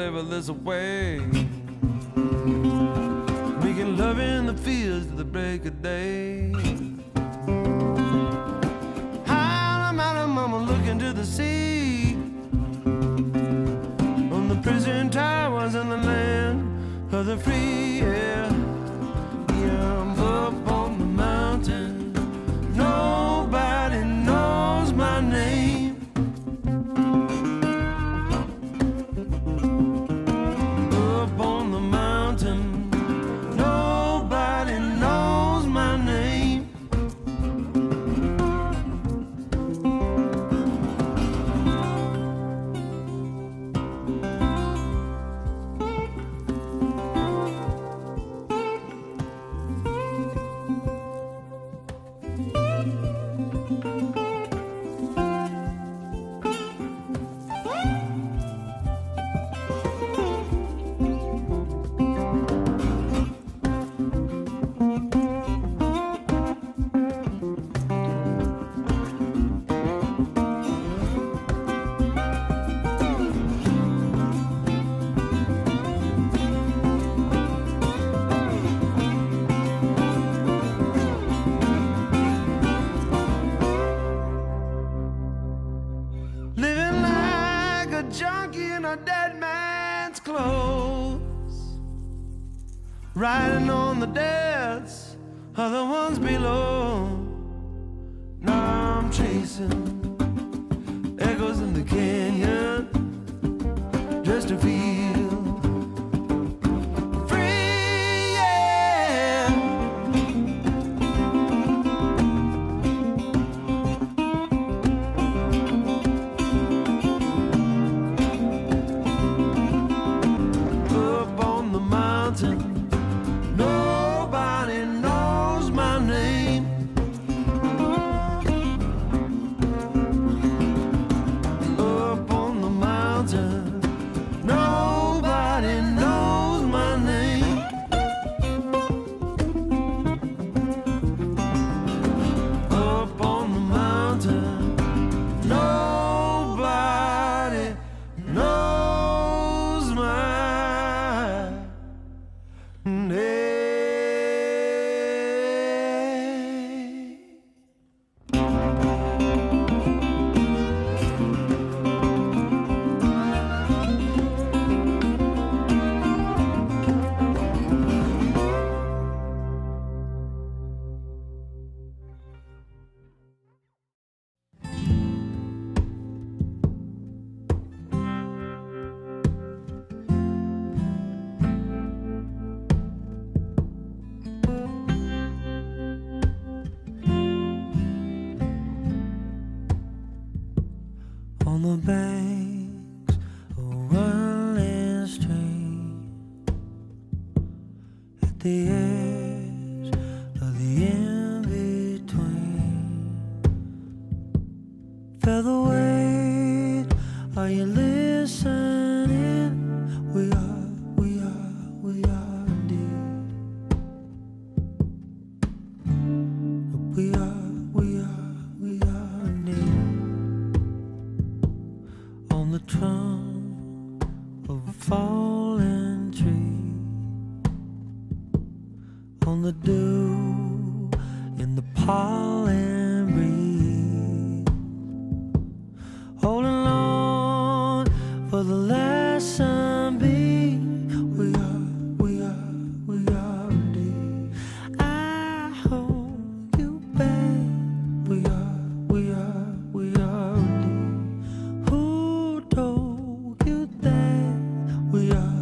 living this way. Making love in the fields to the break of day. I'm out of mama looking to the sea. On the prison towers in the land of the free, yeah. Yeah, I'm up on the mountain. Nobody knows my name. Up on the mountain, nobody knows my name. Living like a junkie in a dead man's clothes, riding on the deaths of the ones below. Now I'm chasing echoes in the canyon just to feel free, yeah. Up on the mountain, nobody knows my name. Up on the mountain, nobody knows my name. Up on the mountain, nobody knows my name. On the banks of one last stream, at the edge of the in-between, felt the weight. Are you listening? We are indeed. We are indeed. On the trunk of a fallen tree, on the dew in the pollen breeze, holding on for the last sunbeam. We are indeed. I hold you back. We are indeed. Who told you that? We are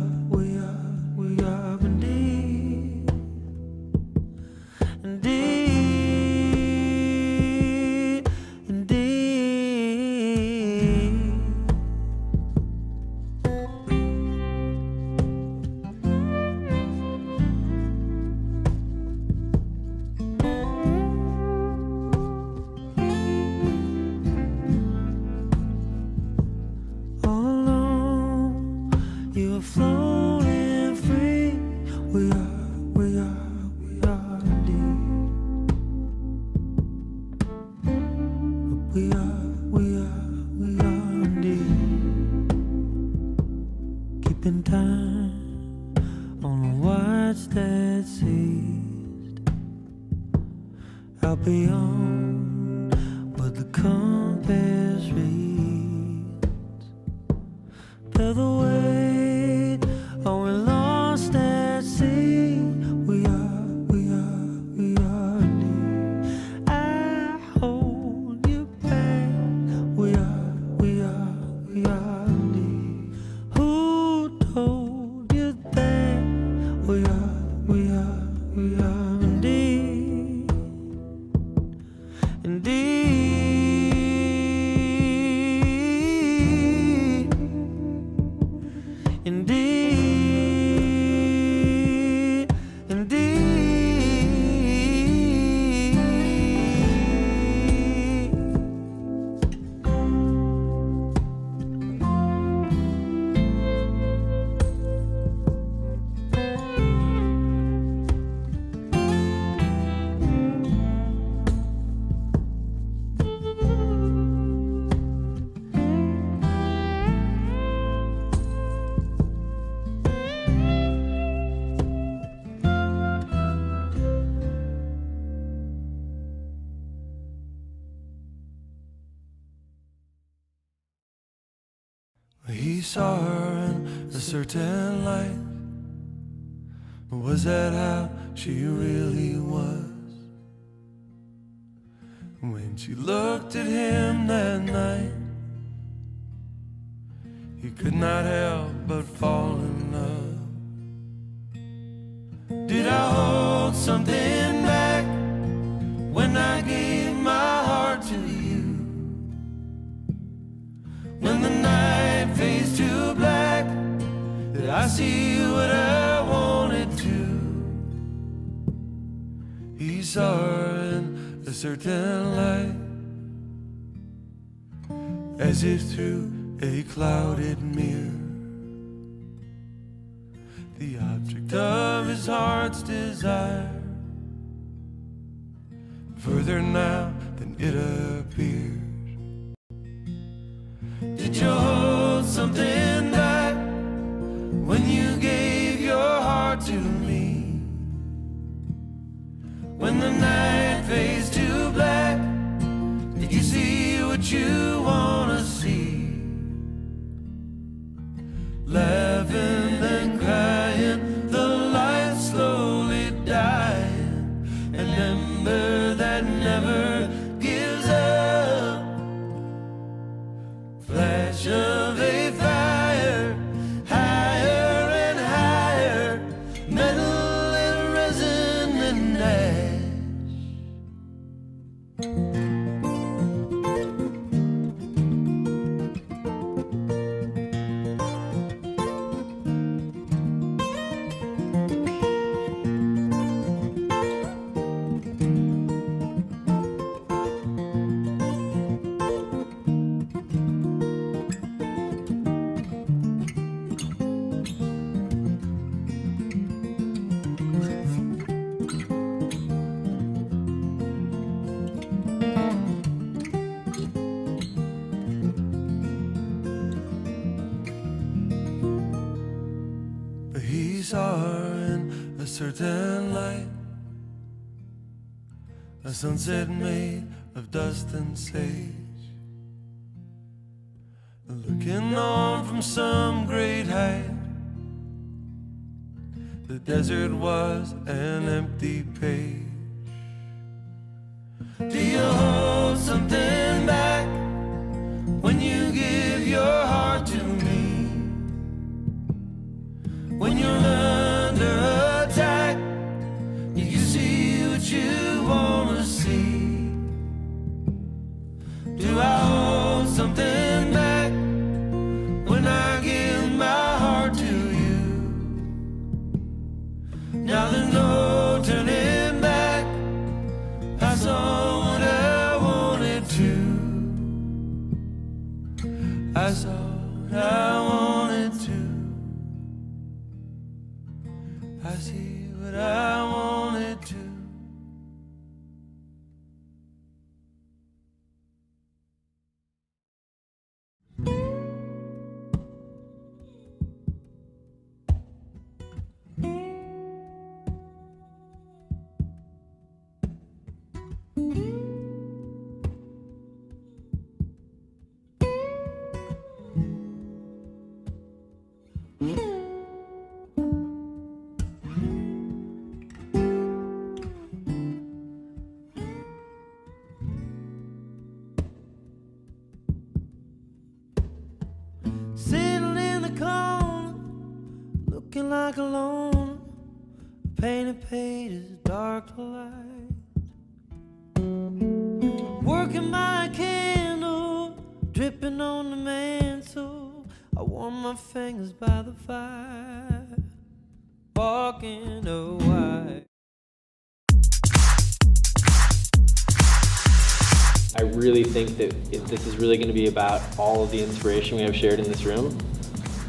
indeed. Indeed, indeed. All alone, you are floating free. We are indeed. We are indeed. Keep in time on a watch that ceased out beyond what the compass reads. Bear the weight, are we lost at sea? We are near. I hold you back. We are near. Who told you that? We are indeed. He saw her in a certain light. Was that how she really was? When she looked at him that night, he could not help but fall in love. Did I hold something back when I gave my heart to you? When the night fades to black, did I see what I wanted to? He saw her in a certain light, as if through a clouded mirror. The object of his heart's desire, further now than it appears. Did you hold something back when you gave your heart to me? When the night fades to black, did you see what you wanna see? Laughing and crying, the light slowly dying, an ember that never gives up. Flash of a fire, higher and higher, metal and resin and ash. He saw her in a certain light, a sunset made of dust and sage, looking on from some great height. The desert was an empty page. Do you hold something back when you give your heart to me? When you're under attack, you see what you wanna see? Do I hold something back when I give my heart to you? Now there's no turning back, I saw what I wanted to. I saw what I wanted to. I see what I wanted to. looking like a loner, a painted page is dark to light. Working my candle, dripping on the mantle. I warm my fingers by the fire, walking away. I really think that this is really going to be about all of the inspiration we have shared in this room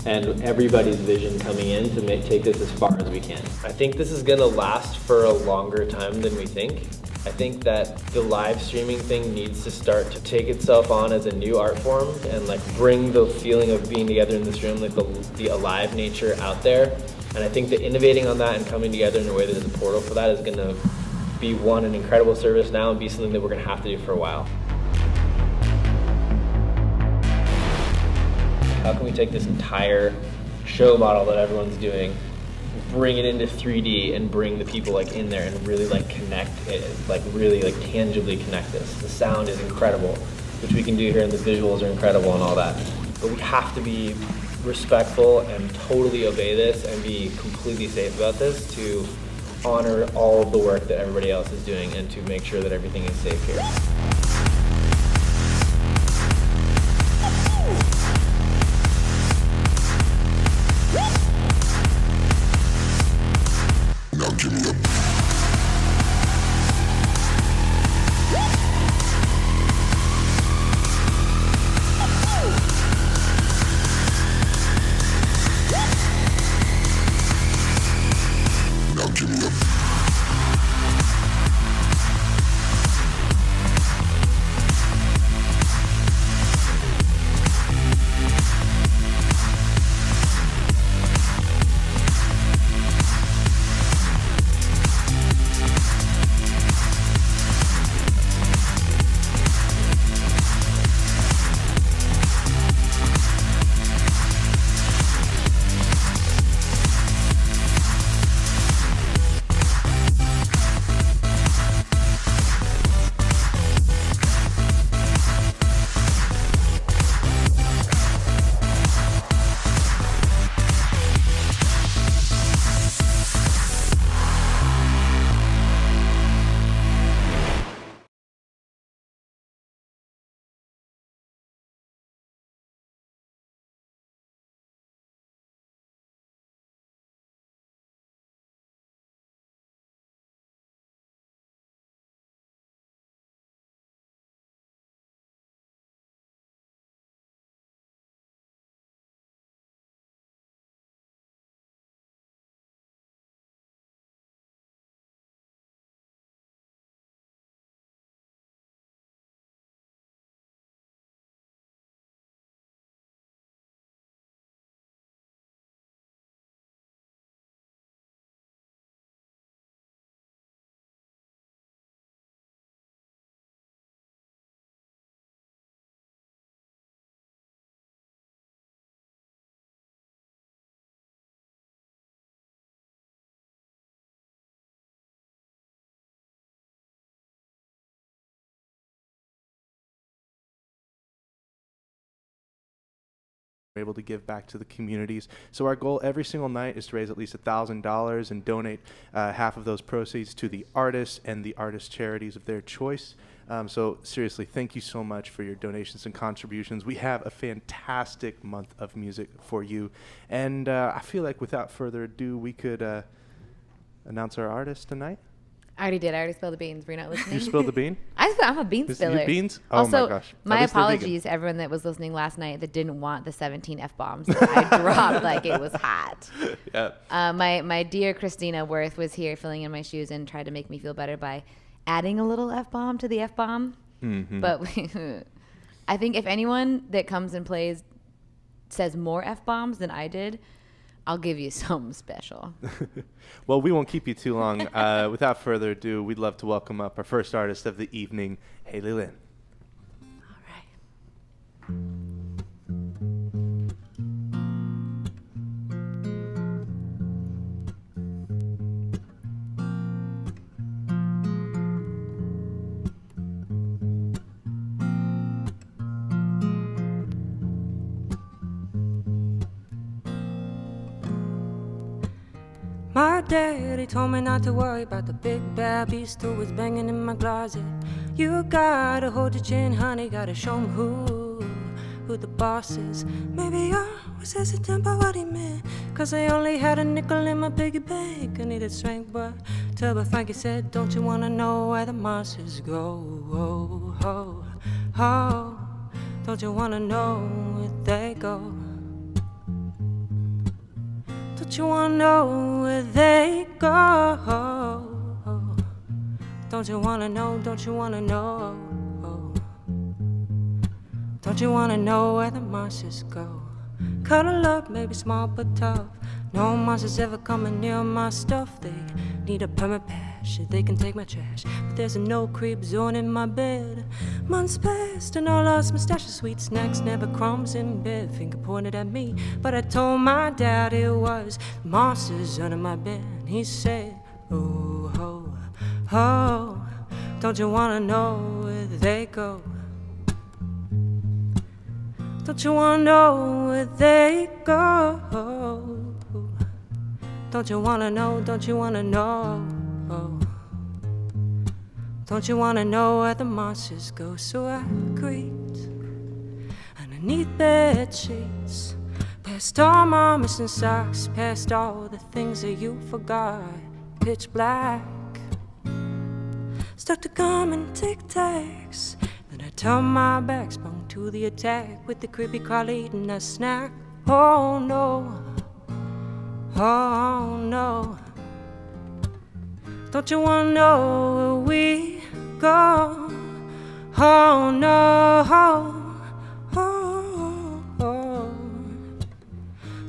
and everybody's vision coming in to take this as far as we can. I think this is going to last for a longer time than we think. I think that the live streaming thing needs to start to take itself on as a new art form and like bring the feeling of being together in this room, like the alive nature out there. And I think that innovating on that and coming together in a way that is a portal for that is going to be an incredible service now and be something that we're going to have to do for a while. How can we take this entire show model that everyone's doing, bring it into 3D and bring the people like in there and really like connect it, like really like tangibly connect this. The sound is incredible, which we can do here, and the visuals are incredible and all that. But we have to be respectful and totally obey this and be completely safe about this to honor all of the work that everybody else is doing and to make sure that everything is safe here. Able to give back to the communities. So our goal every single night is to raise at least $1,000 and donate half of those proceeds to the artists and the artist charities of their choice. So seriously, thank you so much for your donations and contributions. We have a fantastic month of music for you. And I feel like without further ado, we could announce our artist tonight. I already did. I already spilled the beans. Were you not listening? You spilled the bean? I'm a bean spiller. You beans? Oh also, my gosh. My apologies to everyone that was listening last night that didn't want the 17 F-bombs that I dropped like it was hot. Yeah. My dear Christina Worth was here filling in my shoes and tried to make me feel better by adding a little F-bomb to the F-bomb. Mm-hmm. But I think if anyone that comes and plays says more F-bombs than I did, I'll give you something special. Well, we won't keep you too long. Without further ado, we'd love to welcome up our first artist of the evening, Hayley Lynn. All right. My daddy told me not to worry about the big bad beast who was banging in my closet. You gotta hold your chin, honey, gotta show him who the boss is. Maybe I was hesitant about what he meant, 'cause I only had a nickel in my piggy bank. I needed strength, but Turbo Frankie said, don't you wanna know where the monsters go? Oh, oh, oh. Don't you wanna know where they go? Don't you wanna know where they go? Don't you wanna know, don't you wanna know? Don't you wanna know where the monsters go? Cuddle up, maybe small but tough. No monsters ever coming near my stuff. They need a permit pass, they can take my trash, but there's a no creep zone in my bed. Months passed and I lost my stash of sweet snacks, never crumbs in bed. Finger pointed at me, but I told my dad it was monsters under my bed. He said, oh, ho, ho, don't you wanna know where they go? Don't you wanna know where they go? Don't you wanna know, don't you wanna know? Don't you wanna know where the monsters go? So I creeped underneath bed sheets, past all my missing socks, past all the things that you forgot. Pitch black, stuck to gum and Tic Tacs. Then I turned my back, sprung to the attack with the creepy crawl eating a snack. Oh no, oh no. Don't you wanna know where we go? Oh no, oh, oh.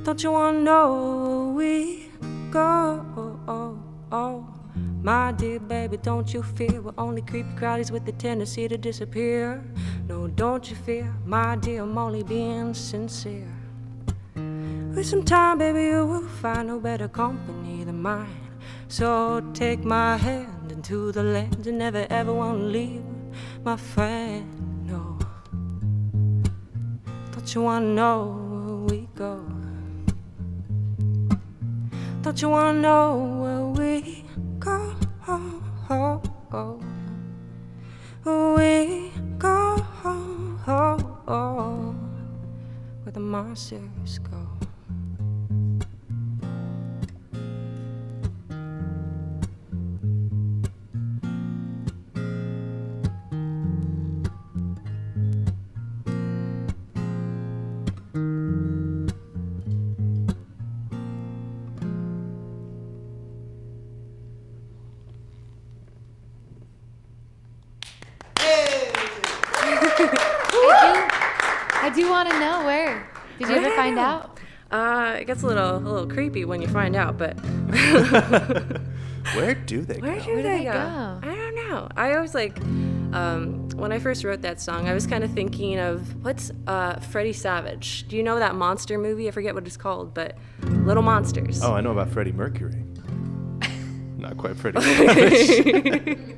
Don't you wanna know where we go? Oh, oh. My dear baby, don't you fear, we're only creepy crowdies with the tendency to disappear. No, don't you fear, my dear, I'm only being sincere. With some time, baby, you will find no better company than mine. So take my hand into the land and never ever want to leave, my friend, no. Don't you want to know where we go? Don't you want to know where we go? We go where the monsters go. I do want to know where. Did you ever find out? It gets a little creepy when you find out, but Where do they go? where do they go? go? I don't know. I always when I first wrote that song, I was kind of thinking of what's Freddie Savage. Do you know that monster movie? I forget what it's called, but Little Monsters. Oh, I know about Freddie Mercury. Not quite Freddie Mercury.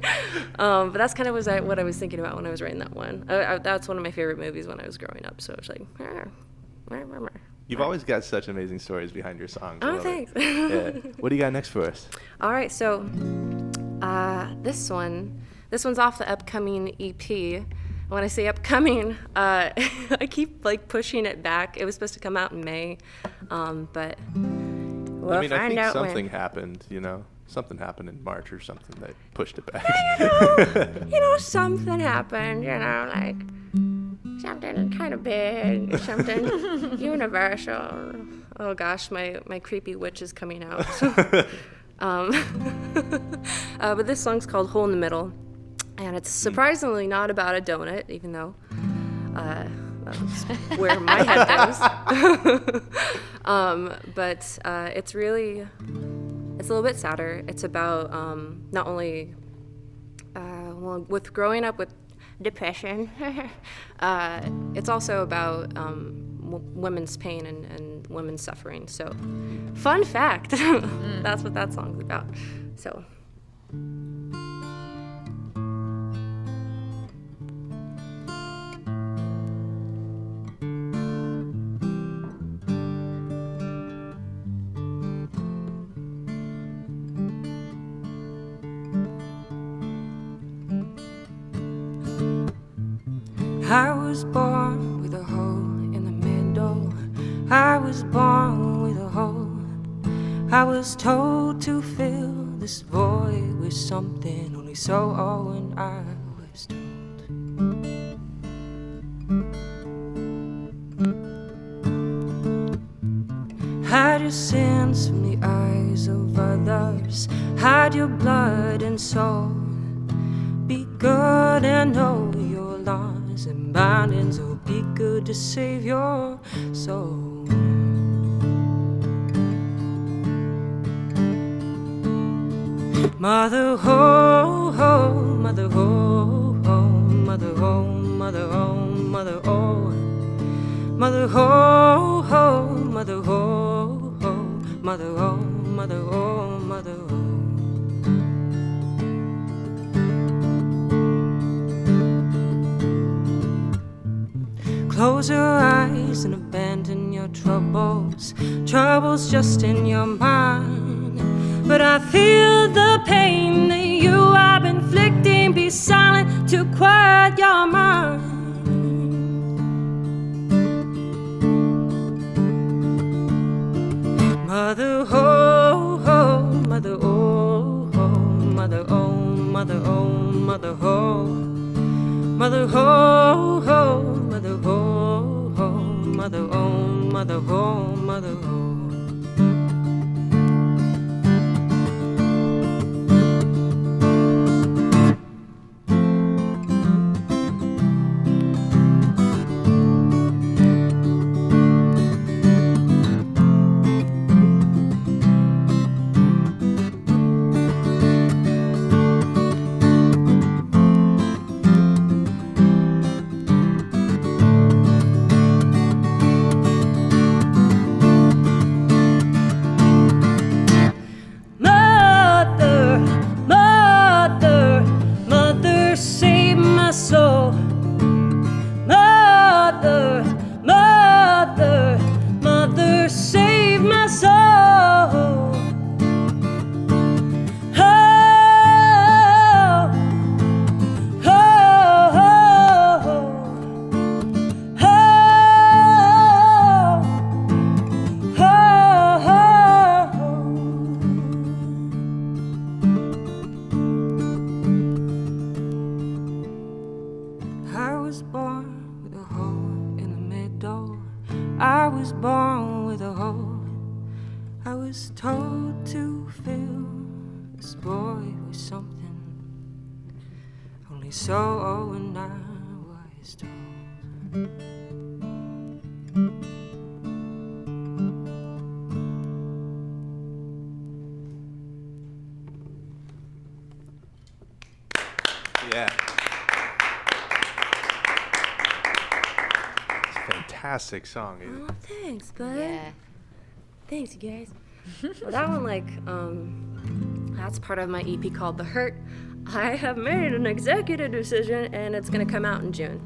But that's kind of what I was thinking about when I was writing that one. That's one of my favorite movies when I was growing up. So I was like, You've always got such amazing stories behind your songs. I oh, love thanks. it. Yeah. What do you got next for us? All right, so this one's off the upcoming EP. When I say upcoming, I keep pushing it back. It was supposed to come out in May, but we'll I find think out something when. happened, Something happened in March or something that pushed it back. Something happened, like something kind of big, something universal. Oh gosh, my creepy witch is coming out. But this song's called Hole in the Middle, and it's surprisingly not about a donut, even though that's where my head goes. But it's a little bit sadder. It's about not only with growing up with depression, it's also about women's pain and women's suffering. So, fun fact, that's what that song's about. So. I was born with a hole in the middle. I was born with a hole. I was told to fill this void with something, only so all when I was told. Hide your sins from the eyes of others. Hide your blood and soul. Be good and know your laws and bindings. Oh, be good to save your soul. Mother ho ho, mother ho ho, mother ho, mother ho, mother ho, mother ho ho, mother ho ho, mother ho, mother ho, mother ho. Close your eyes and abandon your troubles. Troubles just in your mind. But I feel the pain that you are inflicting. Be silent to quiet your mind. Mother ho ho, mother oh ho, mother oh, mother oh, mother ho, mother ho ho, mother ho ho, mother oh, mother ho, mother ho. I was born with a hole. I was told to fill this void with something. Only so when I was told. Yeah. It's a fantastic song. Oh, thanks, bud. Yeah. Thanks, you guys. Well, that one, that's part of my EP called The Hurt. I have made an executive decision, and it's going to come out in June.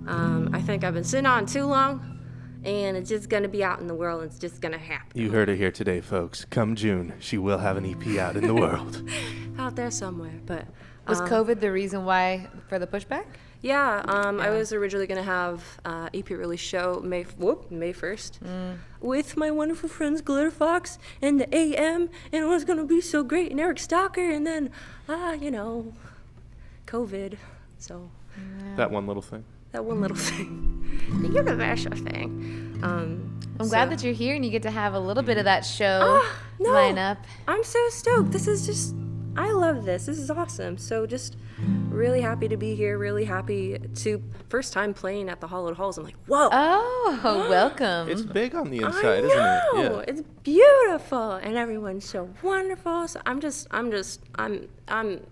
I think I've been sitting on too long, and it's just going to be out in the world. It's just going to happen. You heard it here today, folks. Come June, she will have an EP out in the world. Out there somewhere, but... Was COVID the reason why for the pushback? Yeah, I was originally going to have EP release show May 1st with my wonderful friends Glitterfox and the AM, and it was going to be so great, and Eric Stalker, and then, COVID, so. That one little thing. That one little thing. The universal thing. I'm glad that you're here and you get to have a little bit of that show line up. I'm so stoked. This is just, I love this. This is awesome. So just really happy to be here. Really happy to, first time playing at the Hollowed Halls. I'm like, whoa. Oh, welcome. It's big on the inside, I isn't know. it? Yeah. It's beautiful, and everyone's so wonderful. So I'm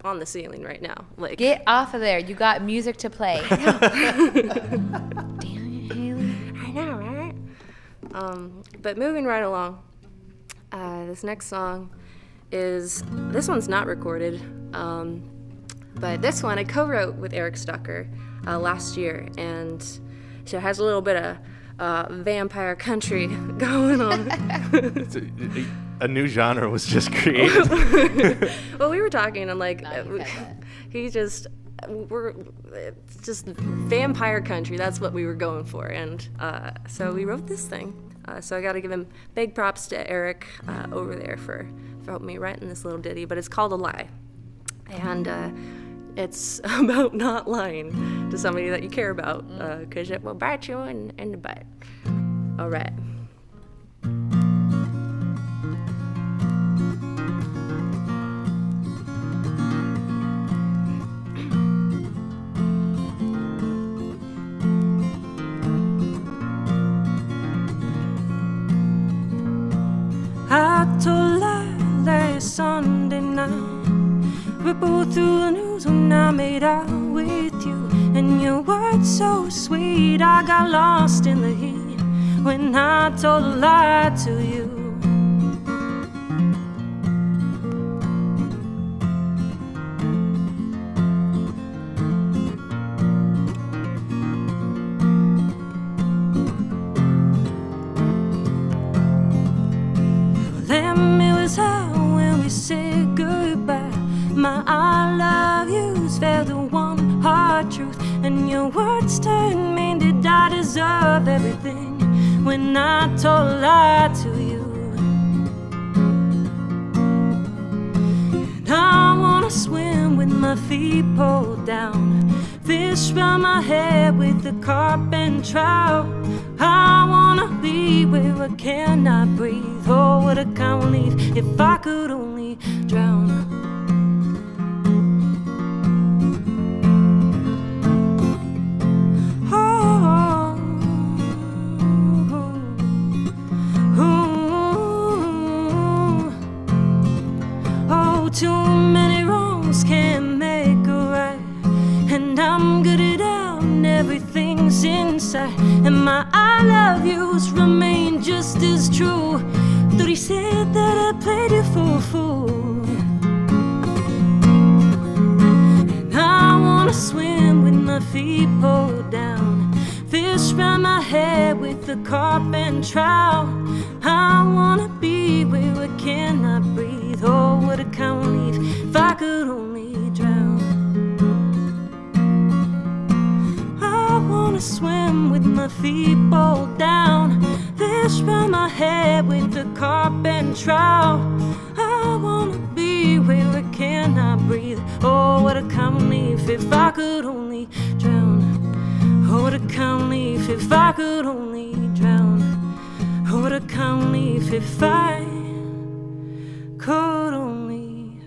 on the ceiling right now. Like, Get off of there. You got music to play. Damn it, Hayley. I know, right? But moving right along, this next song this one's not recorded, but this one I co-wrote with Eric Stalker last year, and so it has a little bit of vampire country going on. It's a new genre was just created. Well, we were talking, and like, No, you said that. he just, it's just vampire country. That's what we were going for, and so we wrote this thing. So I got to give him big props to Eric over there for helping me write in this little ditty. But it's called A Lie, and it's about not lying to somebody that you care about, because it will bite you in the butt. All right. I told her last Sunday night, ripple through the news when I made out with you, and your words so sweet. I got lost in the heat when I told a lie to you. When we said goodbye, my I love yous fell to one hard truth, and your words turned me. Did I deserve everything when I told a lie to you? And I wanna swim with my feet pulled down, fish round my head with the carp and trout. I wanna be where I cannot breathe. Oh, what I can't leave if I could only drown. Oh, oh, too many wrongs can't make a right, and I'm good at down, everything's inside, and my I love yous remain just as true. Though he said that I played you for a fool, and I wanna swim with my feet pulled down, fish round my head with the carp and trout. I wanna be where I cannot breathe. Oh, what I can't leave if I could only drown. I wanna swim with my feet pulled down, fish round my head with the carp and trout. I wanna be where I cannot breathe. Oh, what I can't leave if I could only drown. Oh, what I can't leave if I could only drown. Oh, what I can't leave if I could only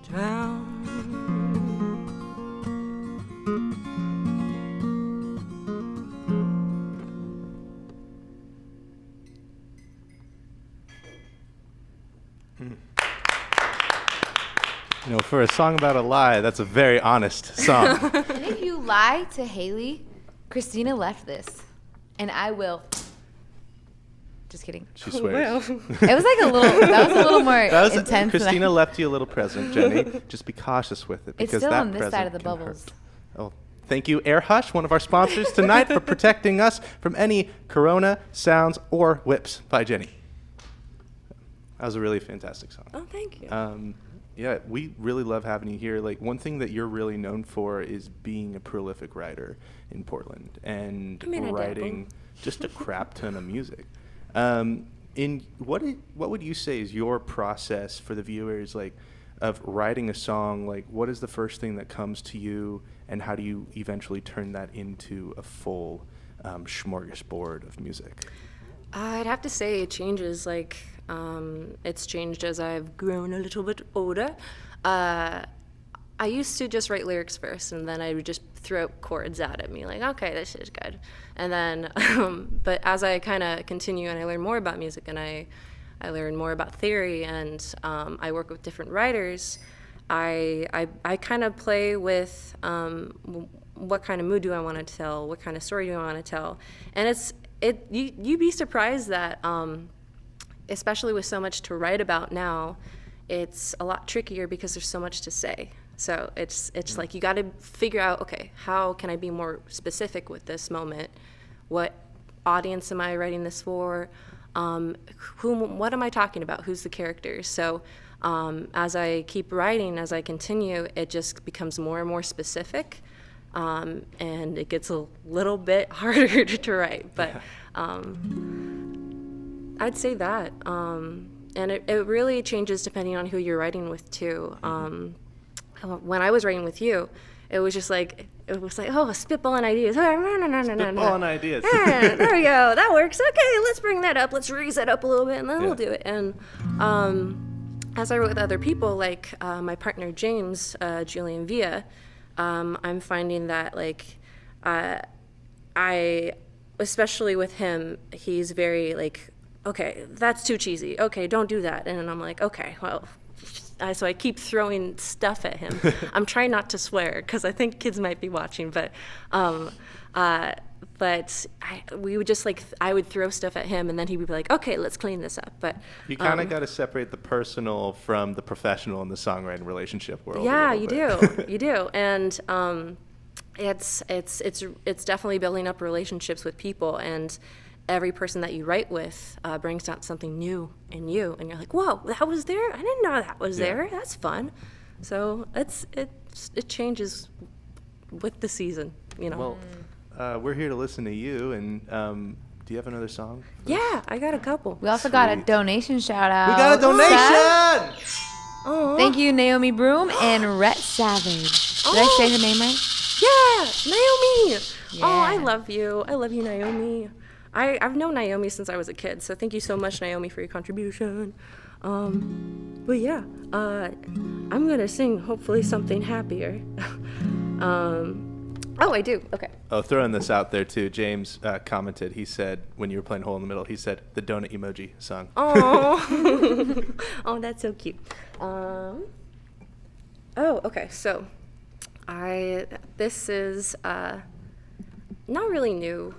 drown. You know, for a song about a lie, that's a very honest song. And if you lie to Hayley, Christina left this, and I will. Just kidding. She swears. It was like a little. That was a little more intense. Christina left you a little present, Jenny. Just be cautious with it, because It's still that on this side of the present can bubbles. hurt. Oh, thank you, Air Hush, one of our sponsors tonight, for protecting us from any corona, sounds, or whips by Jenny. That was a really fantastic song. Oh, thank you. Yeah, we really love having you here. Like, one thing that you're really known for is being a prolific writer in Portland and writing just a crap ton of music. What would you say is your process for the viewers, like, of writing a song? Like, what is the first thing that comes to you, and how do you eventually turn that into a full smorgasbord of music? I'd have to say it changes. Like, it's changed as I've grown a little bit older. I used to just write lyrics first, and then I would just throw chords out at me, like, okay, this is good. And then, but as I kind of continue and I learn more about music, and I learn more about theory, and I work with different writers, I kind of play with what kind of mood do I want to tell, what kind of story do I want to tell, and you'd be surprised that, especially with so much to write about now, it's a lot trickier because there's so much to say. So it's like you got to figure out, okay, how can I be more specific with this moment? What audience am I writing this for? what am I talking about? Who's the character? So as I keep writing, as I continue, it just becomes more and more specific, and it gets a little bit harder to write. But I'd say that. And it really changes depending on who you're writing with, too. When I was writing with you, it was like, oh, spitballing ideas. Spitballing ideas. Yeah, there we go. That works. Okay, let's bring that up. Let's raise that up a little bit, and then we'll do it. And as I wrote with other people, like my partner James, Julian Villa, I'm finding that, like, I, especially with him, he's very, like, okay, that's too cheesy. Okay, don't do that. And I'm like, okay, well, so I keep throwing stuff at him. I'm trying not to swear because I think kids might be watching, but we would just, like, I would throw stuff at him and then he would be like, okay, let's clean this up. But you kind of got to separate the personal from the professional in the songwriting relationship world. Yeah, you do. You do. And it's definitely building up relationships with people, and every person that you write with brings out something new in you, and you're like, whoa, that was there? I didn't know that was there. That's fun. So it changes with the season, you know. Well, we're here to listen to you, and do you have another song? Yeah, I got a couple. We also got a donation shout out. We got a donation! Oh, Thank you, Naomi Broom and Rhett Savage. Did I say her name right? yeah, Naomi. Yeah. Oh, I love you. I love you, Naomi. I've known Naomi since I was a kid, so thank you so much, Naomi, for your contribution. But yeah, I'm gonna sing hopefully something happier. Oh, I do. Okay. Oh, throwing this out there too. James commented. He said when you were playing Hole in the Middle, he said the donut emoji song. Oh, oh, that's so cute. Oh, okay. So, this is not really new.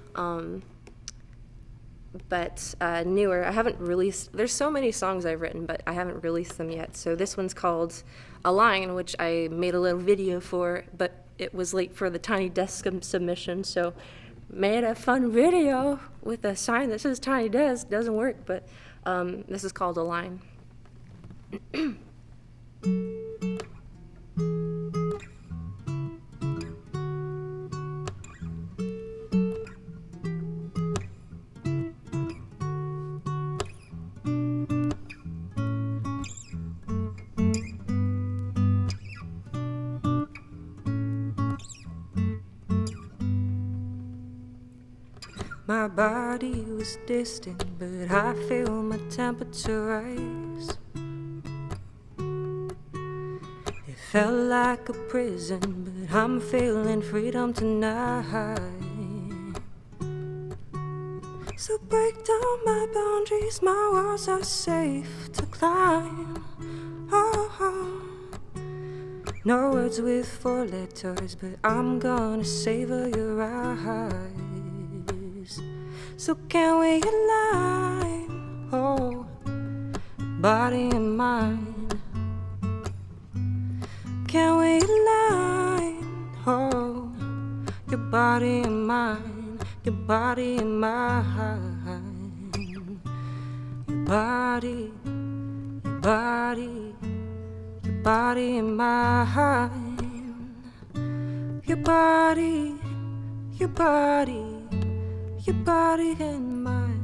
But newer. I haven't released, there's so many songs I've written, but I haven't released them yet. So this one's called A Line, which I made a little video for, but it was late for the Tiny Desk submission, so made a fun video with a sign that says Tiny Desk. Doesn't work, but this is called A Line. My body was distant, but I feel my temperature rise. It felt like a prison, but I'm feeling freedom tonight. So break down my boundaries, my walls are safe to climb. Oh, no words with 4 letters, but I'm gonna savor your eyes. So can we align, oh, body and mind? Can we align, oh, your body and mind, your body and mind, your body, your body, your body and mind, your body, your body. Your body and mine.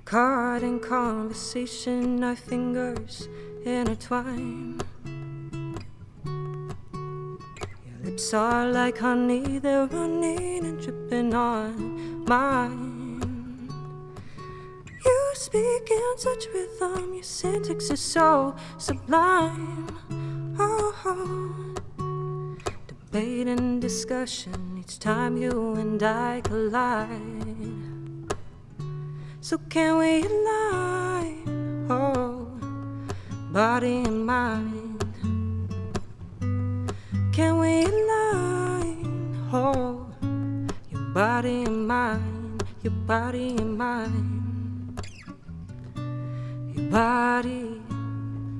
Caught in conversation, our fingers intertwine. Your lips are like honey, they're running and dripping on mine. You speak in such rhythm, your syntax is so sublime. Oh, debate and discussion each time you and I collide. So can we align, oh, body and mind? Can we align, oh, your body and mind, your body and mind, your body,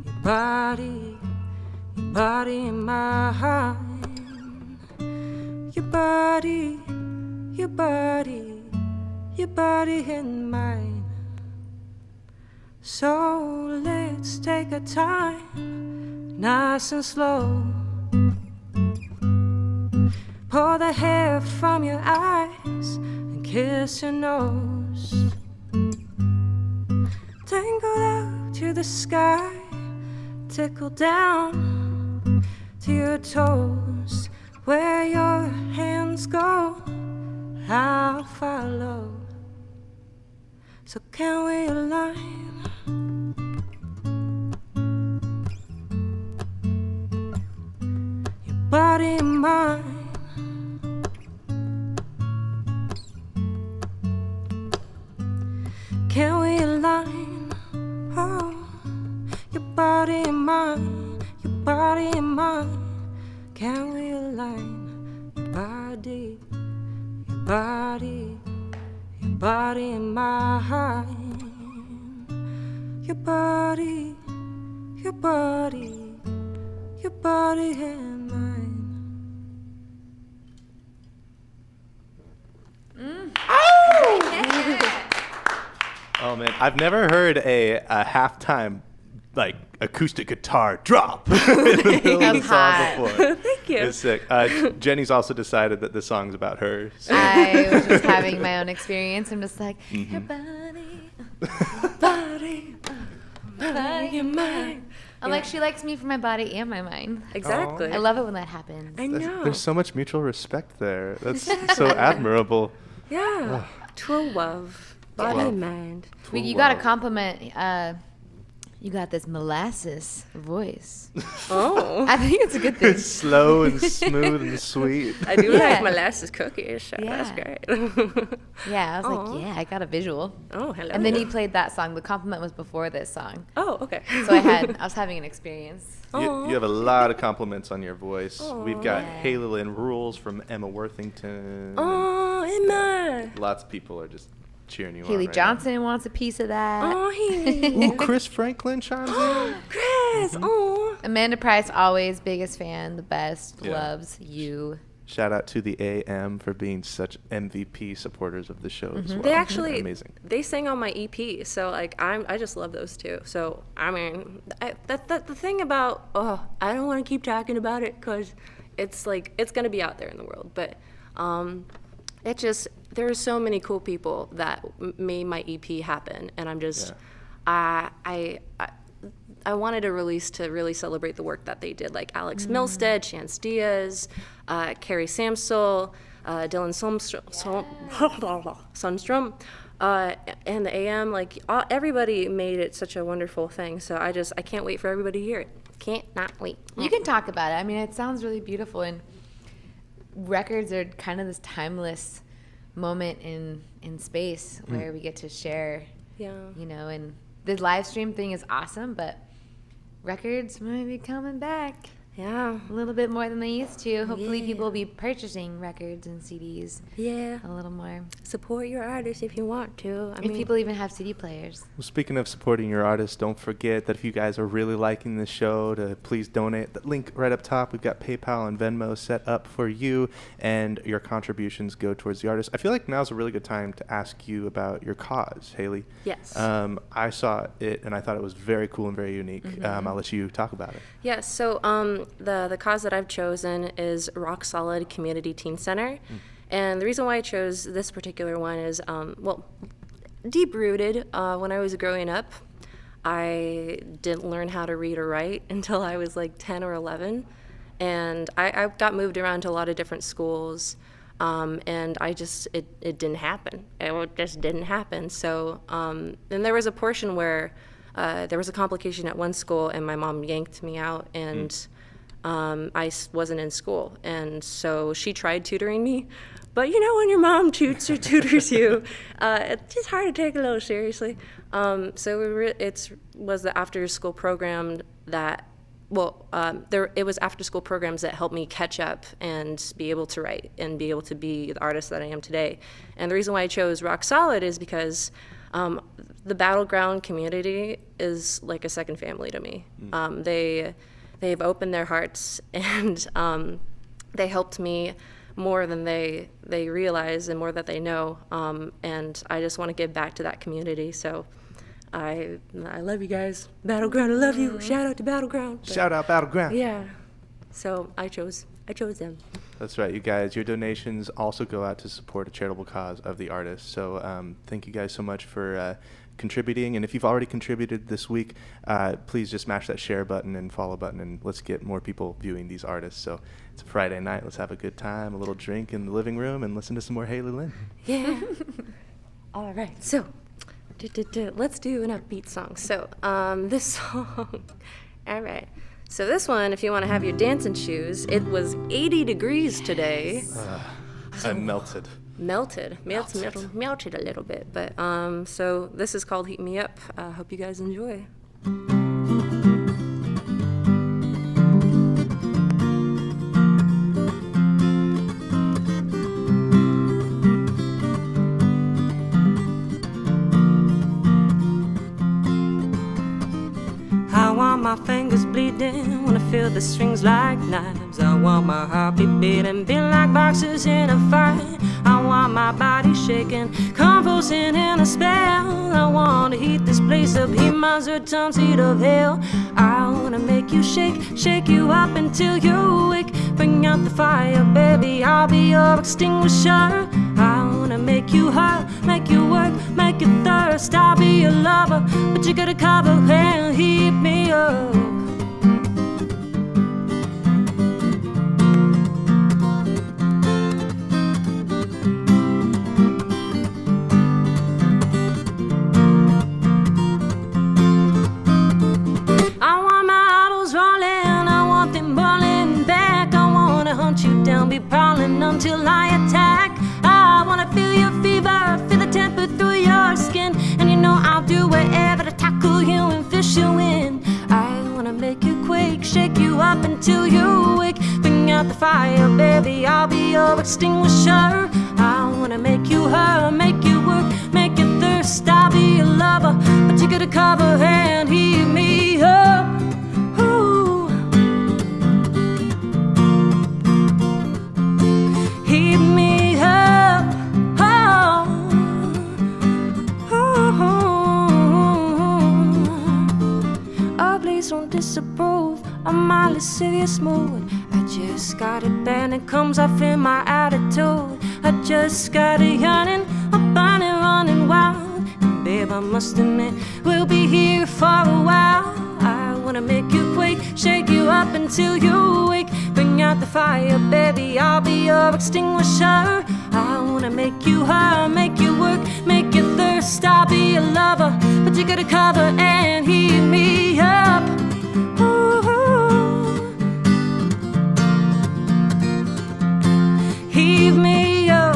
your body, your body and mind. Your body, your body, your body in mine. So let's take our time, nice and slow. Pull the hair from your eyes and kiss your nose. Tangled out to the sky, tickle down to your toes. Where your hands go, I'll follow. So can we align? Your body and mine. Can we align? Oh, your body and mine, your body and mine. Can we align? Your body, your body, your body and mine. Your body, your body, your body and mine. Oh man, I've never heard a halftime like acoustic guitar drop in the middle of the song before. Thank you. It's sick. Jenny's also decided that this song's about her. So. I was just having my own experience. I'm just like, your body, Body, body and mine. I'm like, she likes me for my body and my mind. Exactly. I love it when that happens. I know. There's so much mutual respect there. That's so admirable. Yeah. True love. Body Love. and mind. You got to compliment. You got this molasses voice. Oh. I think it's a good thing. It's slow and smooth and sweet. I do Yeah. like molasses cookies, so that's Yeah. great. Yeah, I was Aw. like, yeah, I got a visual. Oh, hello. And then he played that song. The compliment was before this song. Oh, okay. So I was having an experience. You have a lot of compliments on your voice. We've got Hayley Lynn Rules from Emma Worthington. Oh, Emma. Lots of people are just cheering you Haley on. Johnson wants a piece of that. Oh, Haley. Ooh, Chris Franklin chimes in. Chris. Oh. Amanda Price, always biggest fan, the best, Yeah. loves you. Shout out to the AM for being such MVP supporters of the show as well. They actually amazing. they sang on my EP, so like I just love those two. So I mean, the thing about I don't want to keep talking about it because it's like it's gonna be out there in the world, but it just there are so many cool people that made my EP happen, and I'm just I wanted a release to really celebrate the work that they did, like Alex Milstead, Chance Diaz, Carrie Samsel, Dylan Sundstrom, and the AM. Like everybody made it such a wonderful thing. So I can't wait for everybody to hear it. Can't not wait. You can talk about it. I mean, it sounds really beautiful, and records are kind of this timeless moment in space where we get to share, Yeah. you know, and the live stream thing is awesome, but records might be coming back Yeah. a little bit more than they used to. Hopefully people will be purchasing records and CDs Yeah. a little more. Support your artists if you want to. I If mean, people even have CD players. Well, speaking of supporting your artists, don't forget that if you guys are really liking the show, to please donate. The link right up top. We've got PayPal and Venmo set up for you, and your contributions go towards the artist. I feel like now's a really good time to ask you about your cause, Hayley. Yes. I saw it, and I thought it was very cool and very unique. I'll let you talk about it. Yes, so the cause that I've chosen is Rock Solid Community Teen Center. And the reason why I chose this particular one is, deep-rooted. When I was growing up, I didn't learn how to read or write until I was like 10 or 11. And I got moved around to a lot of different schools, and it didn't happen. It just didn't happen. So, and there was a portion where there was a complication at one school, and my mom yanked me out, and wasn't in school. And so she tried tutoring me. But you know, when your mom tutors you, it's just hard to take a little seriously. So it was the after-school program that, it was after-school programs that helped me catch up and be able to write and be able to be the artist that I am today. And the reason why I chose Rock Solid is because the Battleground community is like a second family to me. They've opened their hearts, and they helped me more than they realize and more that they know. And I just want to give back to that community. So I love you guys. Battleground, I love you. Shout out to Battleground. But Shout out Battleground. yeah. So I chose them. That's right, you guys. Your donations also go out to support a charitable cause of the artists. So thank you guys so much for contributing. And if you've already contributed this week, please just smash that share button and follow button, and let's get more people viewing these artists. So it's a Friday night. Let's have a good time, a little drink in the living room, and listen to some more Hayley Lynn. Yeah. All right. So let's do an upbeat song. So this song. All right. So this one, if you want to have your dancing shoes, it was 80 degrees today. I'm melted. Melted a little bit. But so this is called Heat Me Up. Hope you guys enjoy. I want my fingers bleeding when I feel the strings like knives. I want my heartbeat beating, beating like boxers in a fight. I want my body shaking, convulsing in a spell. I want to heat this place up, heat my atoms, heat of hell. I want to make you shake, shake you up until you wake. Bring out the fire, baby, I'll be your extinguisher. I want to make you hurt, make you work, make you thirst. I'll be your lover, but you gotta cover and heat me up. I want my eyeballs rolling, I want them rolling back. I wanna hunt you down, be prowling until I attack. I wanna feel your fever, feel the temper through your skin. And you know I'll do whatever to tackle you and fish you in. I wanna make you quake, shake you up until you wake. Bring out the fire, baby, I'll be your extinguisher. I wanna make you hurt, make you work, make you thirst. I'll be your lover, but you gotta cover and heat me up. Ooh. Heat me up. Oh. Oh, please don't disapprove of my lascivious mood. I just got it bad, it comes off in my attitude. I just got it yearning, a burning, running wild. And babe, I must admit, we'll be here for a while. I wanna make you quake, shake you up until you wake. Bring out the fire, baby, I'll be your extinguisher. I wanna make you hurt, make you work, make you thirst. I'll be your lover, but you gotta cover and heat me up. Ooh. Heat me up.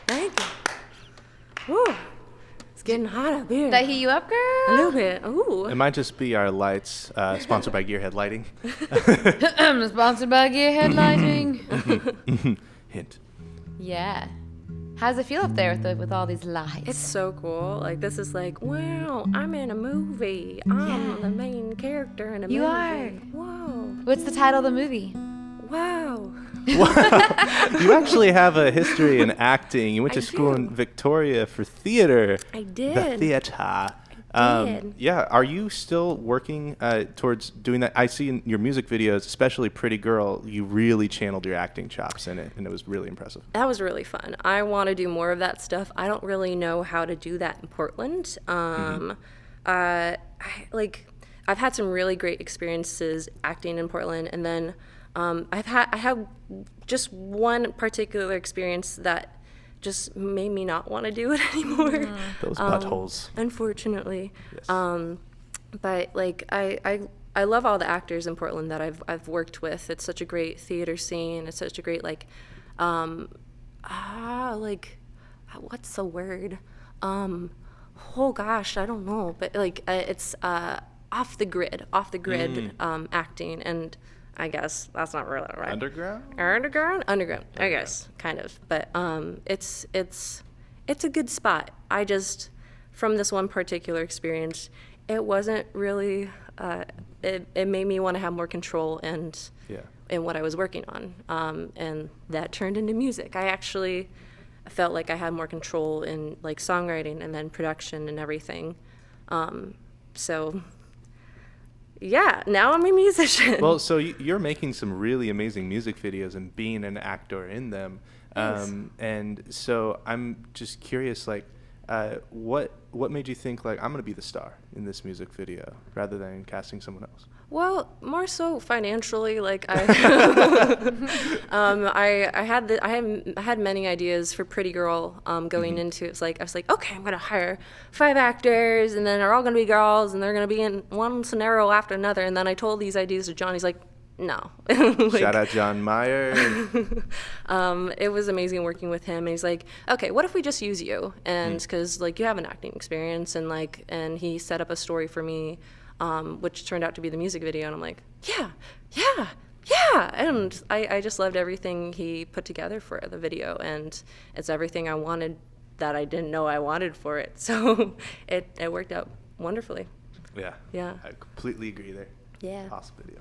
Thank you. Woo. It's getting hot up here. Did I heat you up, girl? A little bit. Ooh. It might just be our lights, sponsored by Gearhead Lighting. Sponsored by Gearhead Lighting. Hint. Yeah. How does it feel up there with all these lights? It's so cool. Like, this is like, wow, I'm in a movie. I'm the main character in a movie. You are. Whoa. What's the title of the movie? Wow. You actually have a history in acting. You went to I school do. in Victoria for theater. I The did. theater. did. Yeah. Are you still working towards doing that? I see in your music videos, especially Pretty Girl, you really channeled your acting chops in it, and it was really impressive. That was really fun. I want to do more of that stuff. I don't really know how to do that in Portland. I've had some really great experiences acting in Portland, and then I have just one particular experience that just made me not want to do it anymore. Those buttholes. Unfortunately. Yes. But like I love all the actors in Portland that I've worked with. It's such a great theater scene. It's such a great what's the word? Oh gosh, I don't know. But like it's off the grid acting, and I guess that's not really right. Underground? Underground, I guess, kind of. But it's a good spot. I just, from this one particular experience, it wasn't really. It made me want to have more control in what I was working on, and that turned into music. I actually felt like I had more control in like songwriting and then production and everything. So. Yeah, now I'm a musician. Well, so you're making some really amazing music videos and being an actor in them. And so I'm just curious, like, what made you think, like, I'm going to be the star in this music video rather than casting someone else? Well, more so financially, like I had many ideas for Pretty Girl going into it. I was like, okay, I'm gonna hire 5 actors, and then they're all gonna be girls, and they're gonna be in one scenario after another. And then I told these ideas to John. He's like, no. Shout out John Meyer. It was amazing working with him. And he's like, okay, what if we just use you? And because like you have an acting experience, and he set up a story for me. Which turned out to be the music video, and I'm like, yeah, and I just loved everything he put together for the video, and it's everything I wanted that I didn't know I wanted for it, so it worked out wonderfully. Yeah, I completely agree there. Yeah. Awesome video.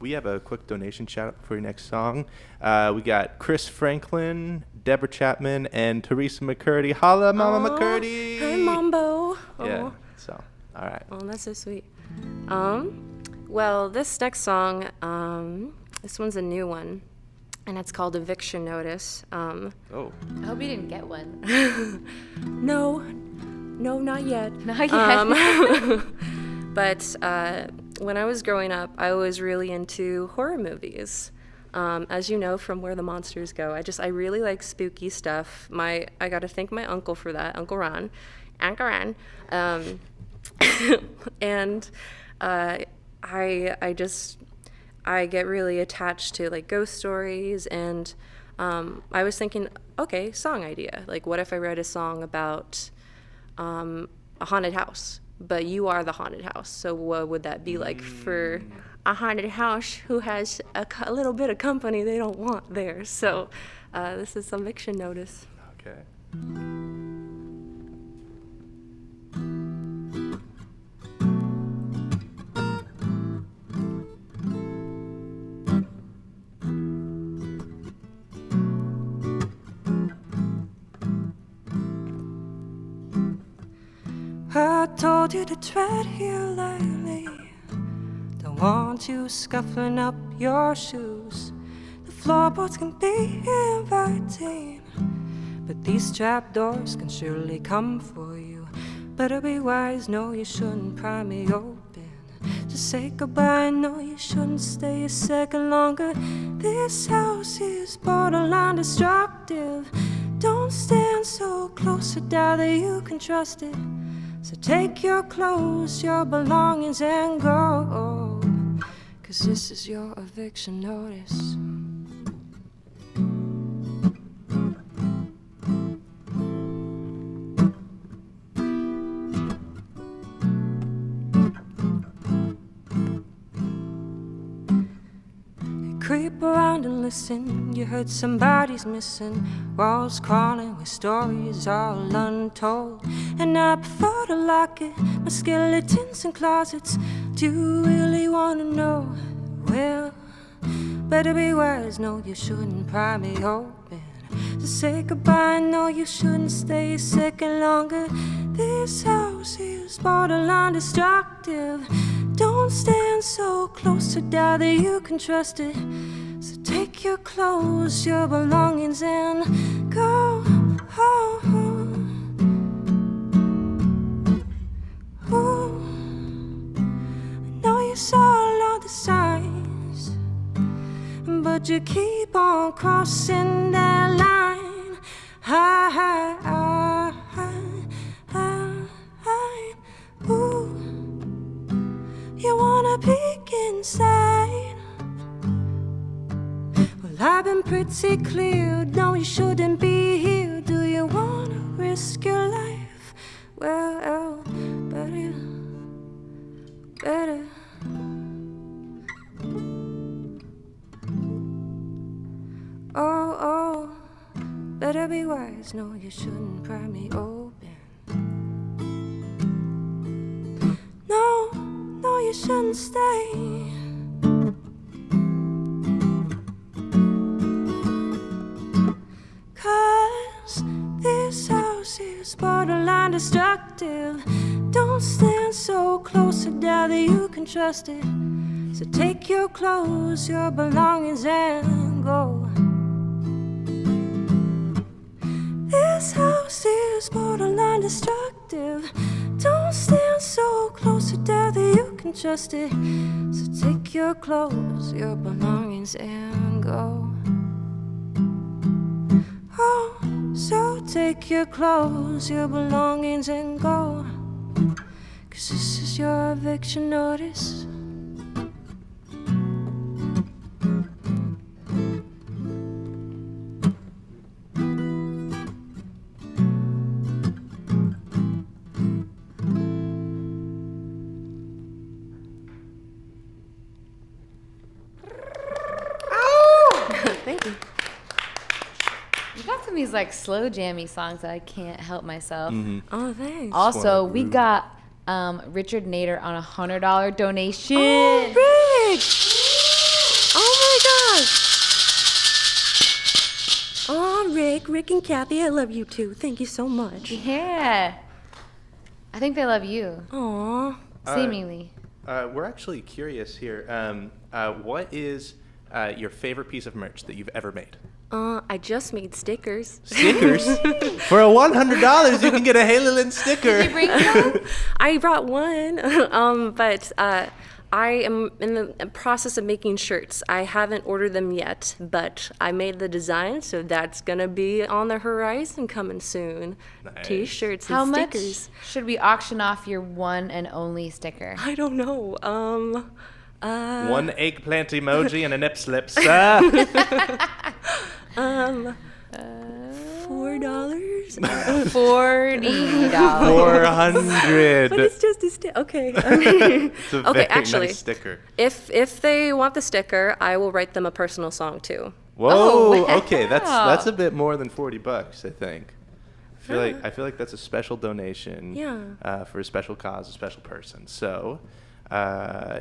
We have a quick donation shout out for your next song. We got Chris Franklin, Deborah Chapman, and Teresa McCurdy. Holla, Mama McCurdy! Hi, Mambo. Yeah, so... All right. Oh, that's so sweet. Well, this next song, this one's a new one, and it's called Eviction Notice. I hope you didn't get one. No, not yet. Not yet. But when I was growing up, I was really into horror movies. As you know from Where the Monsters Go, I really like spooky stuff. I got to thank my uncle for that, Uncle Ron. And I get really attached to like ghost stories, and I was thinking, okay, song idea. Like, what if I write a song about a haunted house, but you are the haunted house? So what would that be like for a haunted house who has a little bit of company they don't want there? So this is Eviction Notice. Okay. I told you to tread here lightly. Don't want you scuffling up your shoes. The floorboards can be inviting, but these trapdoors can surely come for you. Better be wise, no, you shouldn't pry me open. Just say goodbye, no, you shouldn't stay a second longer. This house is borderline destructive. Don't stand so close, I doubt that you can trust it. So take your clothes, your belongings, and go, 'cause this is your eviction notice. Creep around and listen, you heard somebody's missing. Walls crawling with stories all untold. And I prefer to lock it, my skeletons in closets. Do you really want to know? Well, better be wise, no, you shouldn't pry me open. So say goodbye, no, you shouldn't stay a second longer. This house is borderline destructive. Don't stand so close to doubt that you can trust it. So take your clothes, your belongings, and go home. Ooh, I know you saw all the signs, but you keep on crossing that line. Ooh, you wanna peek inside? Well, I've been pretty clear. No, you shouldn't be here. Do you wanna risk your life? Well, better. better be wise. No, you shouldn't pry me open. No, no, you shouldn't stay. This house is borderline destructive. Don't stand so close to doubt that you can trust it. So take your clothes, your belongings, and go. This house is borderline destructive. Don't stand so close to doubt that you can trust it. So take your clothes, your belongings, and go. Oh, so take your clothes, your belongings, and go. 'Cause this is your eviction notice. Thank you. You got some of these like slow jammy songs that I can't help myself. Oh, thanks. Also, we got Richard Nader on $100 donation. Oh, Rick! Oh my gosh! Oh, Rick and Kathy, I love you too. Thank you so much. Yeah. I think they love you. Aw. Seemingly. We're actually curious here. What is your favorite piece of merch that you've ever made? I just made stickers. Stickers? For a $100, you can get a Hayley Lynn sticker. Did you bring some? I brought one, but I am in the process of making shirts. I haven't ordered them yet, but I made the design, so that's gonna be on the horizon coming soon. Nice. T-shirts and How much stickers. should we auction off your one and only sticker? I don't know. One eggplant emoji and an ip slips. $4. $40. 400. But it's just a sticker. Okay. It's a Okay, very actually, nice sticker. if they want the sticker, I will write them a personal song too. Whoa. Oh, wow. Okay, that's a bit more than $40, I think. I feel like that's a special donation. Yeah. For a special cause, a special person. So,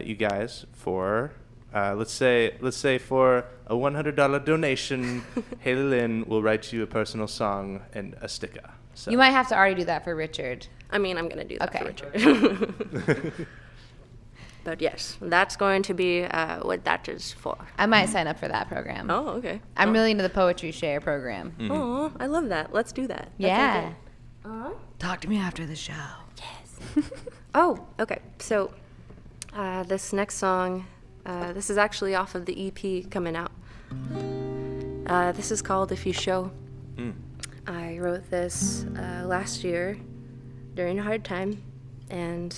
you guys, for let's say for a $100 donation, Hayley Lynn will write you a personal song and a sticker. So. You might have to already do that for Richard. I mean, I'm gonna do that for Okay. Richard. But yes, that's going to be what that is for. I might sign up for that program. Oh, okay. I'm really into the Poetry Share program. Oh, I love that. Let's do that. Yeah. Okay. Talk to me after the show. Oh, okay. So this next song, this is actually off of the EP coming out. This is called If You Show. I wrote this last year during a hard time, and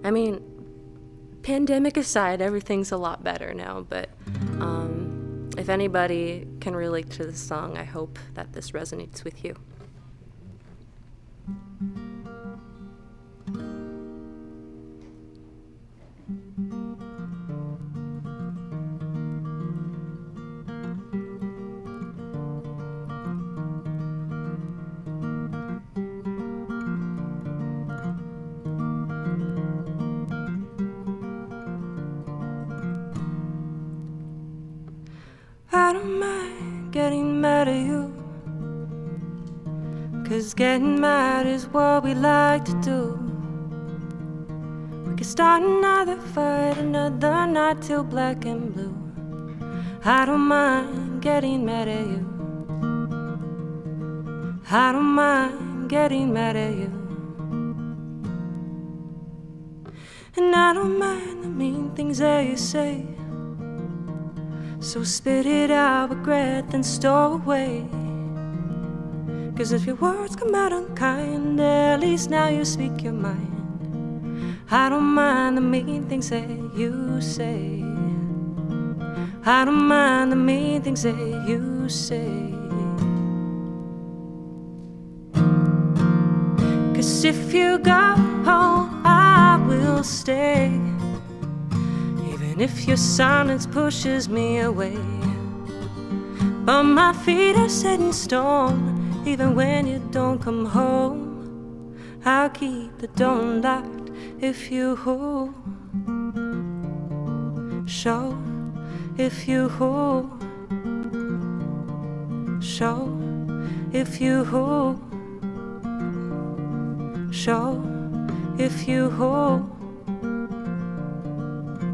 I mean, pandemic aside, everything's a lot better now, but if anybody can relate to this song, I hope that this resonates with you. I don't mind getting mad at you, 'cause getting mad is what we like to do. We could start another fight, another night till black and blue. I don't mind getting mad at you. I don't mind getting mad at you. And I don't mind the mean things that you say. So spit it out, regret, then stow away. 'Cause if your words come out unkind, at least now you speak your mind. I don't mind the mean things that you say. I don't mind the mean things that you say. 'Cause if you go home, I will stay. Even if your silence pushes me away. but my feet are set in stone. Even when you don't come home, I'll keep the door locked if you show, if you show, if you show, if you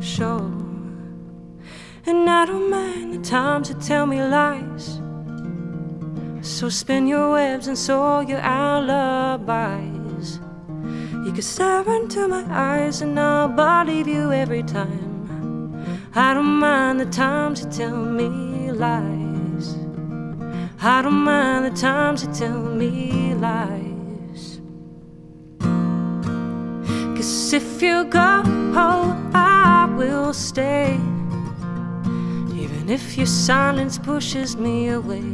show. And I don't mind the times you tell me lies, so spin your webs and sew your alibis. You can stare into my eyes and I'll believe you every time. I don't mind the times you tell me lies. I don't mind the times you tell me lies. 'Cause if you go, I will stay, even if your silence pushes me away.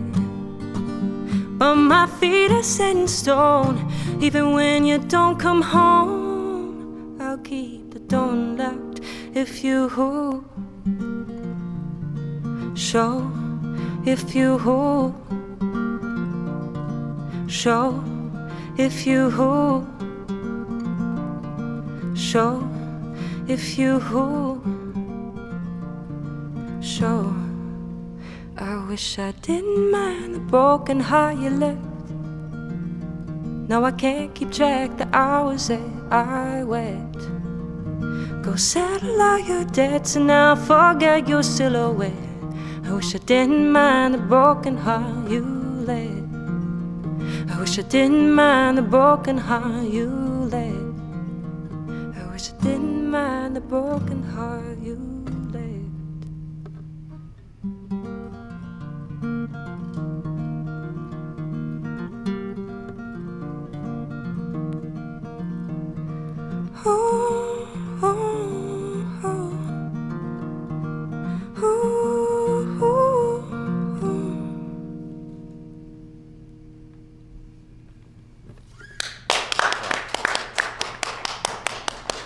But my feet are set in stone. Even when you don't come home, I'll keep the door locked if you show, if you show, if you show, if you show. I wish I didn't mind the broken heart you left. Now I can't keep track the hours that I wept. Go settle all your debts and I'll forget your silhouette. I wish I didn't mind the broken heart you left. I wish I didn't mind the broken heart you left. I wish I didn't mind the broken heart you left.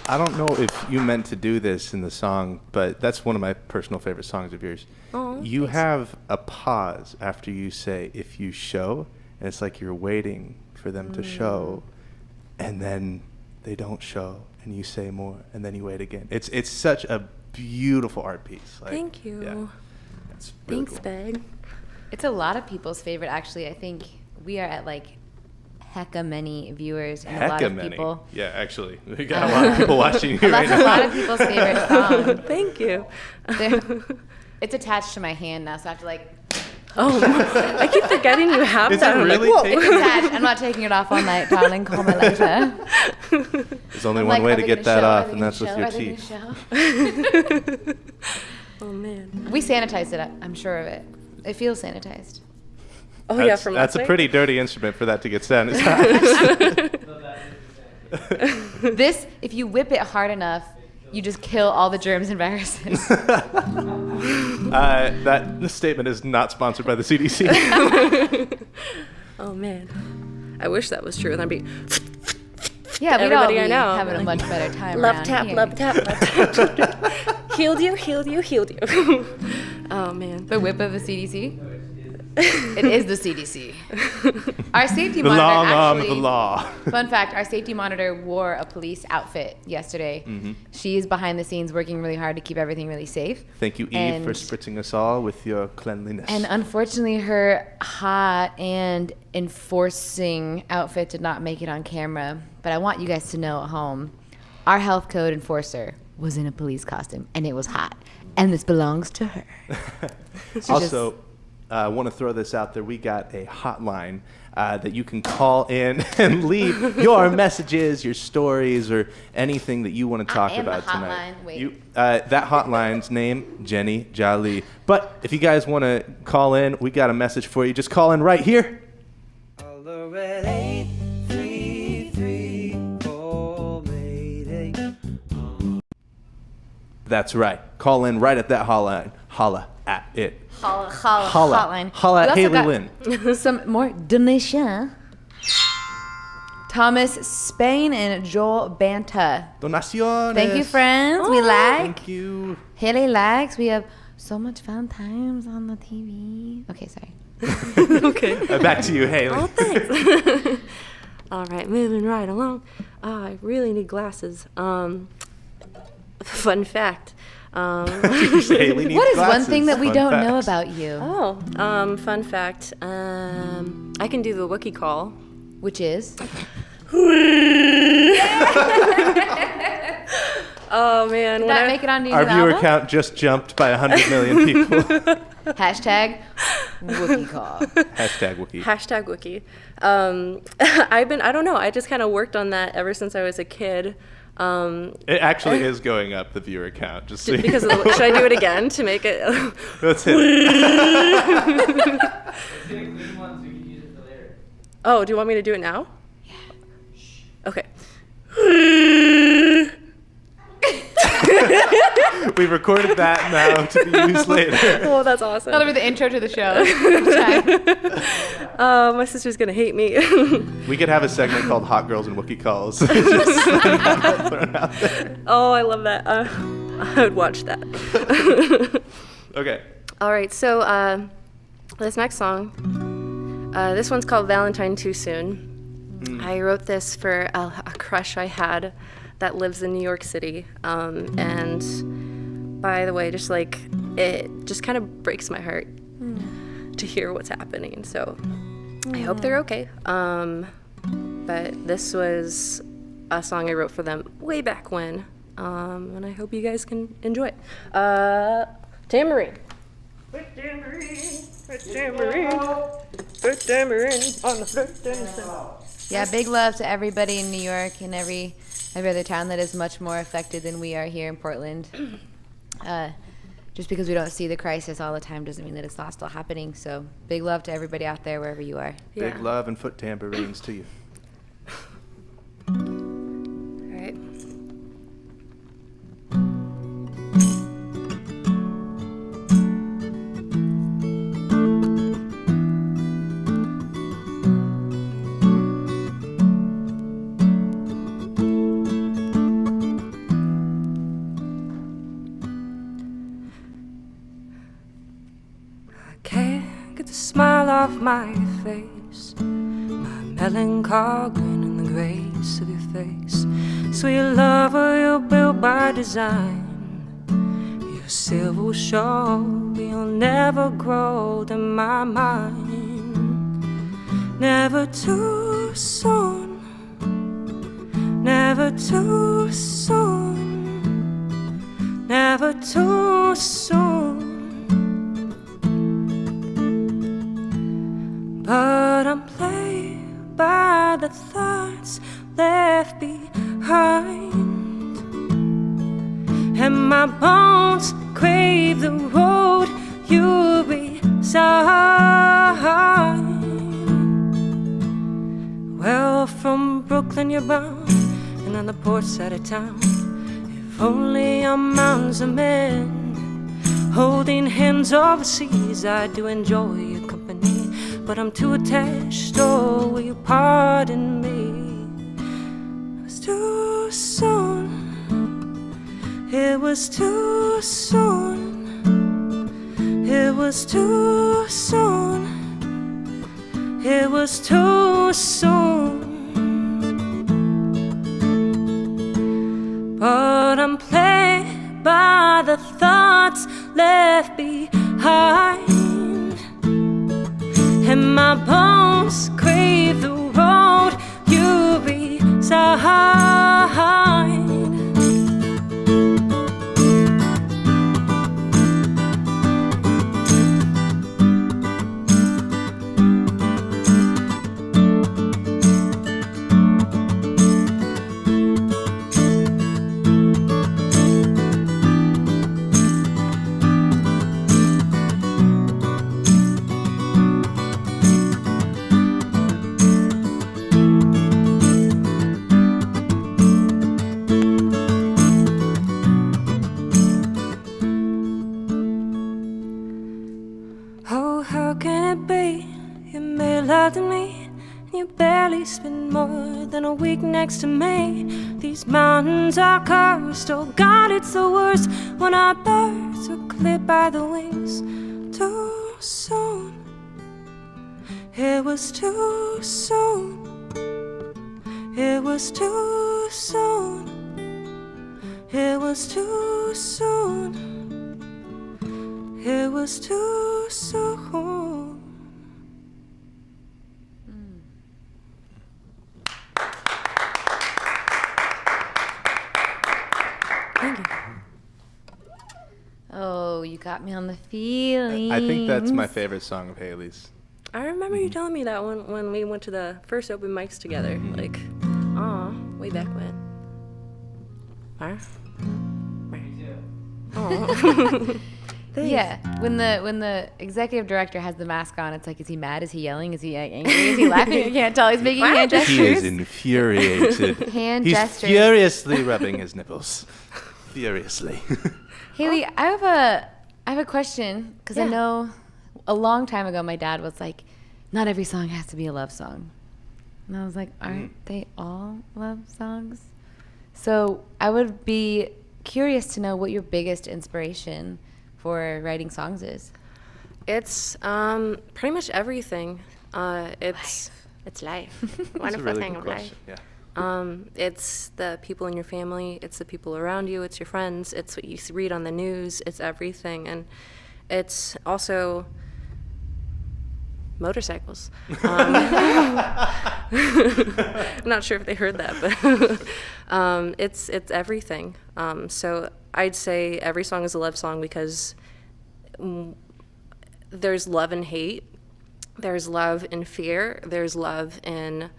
I don't know if you meant to do this in the song, but that's one of my personal favorite songs of yours. Oh, you thanks. have a pause after you say "if you show," and it's like you're waiting for them to show, and then they don't show, and you say more, and then you wait again. It's such a beautiful art piece. Like, Thank you. Yeah, it's really Thanks, cool. Bag. It's a lot of people's favorite, actually. I think we are at like hecka many viewers and a lot Hecka of many. people. Yeah, actually, we got a lot of people watching you right That's a now. lot of people's favorite song. Thank you. It's attached to my hand now, so I have to like. Oh, I keep forgetting you have Is that. it I'm really like, whoa. It's attached. I'm not taking it off all night, darling. Call me later. There's only I'm one like, way are to they get gonna that show? Are off, they and gonna that's with show? your Are they teeth. gonna show? Oh man. We sanitized it. I'm sure of it. It feels sanitized. Oh yeah, from That's last a night? pretty dirty instrument for that to get sanitized. This, if you whip it hard enough, you just kill all the germs and viruses. That statement is not sponsored by the CDC. Oh man. I wish that was true. And I'd be Yeah, we'd all Everybody be I know, having a like, much better time love around tap, here. love tap, love tap. Healed you, healed you, healed you. Oh man. The whip of the CDC? It is the CDC. Our safety The monitor long arm of actually, the law. fun fact, our safety monitor wore a police outfit yesterday. She's behind the scenes working really hard to keep everything really safe. Thank you, Eve, And- for spritzing us all with your cleanliness. And unfortunately, her hot and enforcing outfit did not make it on camera. But I want you guys to know at home, our health code enforcer was in a police costume, and it was hot. And this belongs to her. Also, I want to throw this out there. We got a hotline that you can call in and leave your messages, your stories, or anything that you want to talk am the about tonight. hotline. Wait. That hotline's name, Jenny Jolly. But if you guys want to call in, we got a message for you. Just call in right here. Holler at 833 call Mayday. That's right. Call in right at that hotline. Holla at it. Holla Holla. hotline. Holla at We also Hayley got Lynn. some more donation. Thomas Spain and Joel Banta. Donaciones. Thank you, friends. We like. Thank you. Haley likes. We have So much fun times on the TV. Okay, sorry. Okay. Back to you, Hayley. Oh, thanks. All right, moving right along. I really need glasses. Fun fact. Hayley needs What is one glasses. thing that we Fun don't fact. know about you? Fun fact. I can do the Wookiee call. Which is? Oh man, Did that make it onto your Our viewer album? count just jumped by 100 million people. Hashtag Wookiee call. Hashtag Wookiee. Hashtag Wookiee. I don't know. I just kind of worked on that ever since I was a kid. It actually is going up, the viewer count. Just so you Because of the, should I do it again to make it? Let's hit it. Oh, do you want me to do it now? Yeah. Okay. We've recorded that now to be used later. Oh, that's awesome. That'll be the intro to the show. My sister's gonna hate me. We could have a segment called Hot Girls and Wookiee Calls. Oh, I love that. I would watch that. Okay. All right, so this next song, this one's called Valentine Too Soon. I wrote this for a crush I had that lives in New York City. And by the way, just like, it just kind of breaks my heart to hear what's happening. So I hope they're okay. But this was a song I wrote for them way back when. And I hope you guys can enjoy it. Tambourine. Put tambourine on the flute. Yeah, big love to everybody in New York and every other town that is much more affected than we are here in Portland. Just because we don't see the crisis all the time doesn't mean that it's not still happening. So big love to everybody out there wherever you are. Yeah. Big love and foot tambourines to you. All right. Can't get the smile off my face, my melancholy grin and the grace of your face. Sweet lover, you're built by design. Your silver will show, but you'll never grow to my mind. Never too soon, never too soon, never too soon. But I'm played by the thoughts left behind, and my bones crave the road you beside. Well, from Brooklyn you're bound, and on the port side of town. If only our mountains are men, holding hands overseas, I do enjoy your company. But I'm too attached, oh, will you pardon me? It was too soon, it was too soon, it was too soon, it was too soon. But I'm plagued by the thoughts left behind, and my bones crave the road you beside. Oh, how can it be? You made love to me, and you barely spend more than a week next to me. These These mountains are cursed, oh God, it's the worst when our birds are clipped by the wings too soon. It was too soon. It was too soon. It was too soon. It was too soon. Thank you. Oh, you got me on the feeling. I think that's my favorite song of Hayley's. I remember you telling me that one when we went to the first open mics together, like, way back when. Yeah, when the executive director has the mask on, it's like, is he mad? Is he yelling? Is he angry? Is he laughing? I can't tell. He's making hand gestures. He is infuriated. Hand He's gestures. furiously rubbing his nipples. Furiously. Hayley, I have a question, because I Yeah. know a long time ago my dad was like, not every song has to be a love song. And I was like, aren't they all love songs? So I would be curious to know what your biggest inspiration for writing songs is. It's pretty much everything. It's life. That's a Wonderful really thing good of question. life. Yeah. It's the people in your family. It's the people around you. It's your friends. It's what you read on the news. It's everything, and it's also motorcycles. I'm not sure if they heard that, but it's everything. So I'd say every song is a love song because there's love and hate. There's love and fear. There's love and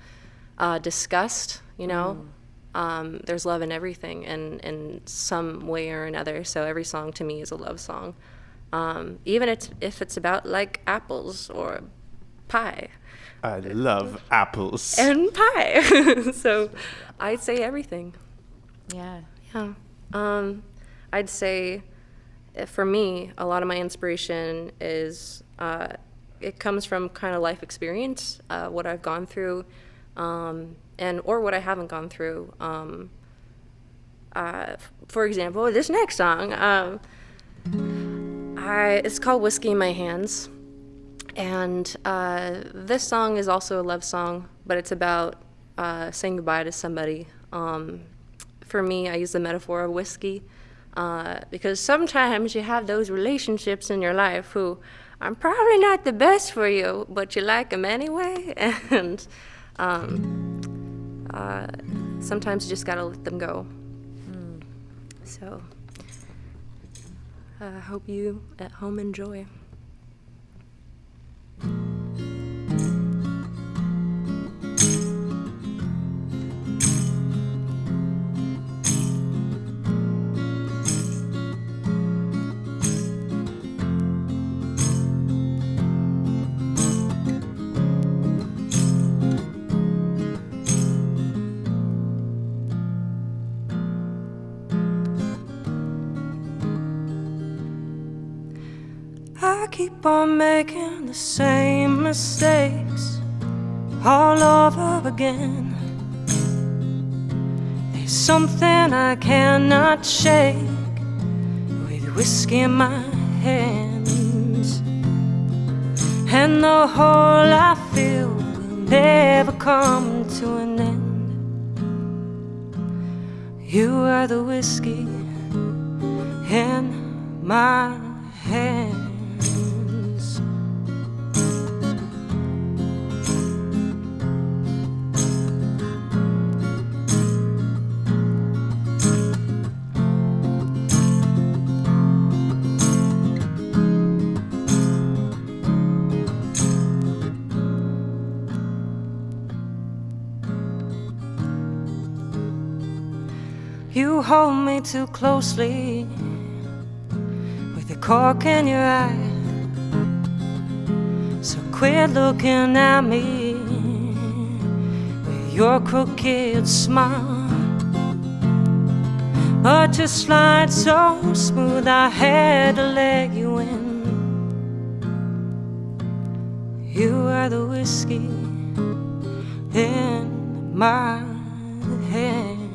disgust, you know. There's love in everything in some way or another. So every song to me is a love song. Even if it's about like apples or pie. I love apples. And pie. So I'd say everything. Yeah. Yeah. I'd say for me, a lot of my inspiration is it comes from kind of life experience, what I've gone through, or what I haven't gone through. For example, this next song, it's called Whiskey in My Hands. And this song is also a love song, but it's about saying goodbye to somebody. For me, I use the metaphor of whiskey because sometimes you have those relationships in your life who are probably not the best for you, but you like them anyway. And sometimes you just gotta let them go. So I hope you at home enjoy. I keep on making the same mistakes all over again. There's something I cannot shake with whiskey in my hands, and the hole I feel will never come to an end. You are the whiskey in my hands. You hold me too closely with a cork in your eye, so quit looking at me with your crooked smile. But you slide so smooth I had to let you in. You are the whiskey in my hands.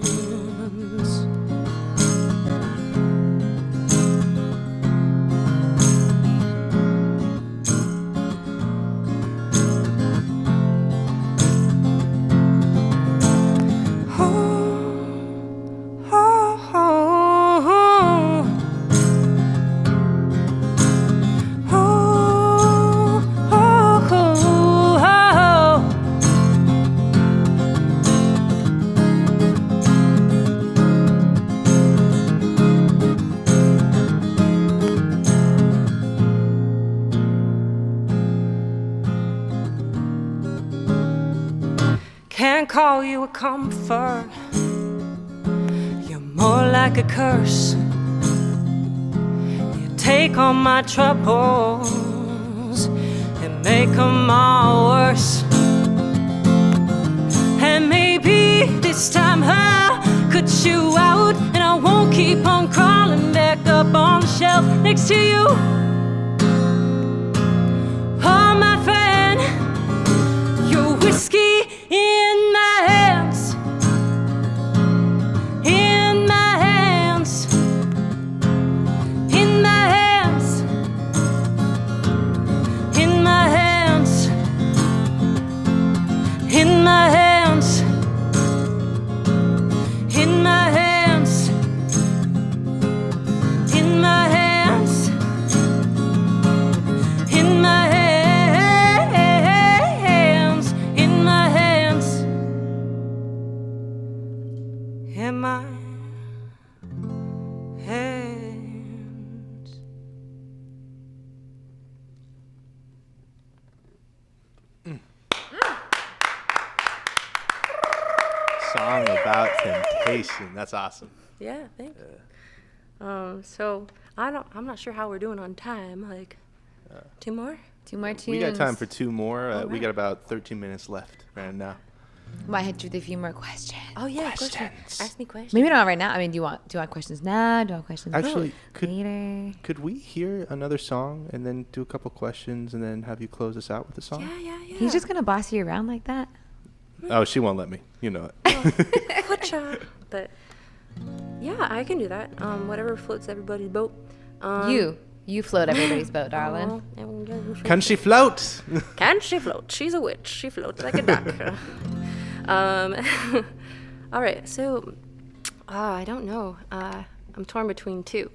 call you a comfort. You're more like a curse. You take all my troubles and make them all worse. And maybe this time I'll cut you out, and I won't keep on crawling back up on the shelf next to you. Oh, my friend, your whiskey in my hands, in my hands, in my hands, in my hands, in my hands, in my hands, in my hands, in my hands, in my hands, in my hands. Song about temptation. That's awesome. Yeah, thanks. So I'm not sure how we're doing on time. Like, 2 more? 2 more tunes. We got time for 2 more. We Alright. got about 13 minutes left right now. Might hit you with a few more questions. Oh yeah, Questions. question. Ask me questions. Maybe not right now. I mean, do you want questions now? Do you want questions Actually, later? could we hear another song and then do a couple questions and then have you close us out with the song? Yeah. He's just gonna boss you around like that? Oh, she won't let me. You know it. Gotcha. But yeah, I can do that. Whatever floats everybody's boat. You float everybody's boat, darling. Can she float? Can she float? She's a witch. She floats like a duck. All right. So, I don't know. I'm torn between 2.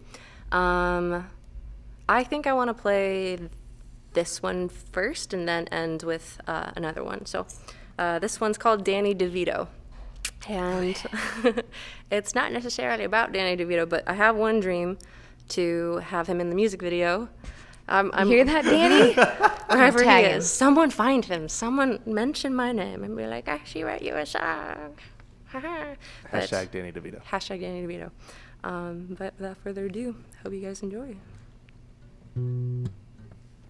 I think I want to play this one first and then end with another one. So, this one's called Danny DeVito. And it's not necessarily about Danny DeVito, but I have one dream to have him in the music video. You hear that, Danny? Wherever he Tag him. is, someone find him. Someone mention my name and be like, "I she wrote you a song." But- Hashtag Danny DeVito. Hashtag Danny DeVito. But without further ado, hope you guys enjoy.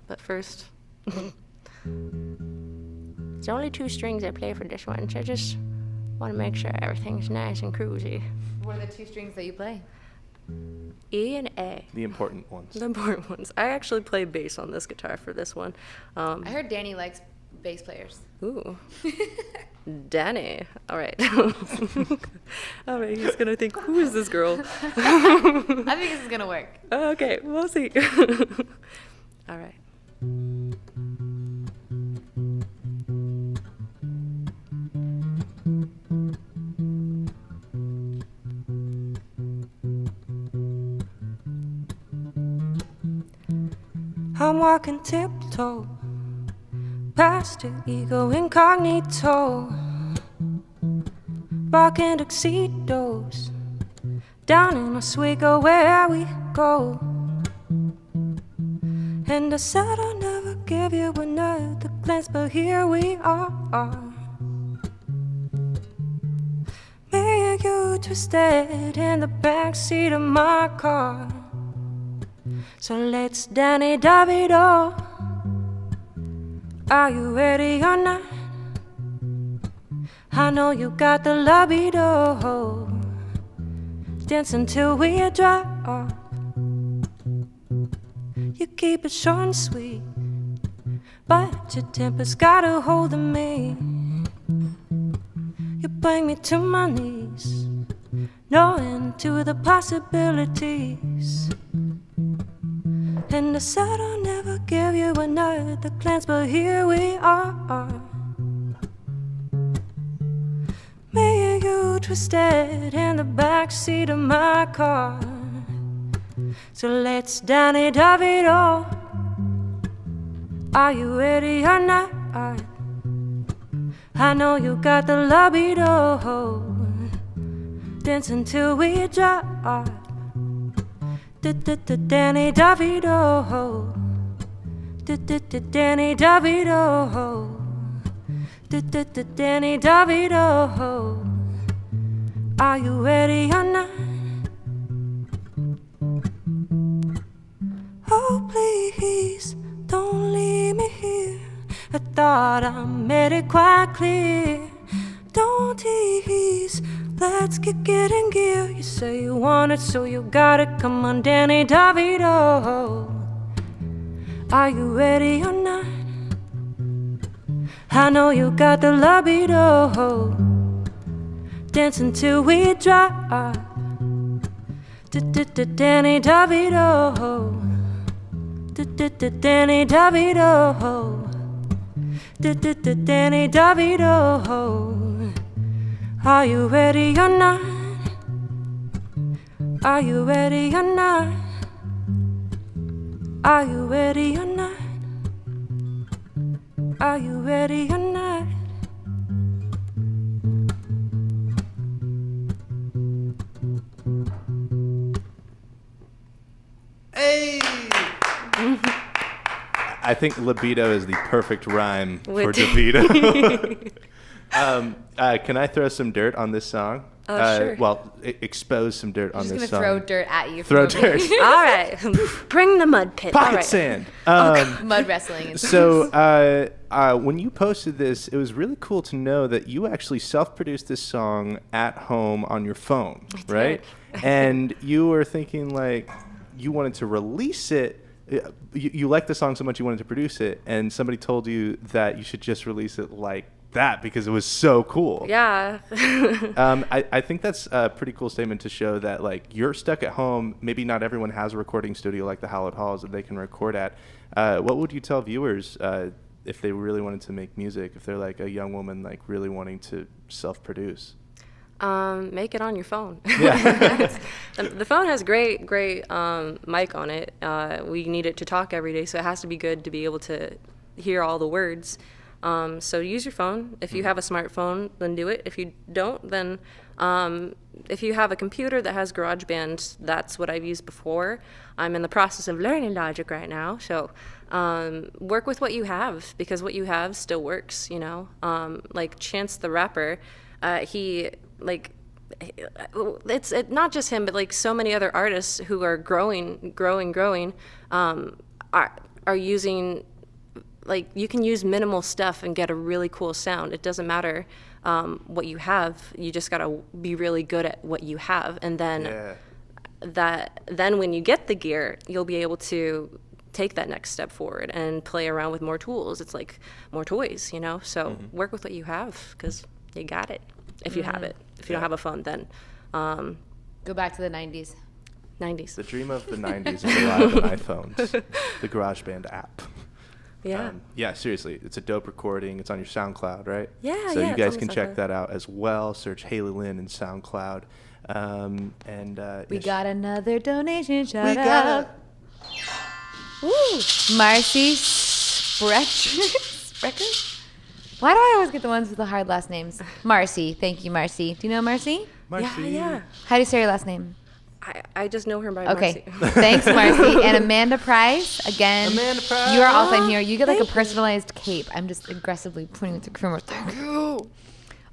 But first, there's only 2 strings I play for this one, so I just want to make sure everything's nice and cruisy. What are the 2 strings that you play? E and A. The important ones. The important ones. I actually play bass on this guitar for this one. I heard Danny likes bass players. Ooh. Danny. All right. All right, he's going to think, who is this girl? I think this is gonna work. Okay, we'll see. All right. I'm walking tiptoe past your ego incognito, barking tuxedos down in Oswego where we go. And I said I'll never give you another glance, but here we are. Me and you twisted in the backseat of my car. So let's Danny DeVito. Are you ready or not? I know you got the libido. Dance until we drop. You keep it short and sweet, but your temper's got a hold of me. You bring me to my knees, no end to the possibilities. And I said I'll never give you another glance, but here we are. Me and you twisted in the backseat of my car. So let's Danny DeVito. Are you ready or not? I know you got the libido. Dance until we drop. Danny DeVito. Danny DeVito. Danny DeVito. Are you ready or not? Oh, please, don't leave me here. I thought I made it quite clear. Don't tease, let's get in gear. You say you want it, so you got it. Come on, Danny DeVito. Are you ready or not? I know you got the libido. Dancing till we drop. Danny DeVito. Danny DeVito. Danny DeVito. Are you ready or not? Are you ready or not? Are you ready or not? Are you ready or not? Hey! I think libido is the perfect rhyme for With- DeVito. Can I throw some dirt on this song? Sure. Well, expose some dirt on I'm this just song. gonna throw dirt at you. Throw from over dirt. here. All right, bring the mud pit. All Pocket right. sand. Mud wrestling. And So when you posted this, it was really cool to know that you actually self-produced this song at home on your phone, right? And you were thinking like you wanted to release it. You liked the song so much you wanted to produce it, and somebody told you that you should just release it like that because it was so cool. Yeah. I think that's a pretty cool statement to show that like you're stuck at home. Maybe not everyone has a recording studio like the Hallowed Halls that they can record at. What would you tell viewers if they really wanted to make music? If they're like a young woman like really wanting to self-produce? Make it on your phone. Yeah. The phone has great mic on it. We need it to talk every day, so it has to be good to be able to hear all the words. So use your phone. If you have a smartphone, then do it. If you don't, then if you have a computer that has GarageBand, that's what I've used before. I'm in the process of learning Logic right now, so work with what you have, because what you have still works, you know? Like Chance the Rapper, it's not just him, but like so many other artists who are growing, are using, like, you can use minimal stuff and get a really cool sound. It doesn't matter what you have. You just gotta be really good at what you have, and then then when you get the gear, you'll be able to take that next step forward and play around with more tools. It's like more toys, you know? So work with what you have, because you got it if you have it. If you don't have a phone, then go back to the 90s. 90s. The dream of the 90s is alive on iPhones. The GarageBand app. Yeah. Yeah, seriously, it's a dope recording. It's on your SoundCloud, right? Yeah, So yeah, you it's guys on can check SoundCloud. that out as well. Search Hayley Lynn in SoundCloud. We got another donation. Shout We got out. Woo. Marcy Sprecher? Why do I always get the ones with the hard last names? Marcy. Thank you, Marcy. Do you know Marcy? Yeah. How do you say your last name? I just know her by Okay. Marcy. Thanks, Marcy. And Amanda Price, again. Amanda Price. You are also in here. You get like a personalized cape. I'm just aggressively pointing to the camera. Thank you.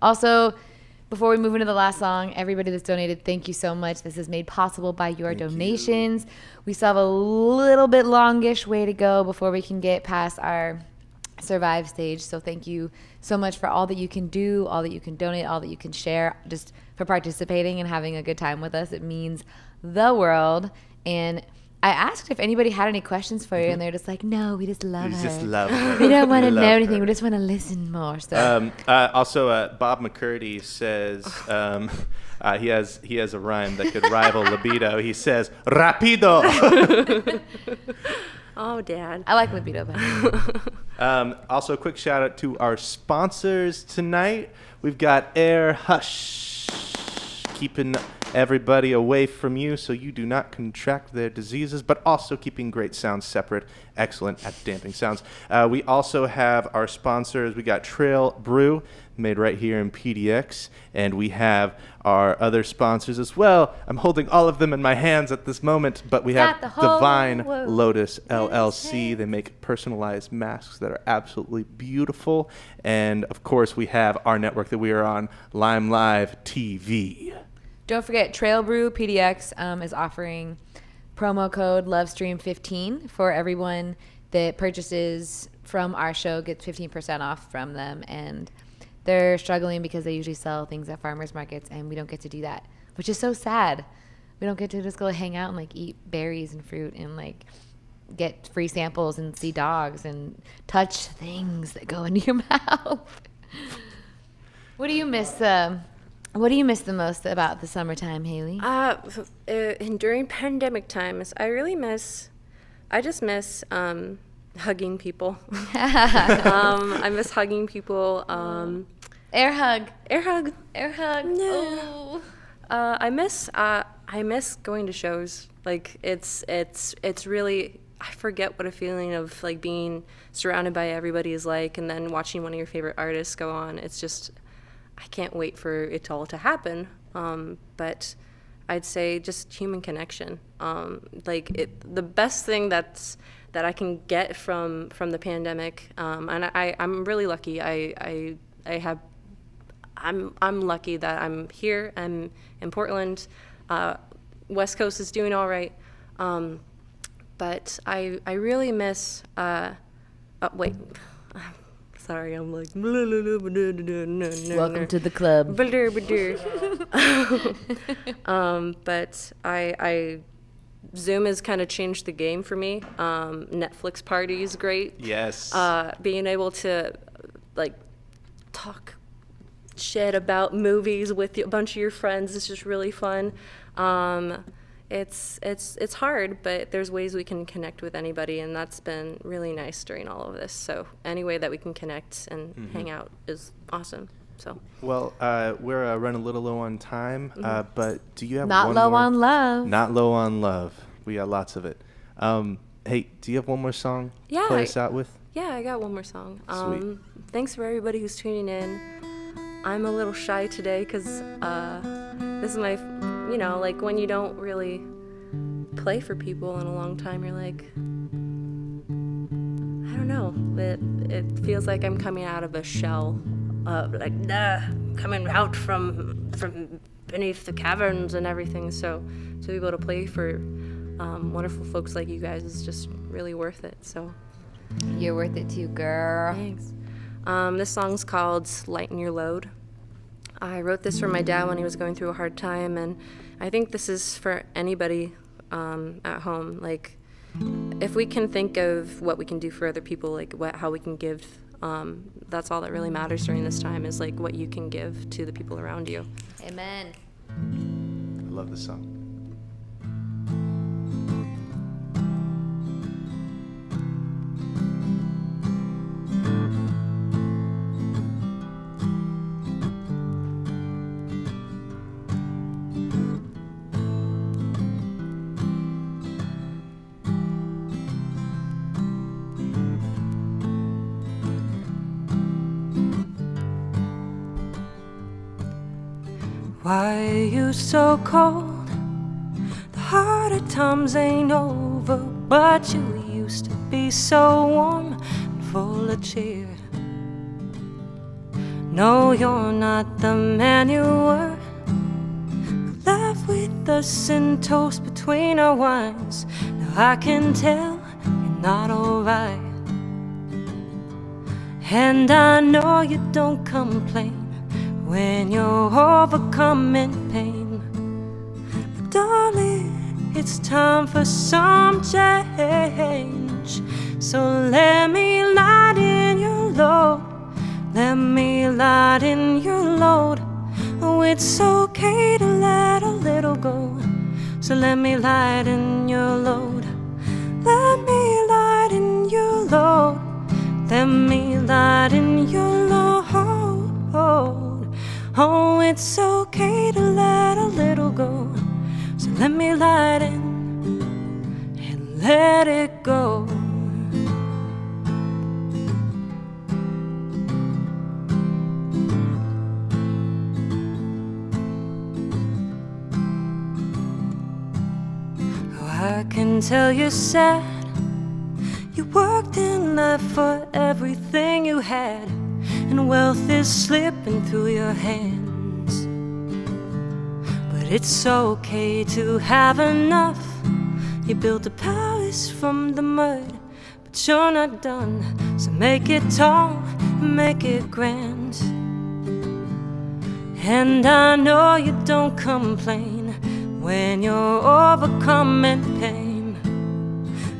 Also, before we move into the last song, everybody that's donated, thank you so much. This is made possible by your donations. We still have a little bit longish way to go before we can get past our survive stage. So thank you so much for all that you can do, all that you can donate, all that you can share, just for participating and having a good time with us. It means the world. And I asked if anybody had any questions for you, and they're just like, no, we just love We her. just love her. We don't want to We know love anything. her. We just want to listen more. So Also, Bob McCurdy says he has a rhyme that could rival libido. He says rapido. Oh, Dad. I like libido better. Also, a quick shout out to our sponsors tonight. We've got Air Hush, keeping everybody away from you so you do not contract their diseases, but also keeping great sounds separate. Excellent at damping sounds. We also have our sponsors. We got Trail Brew, made right here in PDX, and we have our other sponsors as well. I'm holding all of them in my hands at this moment, but we have Divine Lotus LLC. They make personalized masks that are absolutely beautiful, and of course we have our network that we are on, Lime Live TV. Don't forget, Trail Brew PDX is offering promo code LOVESTREAM15 for everyone that purchases from our show, gets 15% off from them, and they're struggling because they usually sell things at farmers markets, and we don't get to do that, which is so sad. We don't get to just go hang out and like eat berries and fruit and like get free samples and see dogs and touch things that go into your mouth. What do you miss? What do you miss the most about the summertime, Hayley? And during pandemic times, I just miss hugging people. I miss hugging people. Air hug. No. I miss going to shows. Like it's really, I forget what a feeling of like being surrounded by everybody is like, and then watching one of your favorite artists go on. It's just, I can't wait for it all to happen. But I'd say just human connection. The best thing that I can get from the pandemic, and I'm really lucky. I'm lucky that I'm here. I'm in Portland. West Coast is doing all right. But I really miss. Wait. Sorry, I'm like. Welcome to the club. But I Zoom has kind of changed the game for me. Netflix party is great. Yes. Being able to like talk shit about movies with a bunch of your friends is just really fun. It's hard, but there's ways we can connect with anybody, and that's been really nice during all of this. So any way that we can connect and hang out is awesome. So. Well, we're running a little low on time, but do you have Not one low more? on love. Not low on love. We got lots of it. Hey, do you have one more song to play us out with? Yeah, I got one more song. Sweet. Thanks for everybody who's tuning in. I'm a little shy today because this is my, like when you don't really play for people in a long time, you're like, I don't know, it feels like I'm coming out of a shell, coming out from beneath the caverns and everything. So to be able to play for wonderful folks like you guys is just really worth it. So You're worth it too, girl. thanks. This song's called Lighten Your Load. I wrote this for my dad when he was going through a hard time, and I think this is for anybody at home. Like, if we can think of what we can do for other people, like how we can give, that's all that really matters during this time, is like what you can give to the people around you. Amen. I love this song. Why are you so cold? The harder times ain't over, but you used to be so warm and full of cheer. No, you're not the man you were. You laughed with us and toast between our wines. Now I can tell you're not alright. And I know you don't complain when you're overcoming pain. But darling, it's time for some change. So let me lighten your load. Let me lighten your load. Oh, it's okay to let a little go. So let me lighten your load. Let me lighten your load. Let me lighten your load. Oh, it's okay to let a little go. let me light in and let it go. Oh, I can tell you're sad. You worked in life for everything you had, and wealth is slipping through your hands. But it's okay to have enough. You built a palace from the mud, but you're not done. So make it tall and make it grand. And I know you don't complain when you're overcoming pain,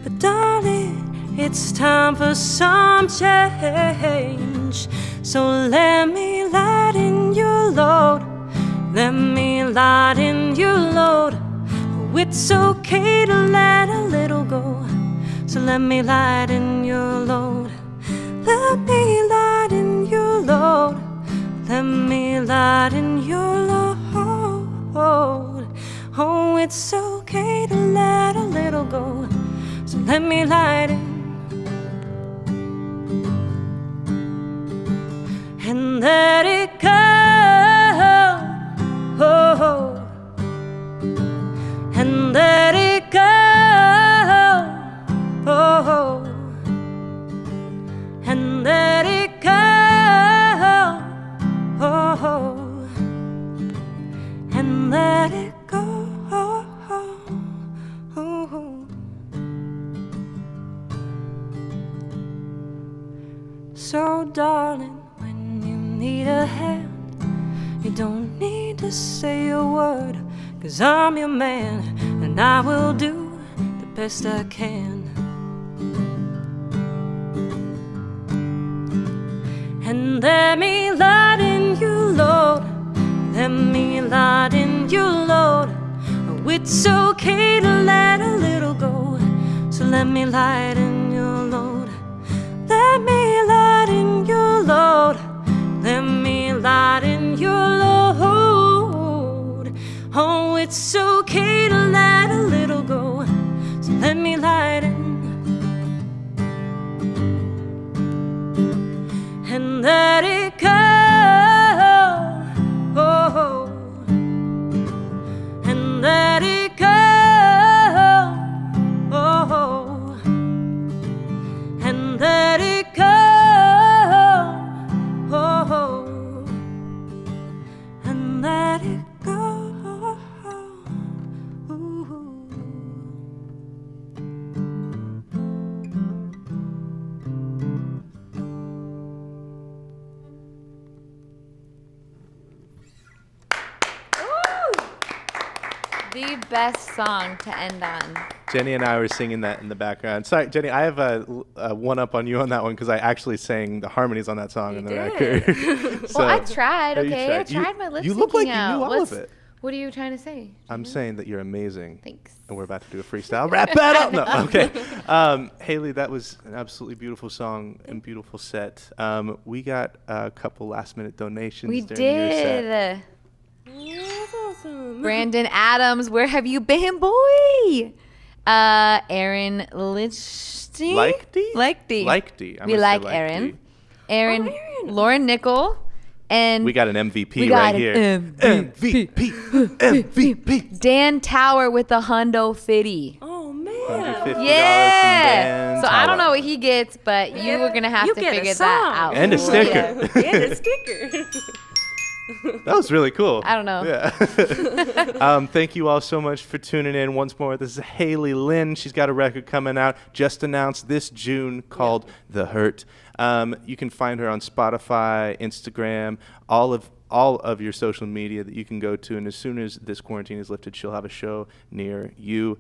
but darling, it's time for some change. So let me lighten your load. Let me lighten your load. Oh, it's okay to let a little go. So let me lighten your load. Let me lighten your load. Let me lighten your load. Oh, it's okay to let a little go. So let me lighten and let it go. Oh, and let it go. Oh, and let it go. Oh, and let it go. So darling, when you need a hand, you don't need to say a word, 'cause I'm your man, and I will do the best I can. And let me lighten your load. Let me lighten your load. Oh, it's okay to let a little go. So let me lighten your load. Let me lighten your load. Let me lighten your load. Oh, it's okay to let a little go. So let me lighten and let it go. Oh, and let it go. Oh, and let it go. Oh, and let it go. The best song to end on. Jenny and I were singing that in the background. Sorry, Jenny, I have a one up on you on that one because I actually sang the harmonies on that song in the record. Well, I tried, Yeah, you okay? I tried my lip syncing You look like you out. knew all of it. What are you trying to say? I'm saying that you're amazing. Thanks. And we're about to do a freestyle rap battle. No, okay. Hayley, that was an absolutely beautiful song and beautiful set. We got a couple last-minute donations We during your set. did. Brandon Adams, where have you been, boy? Aaron Lichty. Likety? We like Aaron. Aaron. Lauren Nickel. And We got an MVP we got right an here. MVP. Dan Tower with the Hundo Fitty. Oh man. $150 from Yeah. Dan So I don't Tower. know what he gets, but you were going to have You to get a figure song. that out. And a for sticker. ya. And a sticker. That was really cool. I don't know. Yeah. Thank you all so much for tuning in once more. This is Hayley Lynn. She's got a record coming out, just announced this June, called The Hurt. You can find her on Spotify, Instagram, all of your social media that you can go to. And as soon as this quarantine is lifted, she'll have a show near you.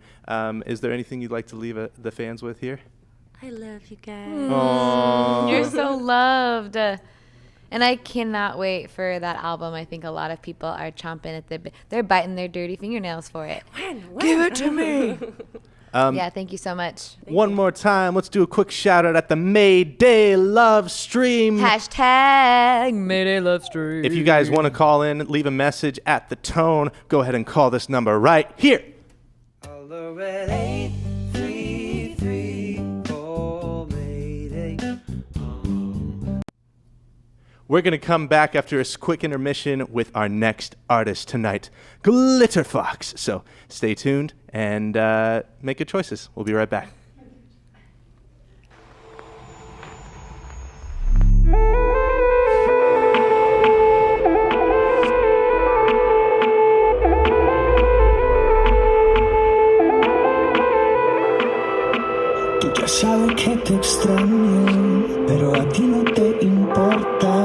Is there anything you'd like to leave the fans with here? I love you guys. Aww. You're so loved. And I cannot wait for that album. I think a lot of people are chomping at they're biting their dirty fingernails for it. Give it to me. Yeah, thank you so much. One more time, let's do a quick shout out at the Mayday Love Stream. Hashtag Mayday Love Stream. If you guys want to call in, leave a message at the tone, go ahead and call this number right here. Caller at 833 for Mayday. We're going to come back after a quick intermission with our next artist tonight, Glitterfox. So stay tuned and make good choices. We'll be right back. Tú ya sabes que te extraño, pero a ti no te importa.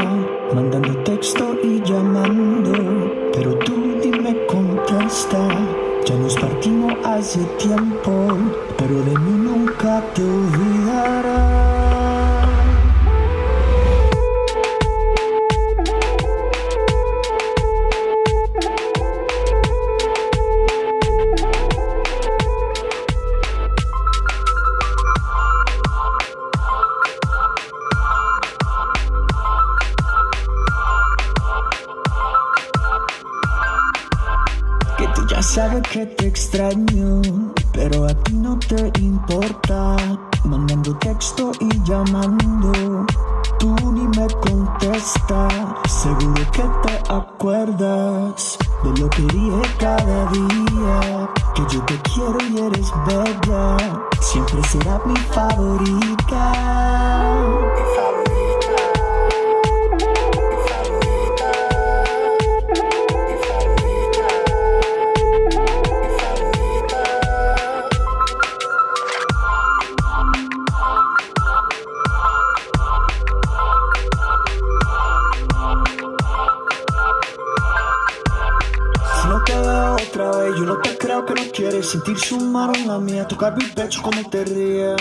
Mandando texto y llamando, pero tú ni me contestas. Ya nos partimos hace tiempo, pero de mí nunca te olvidarás. Ya sabes que te extraño, pero a ti no te importa. Mandando texto y llamando, tú ni me contestas. Seguro que te acuerdas de lo que dije cada día. Que yo te quiero y eres bella, siempre serás mi favorita. Yo no te creo que no quieres sentir su mano en la mía, tocar mi pecho como te ríe.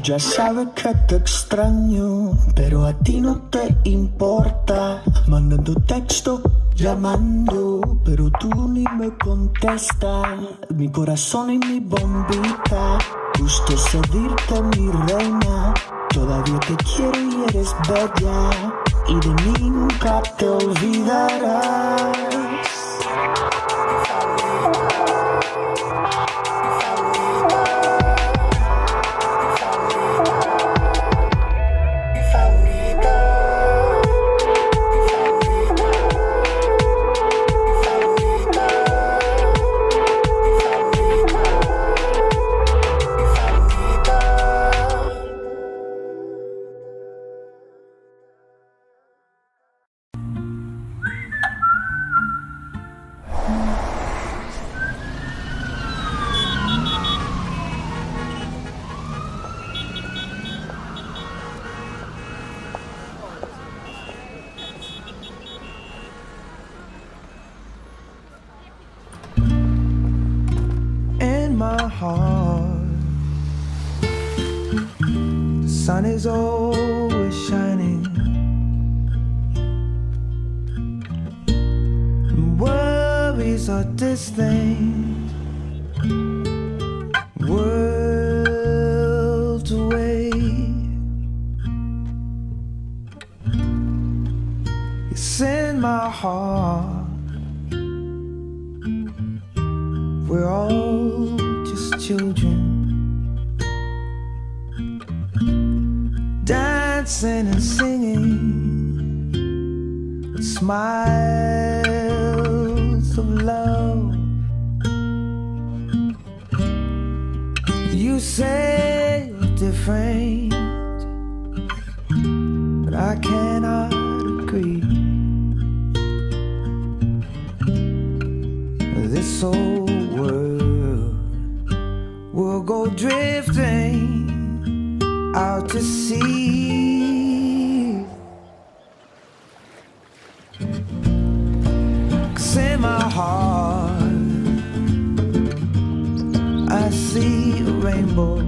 Ya sabes que te extraño, pero a ti no te importa. Mandando texto, llamando, pero tú ni me contestas. Mi corazón y mi bombita, gusto seguirte mi reina. Todavía te quiero y eres bella, y de mí nunca te olvidarás. My heart, the sun is always shining, and worries are distant, worlds away. It's in my heart, we're all children, dancing and singing with smiles of love. You say you're different, but I cannot agree. This old world will go drifting out to sea. 'Cause in my heart I see a rainbow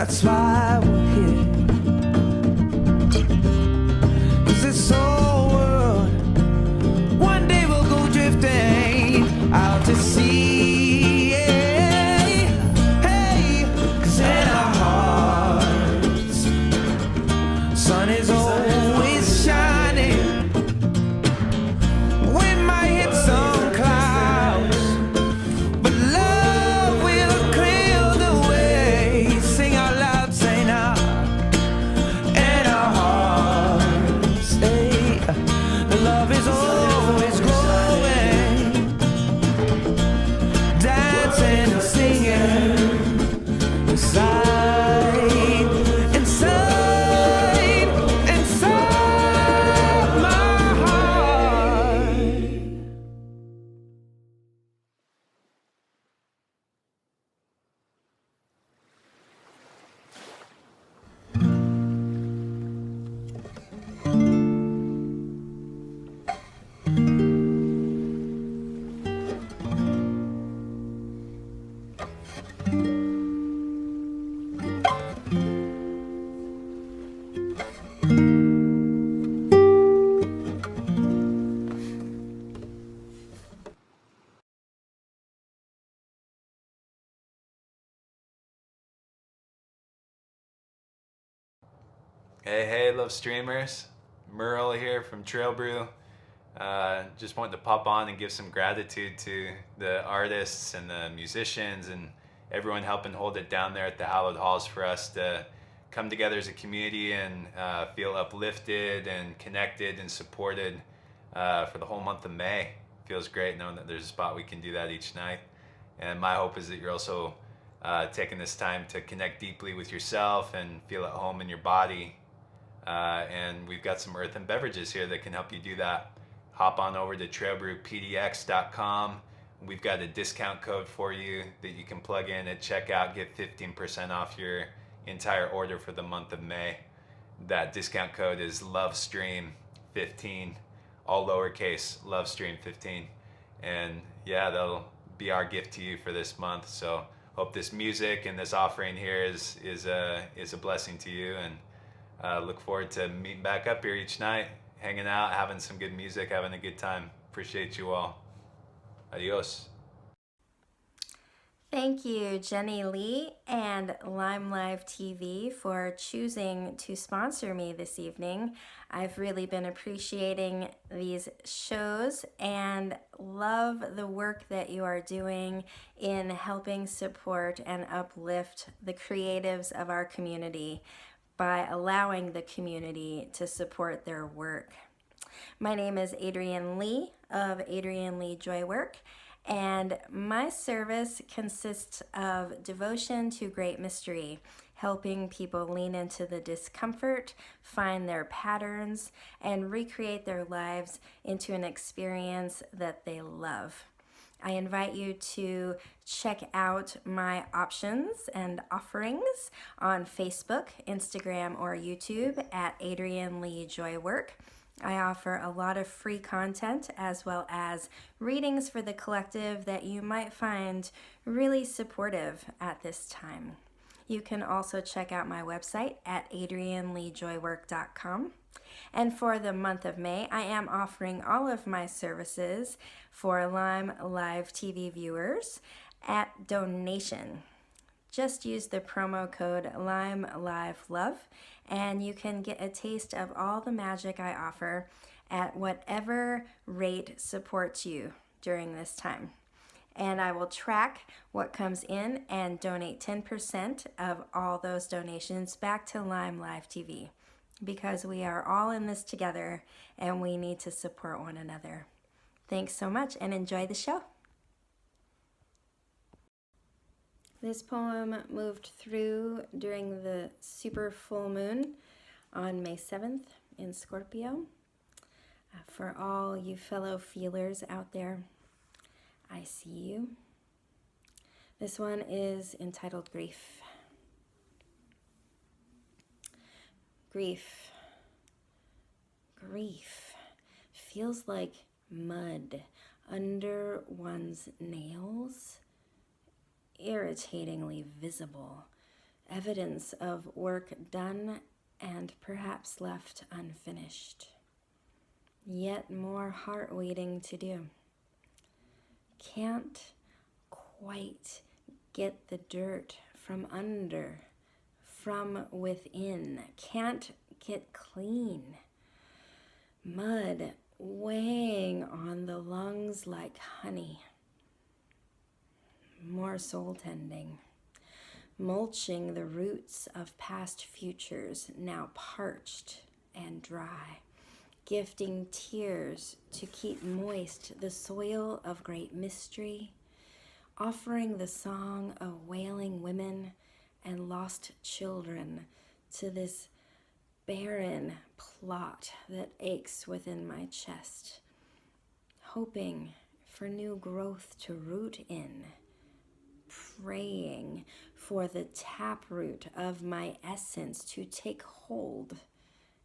that's why we're here. 'Cause this whole world, one day we'll go drifting out to sea. Hey, 'cause in our hearts, sun is always shining. We might hit some clouds, but love will clear the way. Sing out loud, say now. In our hearts, hey, the love is always growing. Dancing and singing inside, inside, inside my heart. Hey, love streamers. Merle here from Trail Brew. Just wanted to pop on and give some gratitude to the artists and the musicians and everyone helping hold it down there at the Hallowed Halls for us to come together as a community and feel uplifted and connected and supported for the whole month of May. Feels great knowing that there's a spot we can do that each night. And my hope is that you're also taking this time to connect deeply with yourself and feel at home in your body. And we've got some earthen beverages here that can help you do that. Hop on over to trailbrewpdx.com. We've got a discount code for you that you can plug in at checkout, get 15% off your entire order for the month of May. That discount code is LOVESTREAM15, all lowercase, LOVESTREAM15. And yeah, that'll be our gift to you for this month. So hope this music and this offering here is a blessing to you, and look forward to meeting back up here each night, hanging out, having some good music, having a good time. Appreciate you all. Adios. Thank you, Jenny Lee and Lime Live TV, for choosing to sponsor me this evening. I've really been appreciating these shows and love the work that you are doing in helping support and uplift the creatives of our community by allowing the community to support their work. My name is Adrienne Lee of Adrienne Lee Joywork, and my service consists of devotion to great mystery, helping people lean into the discomfort, find their patterns, and recreate their lives into an experience that they love. I invite you to check out my options and offerings on Facebook, Instagram, or YouTube at Adrienne Lee Joywork. I offer a lot of free content as well as readings for the collective that you might find really supportive at this time. You can also check out my website at adrienneleejoywork.com. And for the month of May, I am offering all of my services for Lime Live TV viewers at donation. Just use the promo code LimeLiveLove and you can get a taste of all the magic I offer at whatever rate supports you during this time. And I will track what comes in and donate 10% of all those donations back to Lime Live TV, because we are all in this together and we need to support one another. Thanks so much and enjoy the show. This poem moved through during the super full moon on May 7th in Scorpio. For all you fellow feelers out there, I see you. This one is entitled Grief. Grief. Grief feels like mud under one's nails, irritatingly visible, evidence of work done and perhaps left unfinished. Yet more heart waiting to do. Can't quite get the dirt from under, from within. Can't get clean. Mud weighing on the lungs like honey. More soul tending. Mulching the roots of past futures, now parched and dry. Gifting tears to keep moist the soil of great mystery. Offering the song of wailing women and lost children to this barren plot that aches within my chest. Hoping for new growth to root in. Praying for the taproot of my essence to take hold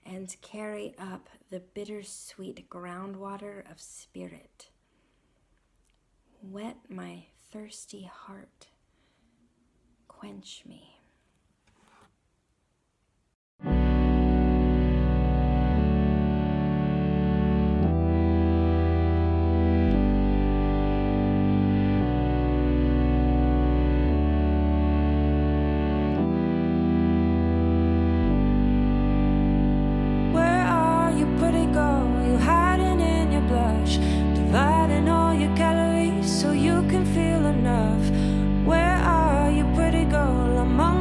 and carry up the bittersweet groundwater of spirit. Wet my thirsty heart, quench me. Dividing all your calories so you can feel enough. Where are you, pretty girl? I'm on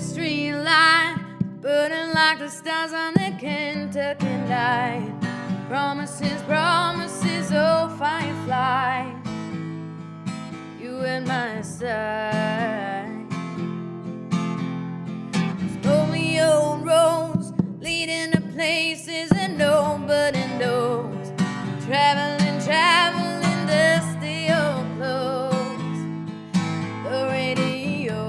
street light burning like the stars on the Kentucky night. Promises, promises, oh firefly, you at my side. Lonely old roads leading to places that nobody knows. Traveling, traveling, dusty old clothes. The radio.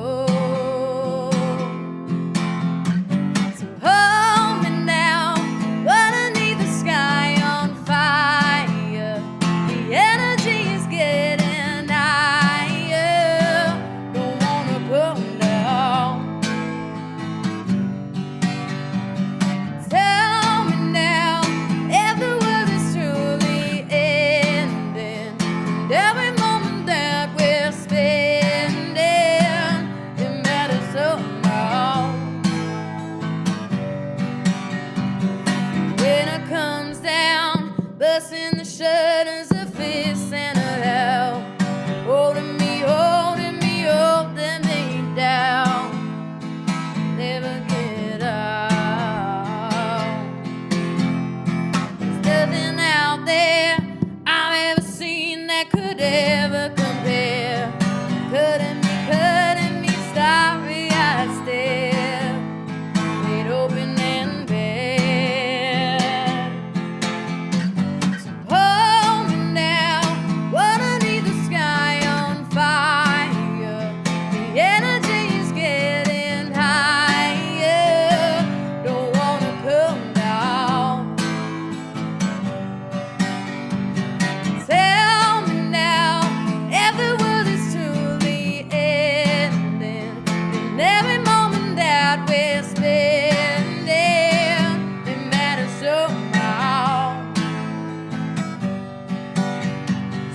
So hold me now, underneath the sky on fire. The energy is getting higher. Don't wanna go down. Tell me now if the world is truly ending, and every moment that we're spending, it matters so much. When it comes down, busting the shutters, a fist and a hell, holding me, holding me, holding me down. Never get out. There's nothing out there I've ever seen that could ever compare. Cutting me, starry-eyed stare, laid open and bare. So hold me now, underneath the sky on fire. The energy is getting higher. Don't wanna come down. Tell me now if the world is truly ending, and every moment that we're spending, it matters so much.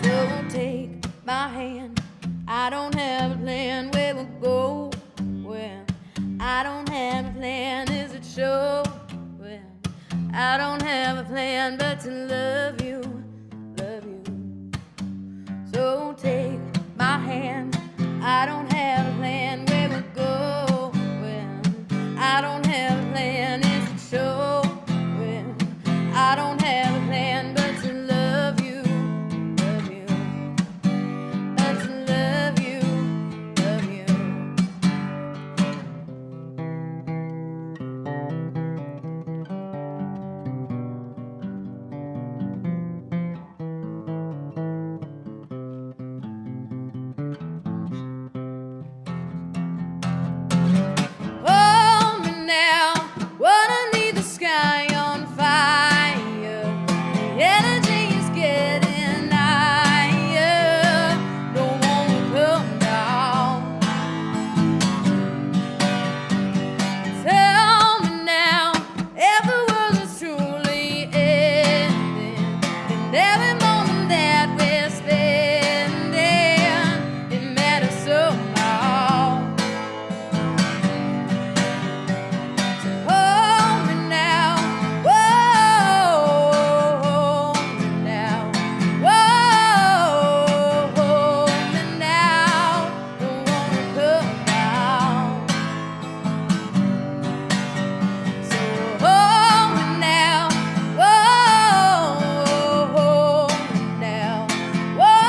So take my hand. I don't have a plan where we'll go. When I don't have a plan, is it show? When I don't have a plan but to love you, love you. So take my hand. I don't have a plan where we'll go. When I don't have a plan, is it show? When I don't have a plan but to love you, love you. But to love you, love you. Hold me now, underneath the sky on fire. The energy is getting higher. Don't wanna come down. Tell me now if the world is truly ending, and every moment that we're spending, it matters so much. Hold me now, whoa, hold me now, whoa, hold me now. Don't wanna come down. So hold me now, whoa, hold me now, whoa,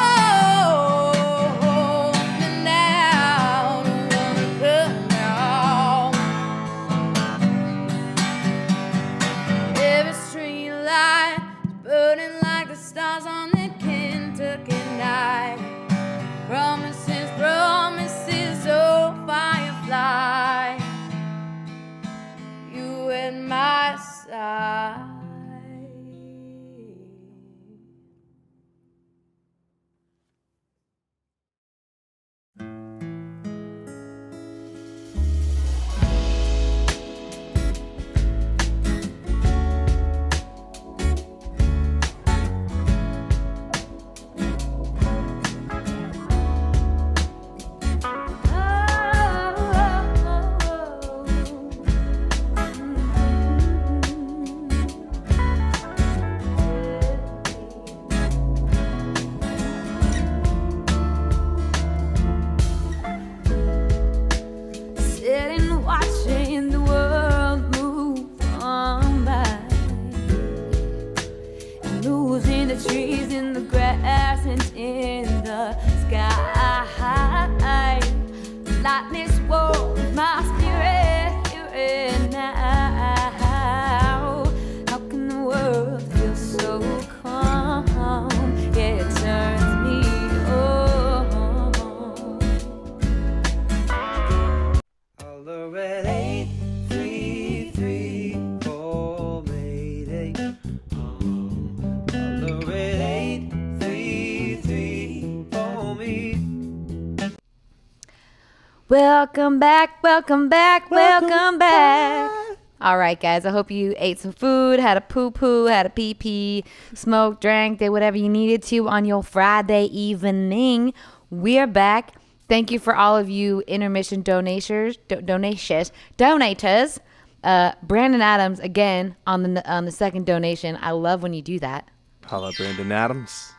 hold me now. Don't wanna come down. Every street light is burning like the stars on the Kentucky night. Promises, promises, oh firefly, you at my side. darkness walls my spirit now. How can the world feel so calm? Yeah, it turns me on. Holler at 833, call Mayday. Holler at 833, call me. Welcome back, welcome back, welcome back. All right, guys, I hope you ate some food, had a poo-poo, had a pee-pee, smoked, drank, did whatever you needed to on your Friday evening. We are back. Thank you for all of you intermission donators. Brandon Adams, again, on the second donation. I love when you do that. Holla, Brandon Adams.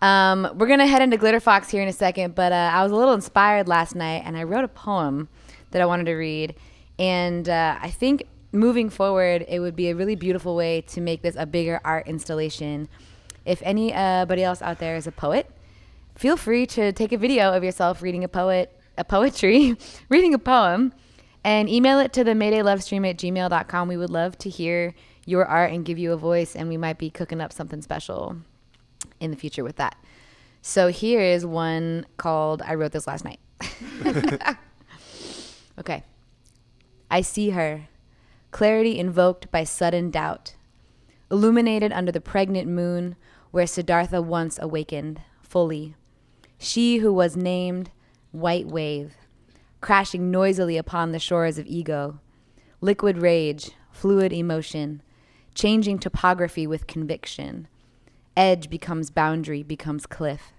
We're going to head into Glitterfox here in a second, but I was a little inspired last night, and I wrote a poem that I wanted to read. And I think moving forward, it would be a really beautiful way to make this a bigger art installation. If anybody else out there is a poet, feel free to take a video of yourself reading reading a poem, and email it to the MaydayLovestream@gmail.com. We would love to hear your art and give you a voice, and we might be cooking up something special in the future with that. So here is one called I Wrote This Last Night. Okay. I see her, clarity invoked by sudden doubt, illuminated under the pregnant moon where Siddhartha once awakened fully. She who was named White Wave, crashing noisily upon the shores of ego, liquid rage, fluid emotion, changing topography with conviction. Edge becomes boundary, becomes cliff.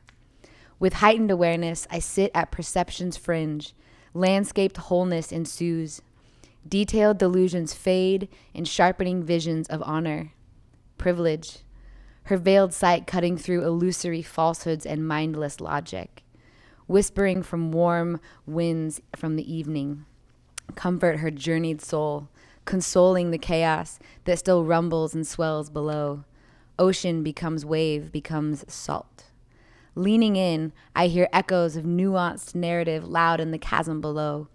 With heightened awareness, I sit at perception's fringe. Landscaped wholeness ensues. Detailed delusions fade in sharpening visions of honor, privilege. Her veiled sight cutting through illusory falsehoods and mindless logic. Whispering from warm winds from the evening. Comfort her journeyed soul, consoling the chaos that still rumbles and swells below. Ocean becomes wave, becomes salt. Leaning in, I hear echoes of nuanced narrative loud in the chasm below.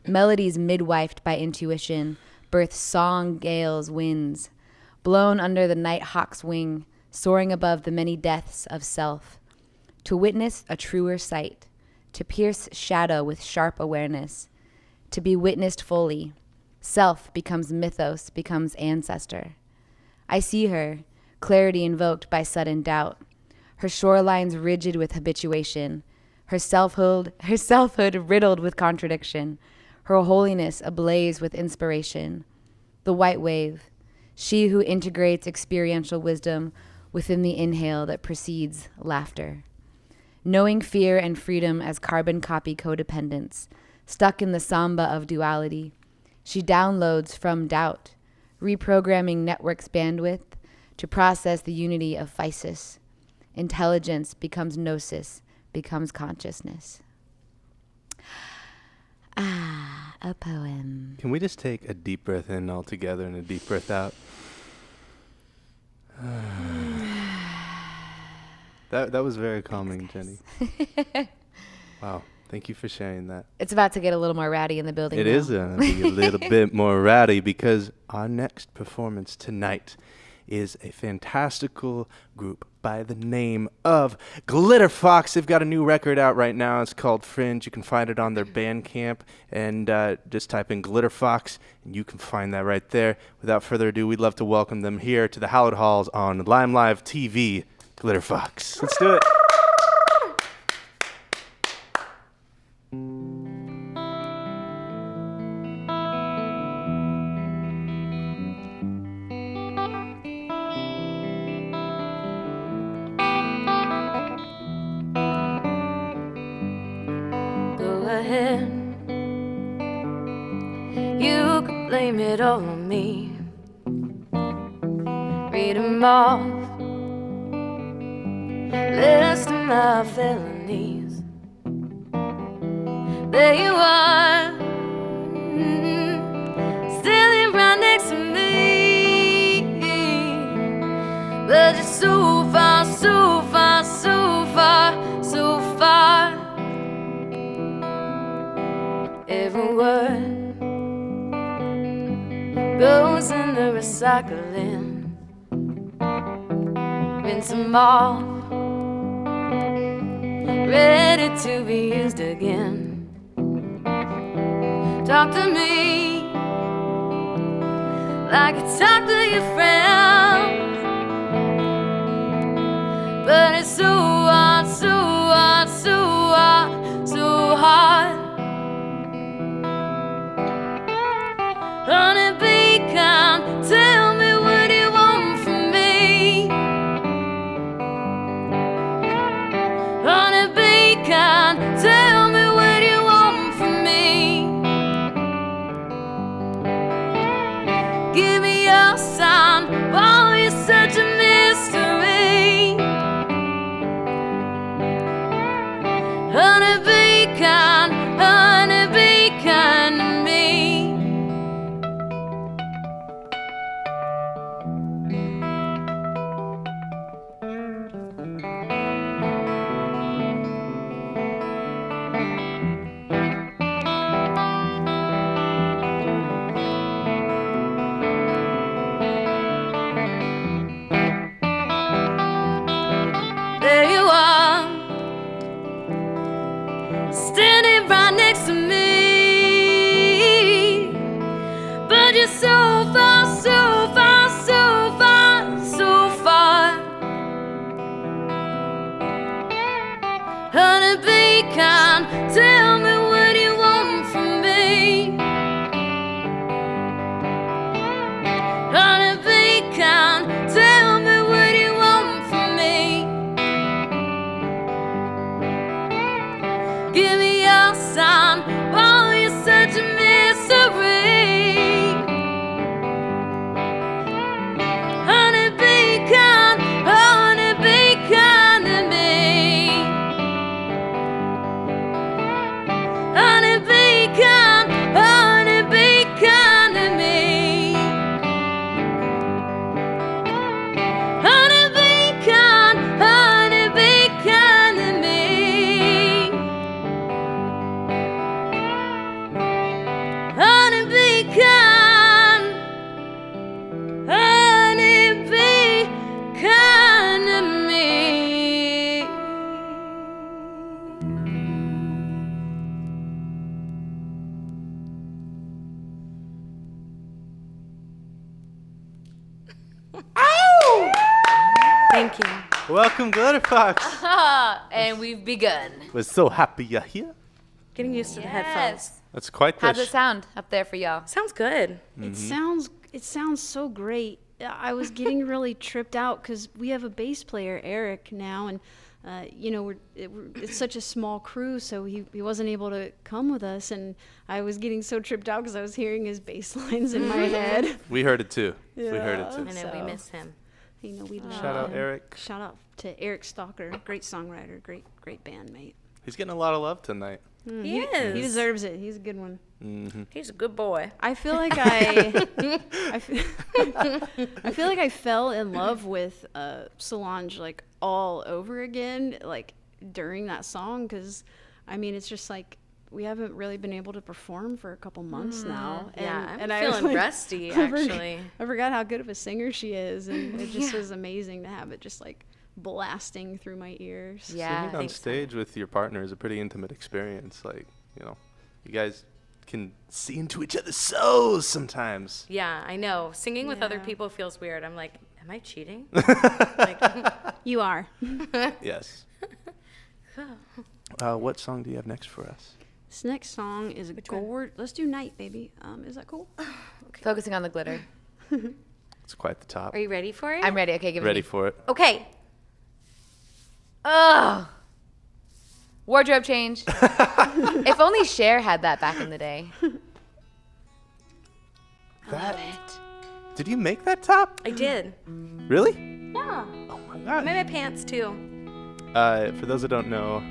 Melodies midwifed by intuition, birth song gales winds. Blown under the night hawk's wing, soaring above the many deaths of self. To witness a truer sight, to pierce shadow with sharp awareness. To be witnessed fully. Self becomes mythos, becomes ancestor. I see her, clarity invoked by sudden doubt. Her shorelines rigid with habituation. Her selfhood riddled with contradiction. Her holiness ablaze with inspiration. The white wave, she who integrates experiential wisdom within the inhale that precedes laughter. Knowing fear and freedom as carbon copy codependence, stuck in the samba of duality, she downloads from doubt, reprogramming network's bandwidth to process the unity of physis. Intelligence becomes gnosis, becomes consciousness. A poem. Can we just take a deep breath in all together and a deep breath out? That was very calming, Jenny. Wow. Thank you for sharing that. It's about to get a little more rowdy in the building. It is going to be a little bit more rowdy because our next performance tonight is a fantastical group by the name of Glitterfox. They've got a new record out right now. It's called Fringe. You can find it on their Bandcamp, and just type in Glitterfox, and you can find that right there. Without further ado, we'd love to welcome them here to the Hallowed Halls on Lime Live TV. Glitterfox. Let's do it. You could blame it all on me. Read 'em off, list of my felonies. There you are, standing right next to me. But you're so far, so far, so far, so far. goes in the recycling. Rinse them off, ready to be used again. Talk to me like you talk to your friend, but it's so hard, so hard, so hard, so hard. Honey, be kind, tell me what you want from me. Honey, be kind, tell me what you want from me. Give me your sign while you're such a mystery. Honey, be kind to me. There you are, standing right next to me, but you're so far, so far, so far, so far. Honey, be kind, tell me what you want from me. Honey, be kind, tell me what you want from me. Give me your sign while you're such a mystery. Honey, be kind to me. Honey, be kind to me. Honey, be kind to me. Honey, be kind. Honey, be kind to me. Thank you. Welcome, Glitterfox. And we've begun. We're so happy you're here. Getting used to the headphones. That's quite the How's it sound up there for y'all? Sounds good. It sounds so great. I was getting really tripped out because we have a bass player, Eric, now, and it's such a small crew, so he wasn't able to come with us, and I was getting so tripped out because I was hearing his bass lines in my head. We heard it too. We heard it too. I know, we miss him. We love Shout out him. Eric. Shout out to Eric Stalker, great songwriter, great bandmate. He's getting a lot of love tonight. He is. He deserves it. He's a good one. He's a good boy. I feel like I feel like I fell in love with Solange like all over again, like during that song, because I mean it's just like we haven't really been able to perform for a couple months now. I'm I feeling was like, rusty, actually. I forgot how good of a singer she is, and it just was amazing to have it just like blasting through my ears. Yeah. Singing on stage with your partner is a pretty intimate experience. Like, you guys can see into each other's souls sometimes. Yeah, I know. Singing with other people feels weird. I'm like, am I cheating? You are. Yes. What song do you have next for us? This next song is Let's do Night, baby. Is that cool? Okay. Focusing on the glitter. It's quite the top. Are you ready for it? I'm ready. Okay, give it Ready me. for it. Okay. Ugh. Wardrobe change. If only Cher had that back in the day. That, did you make that top? I did. Really? Yeah. Oh my I god. made my pants too. For those that don't know,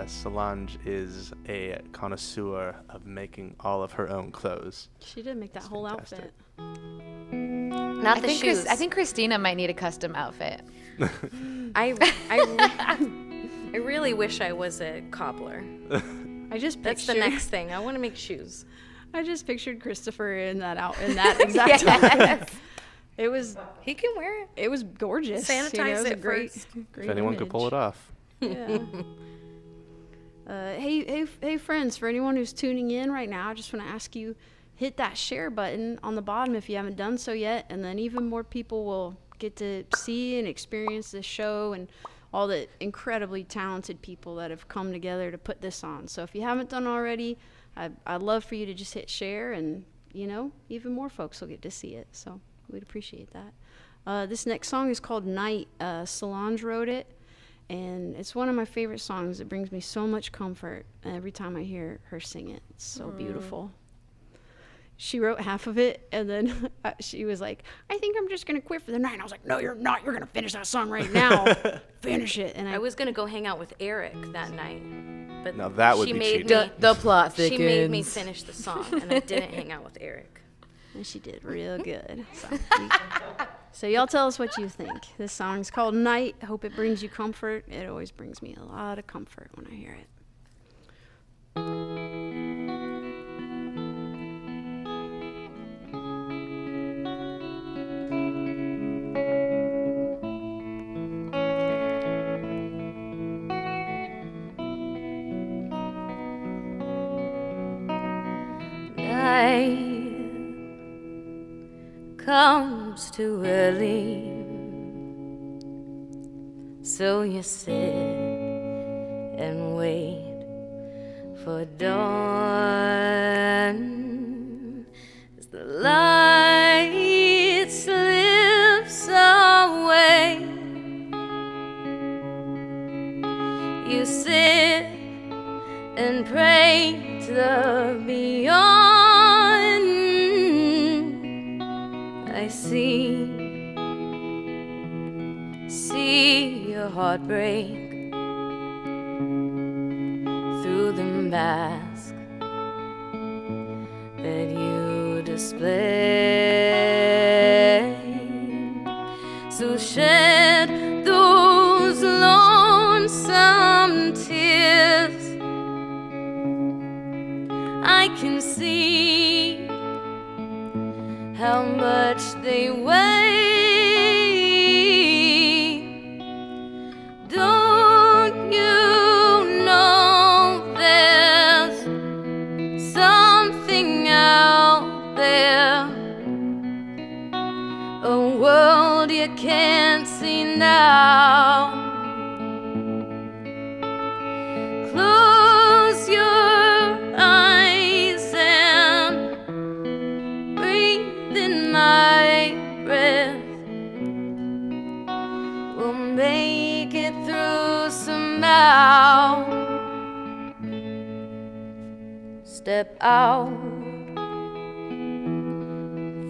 Solange is a connoisseur of making all of her own clothes. She did make that whole fantastic. outfit. Not the shoes. I think Christina might need a custom outfit. I really wish I was a cobbler. I just That's the next thing. I want to make shoes. I just pictured Christopher in that exact Yes. It was He can wear it. it was gorgeous. Sanitize it was it a great, first. great If anyone could pull it off. Yeah. Hey, friends! For anyone who's tuning in right now, I just want to ask you, hit that share button on the bottom if you haven't done so yet, and then even more people will get to see and experience this show and all the incredibly talented people that have come together to put this on. So if you haven't done already, I'd love for you to just hit share, and even more folks will get to see it. So we'd appreciate that. This next song is called Night. Solange wrote it. And it's one of my favorite songs. It brings me so much comfort every time I hear her sing it. It's so beautiful. She wrote half of it, and then she was like, I think I'm just going to quit for the night. And I was like, no, you're not. You're going to finish that song right now. Finish it. And I was going to go hang out with Eric that night. But Now that would she be made cheating. me, The plot thickens. She made me finish the song, and I didn't hang out with Eric. And she did real good. So y'all tell us what you think. This song's called Night. I hope it brings you comfort. It always brings me a lot of comfort when I hear it. Night comes too early, so you sit and wait for dawn as the light slips away. You sit and pray to the beyond. I see your heart break through the mask that you display. So shed those lonesome tears. I can see how much they weigh. Don't you know there's something out there, a world you can't see now? Close your eyes and breathe in my breath. We'll make it through somehow. Step out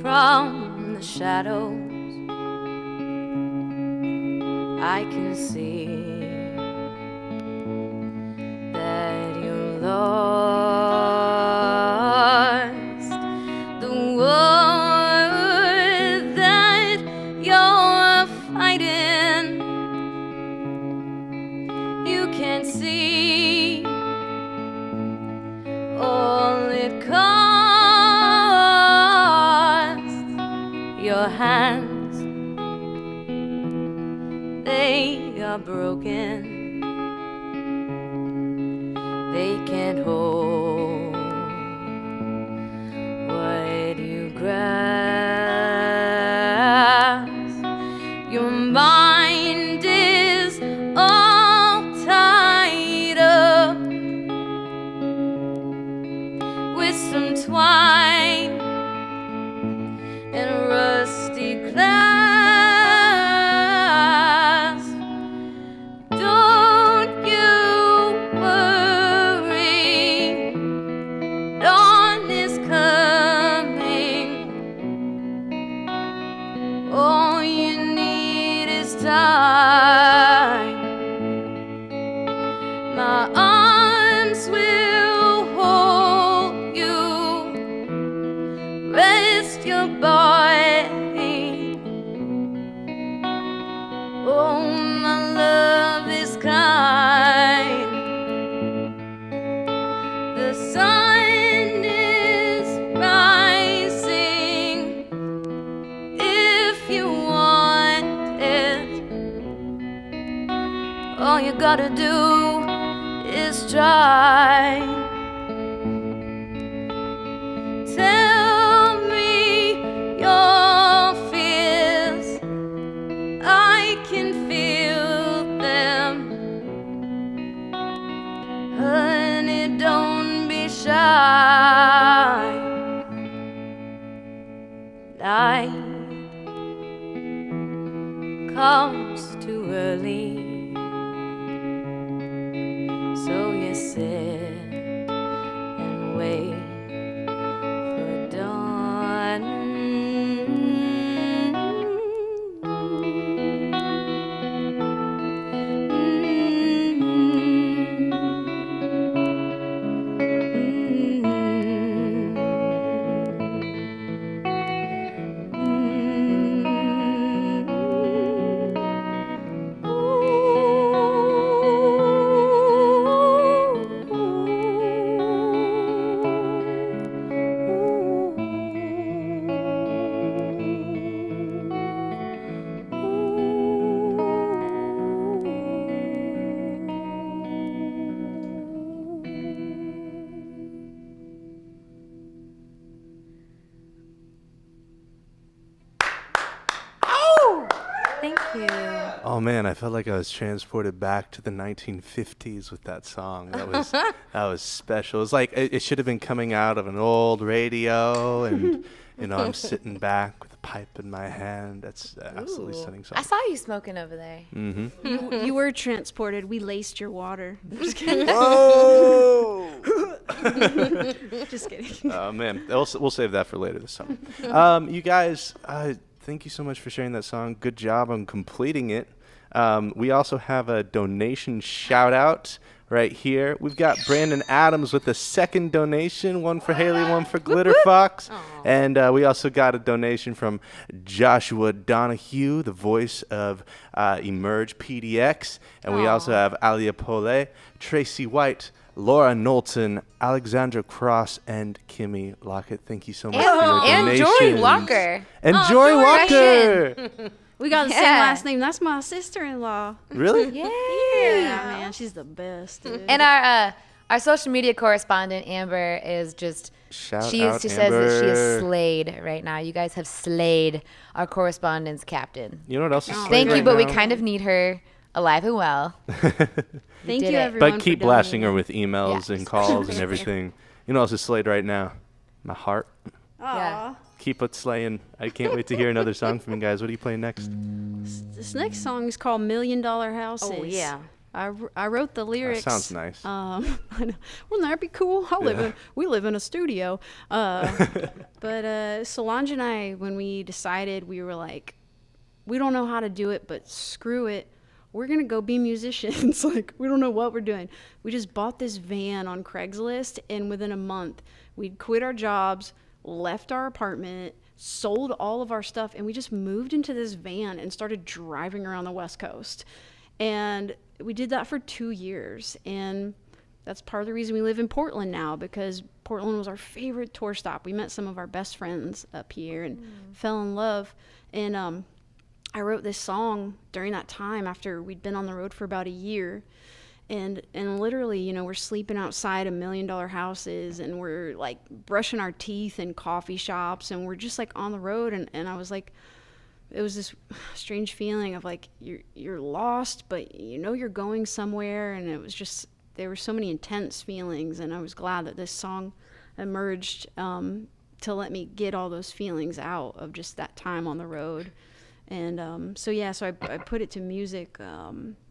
from the shadows. I can see that you're lost. The war that you're fighting, you can't see all it costs. Your hands, they are broken. They can't hold what you grasp. Your mind is all tied up with some twine and rusty clasp. Don't you worry, to do is try. Tell me your fears, I can feel them. Honey, don't be shy. Night comes too early, so you sit and wait for dawn. Thank you. Oh man, I felt like I was transported back to the 1950s with that song. That was that was special. It was like it should have been coming out of an old radio, and I'm sitting back with a pipe in my hand. That's absolutely stunning song. I saw you smoking over there. Mm-hmm. You were transported. We laced your water. Just kidding. Whoa! Just kidding. Oh man, we'll save that for later this summer. You guys, thank you so much for sharing that song. Good job on completing it. We also have a donation shout out right here. We've got Brandon Adams with a second donation, one for Hayley, one for Glitterfox. And we also got a donation from Joshua Donahue, the voice of Emerge PDX. And we also have Alia Pole, Tracy White, Laura Knowlton, Alexandra Cross, and Kimmy Lockett. Thank you so much for your And donations. Jory Walker. And Jory Walker. We got the same last name. That's my sister-in-law. Really? Yeah. Yeah, man, she's the best. Dude. And our social media correspondent Amber is just she says that she is slayed right now. You guys have slayed our correspondence captain. You know what else is slayed Thank you, right but we now? kind of need her alive and well. Thank you, everyone. But keep for blasting her donating. with emails and calls and everything. You know what else is slayed right now? My heart. Yeah. Keep it slaying. I can't wait to hear another song from you guys. What are you playing next? This next song is called $1 Million Houses. Oh, yeah. I wrote the lyrics. That sounds nice. I know. Wouldn't that be cool? We live in a studio. But Solange and I, when we decided, we were like, we don't know how to do it, but screw it. We're going to go be musicians. Like, we don't know what we're doing. We just bought this van on Craigslist, and within a month, we'd quit our jobs, left our apartment, sold all of our stuff, and we just moved into this van and started driving around the West Coast. And we did that for 2 years. And that's part of the reason we live in Portland now, because Portland was our favorite tour stop. We met some of our best friends up here and fell in love. And I wrote this song during that time after we'd been on the road for about a year. And literally, you know, we're sleeping outside $1 million houses, and we're like brushing our teeth in coffee shops, and we're just like on the road. And I was like, it was this strange feeling of like you're lost, but you know you're going somewhere. And it was just, there were so many intense feelings, and I was glad that this song emerged to let me get all those feelings out of just that time on the road. And so I put it to music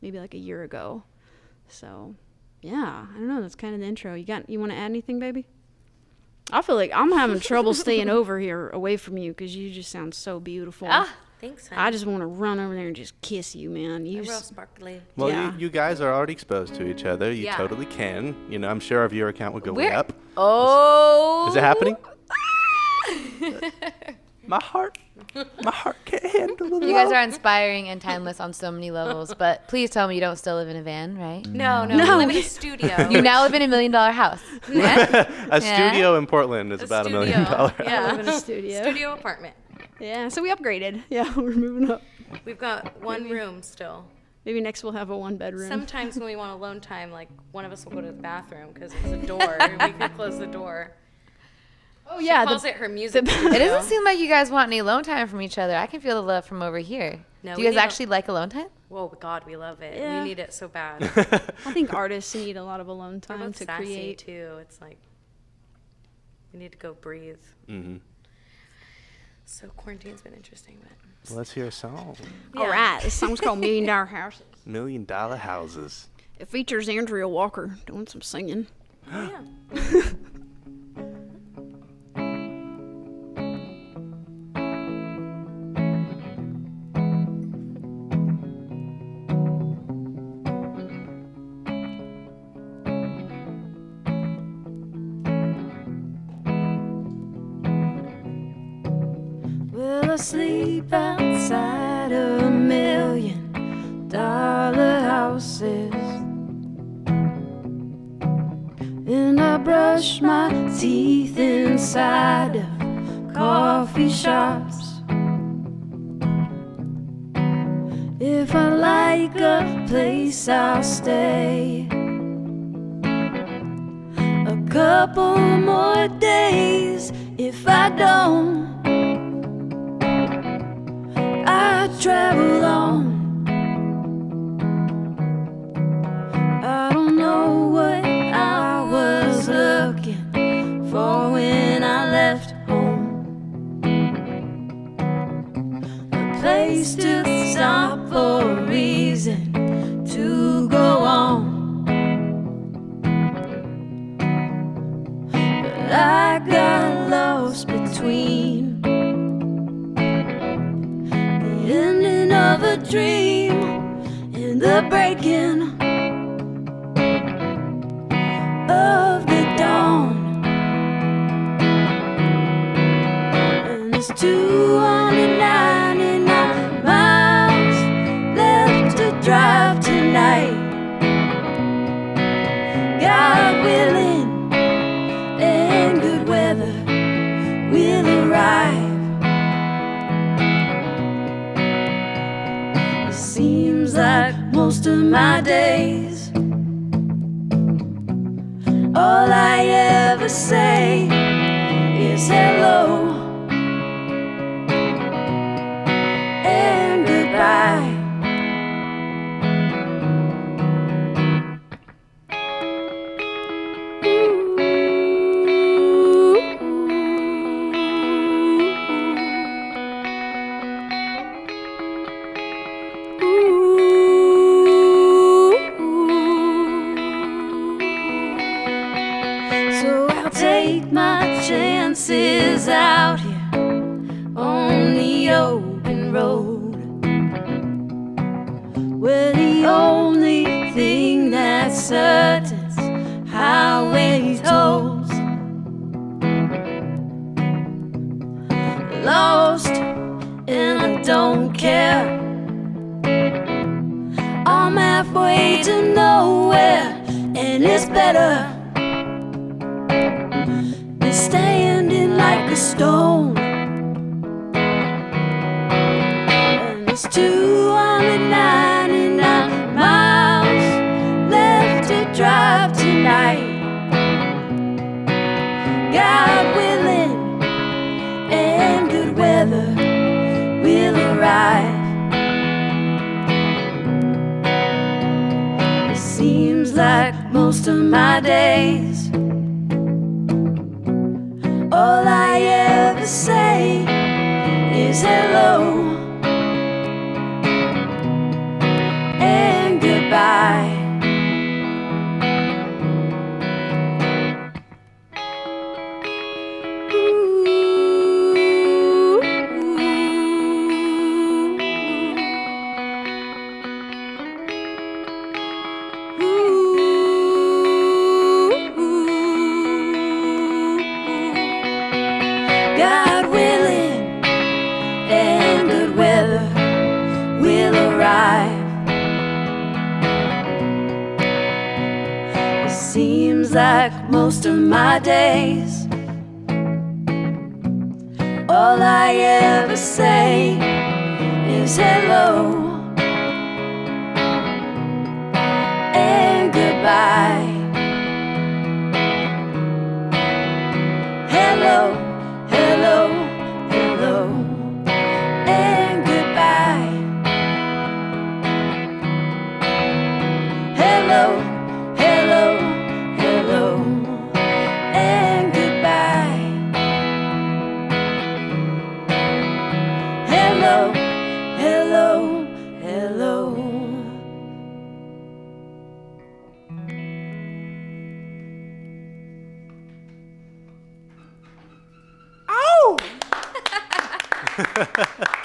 maybe like a year ago. So yeah, I don't know, that's kind of the intro. You want to add anything, baby? I feel like I'm having trouble staying over here away from you because you just sound so beautiful. Thanks, honey. I just want to run over there and just kiss you, man. Real sparkly. Well, Yeah. you guys are already exposed to each other. You totally can. You know, I'm sure our viewer count would go way up. Oh. Is it happening? My heart can't handle it. You guys are inspiring and timeless on so many levels, but please tell me you don't still live in a van, right? No, we live in a studio. You now live in $1 million house. A studio in Portland is about $1 million. Yeah, I live in a studio. Studio apartment. Yeah, so we upgraded. Yeah, we're moving up. We've got one room still. Maybe next we'll have a 1-bedroom. Sometimes when we want alone time, like one of us will go to the bathroom because there's a door. And we can close the door. Oh yeah, She calls it her music. It doesn't seem like you guys want any alone time from each other. I can feel the love from over here. No, Do we you guys need actually like alone time? Whoa, God, we love it. Yeah. We need it so bad. I think artists need a lot of alone We're time both to sassy create. too. It's like we need to go breathe. Mm-hmm. So quarantine's been interesting, but Well, let's hear a song. All right, this song's called $1 Million Houses. $1 Million Houses. It features Andrea Walker doing some singing. yeah. Well, I sleep outside $1 million houses, and I brush my teeth inside of coffee shops. If I like a place, I'll stay a couple more days. If I don't, I travel on. I don't know what I was looking for when I left home. A place to stop for a reason to go on. But I got lost between the ending of a dream and the breaking of the dawn. And there's 299 miles left to drive tonight. God willing and good weather will arrive. It seems like most of my days, all I ever say is hello and goodbye. So I'll take my chances out here on the open road, where the only thing that's certain's highway tolls. Lost and I don't care, I'm halfway to nowhere, and it's better than standing like a stone. And there's 299 miles left to drive tonight. God willing and good weather will arrive. It seems like most of my days, all I ever say is hello and goodbye. God willing and good weather will arrive. It seems like most of my days, all I ever say is hello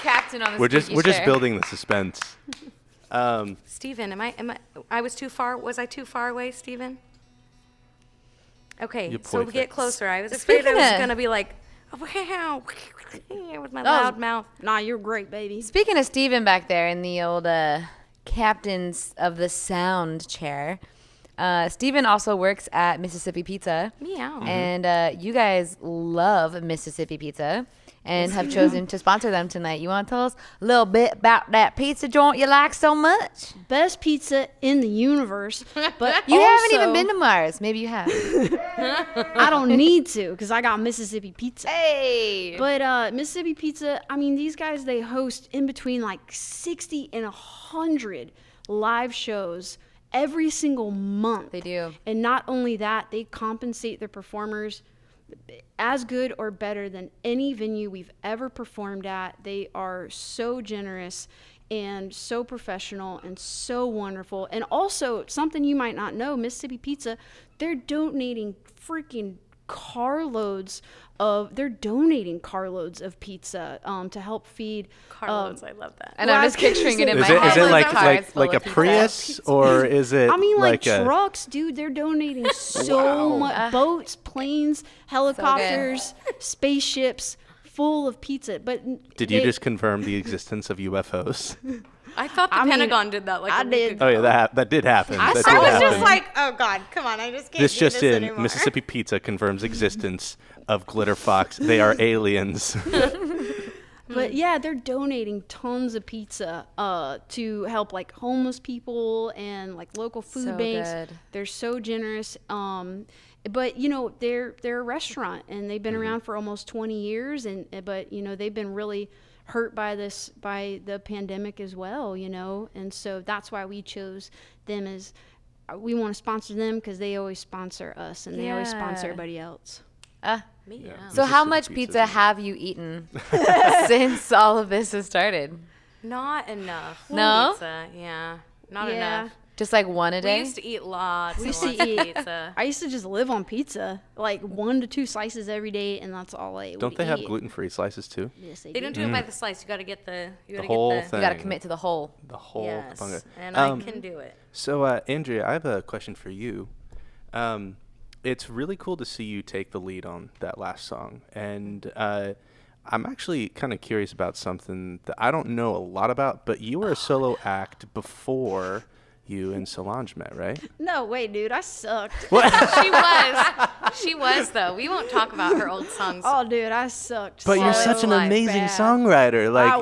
Captain on the We're squeaky just chair. building the suspense. Steven, was I too far away, Steven? Okay, You so point we get things. closer. I was afraid I Speaking was of- going to be like, wow, with my loud mouth. Nah, you're great, baby. Speaking of Steven back there in the old captains of the sound chair, Steven also works at Mississippi Pizza. Meow. And you guys love Mississippi Pizza and have chosen to sponsor them tonight. You want to tell us a little bit about that pizza joint you like so much? Best pizza in the universe, but You haven't even also- been to Mars. Maybe you have. I don't need to because I got Mississippi Pizza. Hey! But Mississippi Pizza, I mean, these guys, they host in between like 60 and 100 live shows every single month. They do. And not only that, they compensate their performers as good or better than any venue we've ever performed at. They are so generous and so professional and so wonderful. And also, something you might not know, Mississippi Pizza, they're donating freaking carloads of pizza to help feed Carlos, I love that. And I'm just picturing it in my Is it head. like cars full like a of pizza. Prius or is it? I mean, like a, trucks, dude. They're donating so much. Boats, planes, helicopters, spaceships full of pizza. But Did you just confirm the existence of UFOs? I thought the I mean, Pentagon did that like I a week did. ago. Oh yeah, that did happen. I That saw did it. I was happen. just like, oh God, come on, I just can't This do just this in: anymore. Mississippi Pizza confirms existence of Glitterfox. They are aliens. But yeah, they're donating tons of pizza to help like homeless people and like local food So banks. good. They're so generous. But you know, they're a restaurant and they've been around for almost 20 years. But you know, they've been really hurt by the pandemic as well. You know, and so that's why we chose them as we want to sponsor them because they always sponsor us and they always sponsor Yeah. everybody else. So how Mississippi much pizza pizza is- have you eaten since all of this has started? Not enough. No? Pizza, yeah. Not Yeah. enough. Just like one a We day? used to eat lots We and used to lots of eat- pizza. I used to just live on pizza, like 1 to 2 slices every day, and that's all I would Don't they have eat. gluten-free slices too? Yes, They don't do it by the slice. You got to get the. You The got to whole get the. thing. You got to commit to the whole. The whole Yes, component. and I can do it. So, Andrea, I have a question for you. It's really cool to see you take the lead on that last song. And I'm actually kind of curious about something that I don't know a lot about, but you were a solo act before you and Solange met, right? No, wait, dude, I sucked. She was though. We won't talk about her old songs. Oh, dude, I sucked. But you're so such an life amazing bad. songwriter. Like,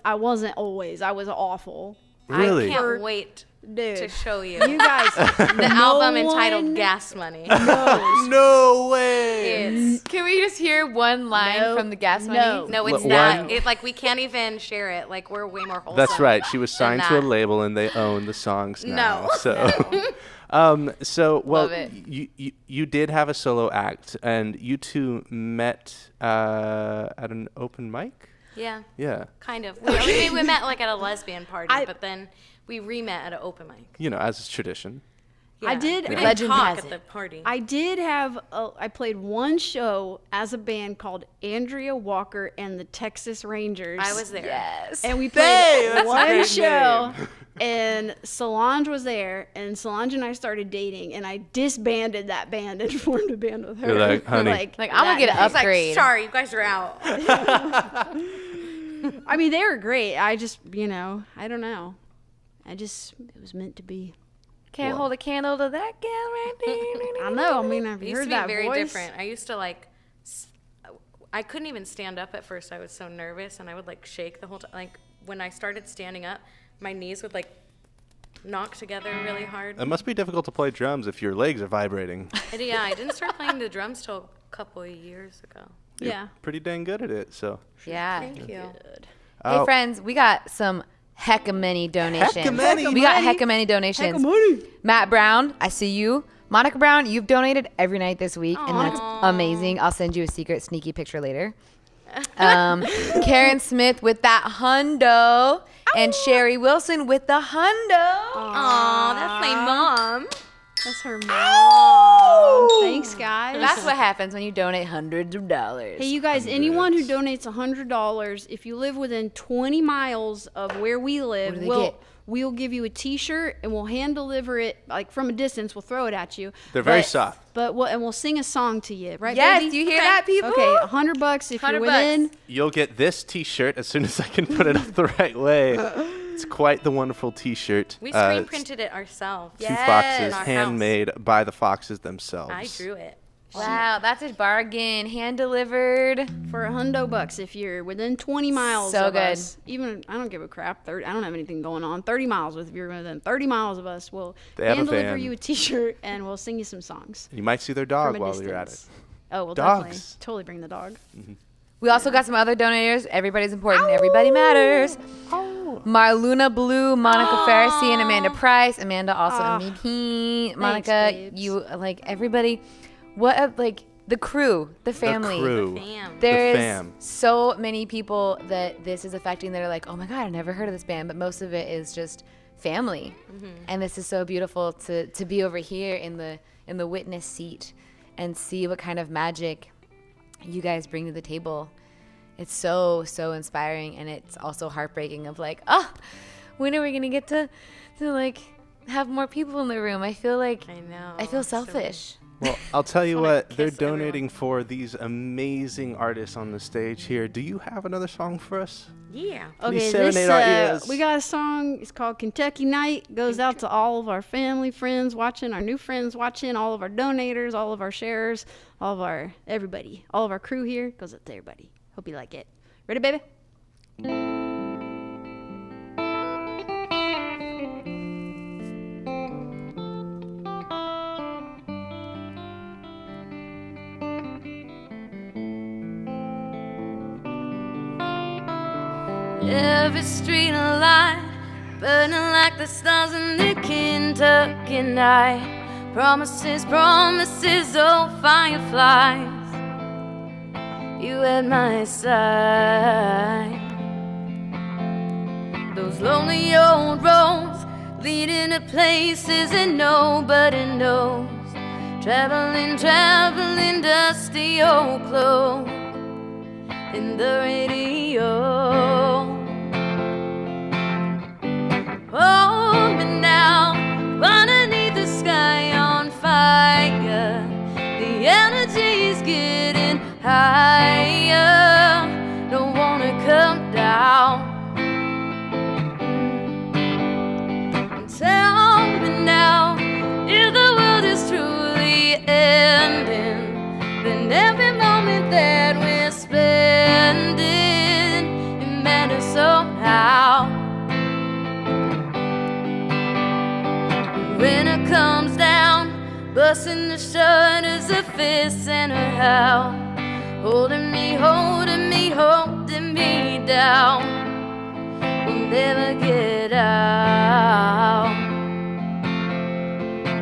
I wasn't always. I was awful. really? I can't wait Dude, to show you you guys, the album entitled "Gas Money." No way. It's Can we just hear one line No, from the Gas Money? no. no, it's One- that. It like we can't even share it. Like we're way more wholesome. That's right. She was signed to a that. label, and they own the songs now. No. So, so well, Love it. you did have a solo act, and you two met at an open mic. Yeah, Yeah, kind of. We met like at a lesbian party, but then we re-met at an open mic. you know, as is tradition. I did. We didn't Legend talk has at it. the party. I did have. I played one show as a band called Andrea Walker and the Texas Rangers. I was there. Yes. And we played that's a one great show, and Solange was there, and Solange and I started dating, and I disbanded that band and formed a band with her. You're like, honey. Like, I'm going to get an I was like, upgrade. sorry, you guys are out. I mean, they were great. I just, you know, I don't know. It was meant to be. Can't hold a candle to that gal right there. I know. I mean, I've It used heard to that be very voice. different. I used to like, I couldn't even stand up at first. I was so nervous, and I would like shake the whole time. Like when I started standing up, my knees would like knock together really hard. It must be difficult to play drums if your legs are vibrating. Yeah, I didn't start playing the drums till a couple of years ago. Yeah. Pretty dang good at it. So, Yeah. Thank you. Hey, friends, we got some hecka many donations. Hecka many. We got hecka many donations. Matt Brown, I see you. Monica Brown, you've donated every night this week, and that's amazing. I'll send you a secret sneaky picture later. Karen Smith with that hundo, and Sherry Wilson with the hundo. Aw, that's my mom. That's her mom. Thanks, guys. That's what what happens when you donate hundreds of dollars. Hey, you guys, anyone who donates $100, if you live within 20 miles of where we live, What do they get? we'll give you a T-shirt and we'll hand deliver it like from a distance. We'll throw it at you. They're very soft. But we'll sing a song to you, right? Yes, baby? do you hear that, people? Okay, $100 if you're within. You'll get this T-shirt as soon as I can put it up the right way. It's quite the wonderful T-shirt. We screen printed it ourselves. Two foxes, handmade by the foxes themselves. I drew it. Wow, that's a bargain. Hand delivered for $100 if you're within 20 miles So of good. us. Even I don't give a crap. 30, I don't have anything going on. 30 miles if you're within 30 miles of us, we'll They have hand a deliver van. you a T-shirt and we'll sing you some songs. You might see their dog from a while you're at it. distance. Oh, well, Dogs. definitely, totally bring the dog. We also got some other donators. Everybody's important. Everybody matters. Marluna Blue, Monica Farisi, and Amanda Price. Amanda also MVP. Monica, babes. you like everybody. What a, like the crew, the family. crew. There's The fam. so many people that this is affecting that are like, oh my God, I never heard of this band. But most of it is just family. And this is so beautiful to be over here in the witness seat and see what kind of magic you guys bring to the table. It's so inspiring, and it's also heartbreaking of like, oh, when are we gonna get to like have more people in the room? I feel like I feel selfish. Well, I'll tell you what, they're donating for these amazing artists on the stage here. Do you have another song for us? Yeah. Please Okay, serenade our ears. we got a song. It's called Kentucky Night. It goes out to all of our family, friends watching, our new friends watching, all of our donators, all of our sharers, all of our everybody, all of our crew here. It goes out to everybody. Hope you like it. Ready, baby? Every street alight, burning like the stars in the Kentucky night. Promises, promises, oh fireflies, you at my side. Those lonely old roads leading to places that nobody knows. Traveling, traveling, dusty old clothes in the radio. Hold me now, underneath the sky on fire. The energy's getting higher. Don't wanna come down. Tell me now, if the world is truly ending, then every moment that we're spending, it matters somehow. When it comes down, busting the shutters, a fist and a howl, holding me, holding me, holding me down. We'll never get out.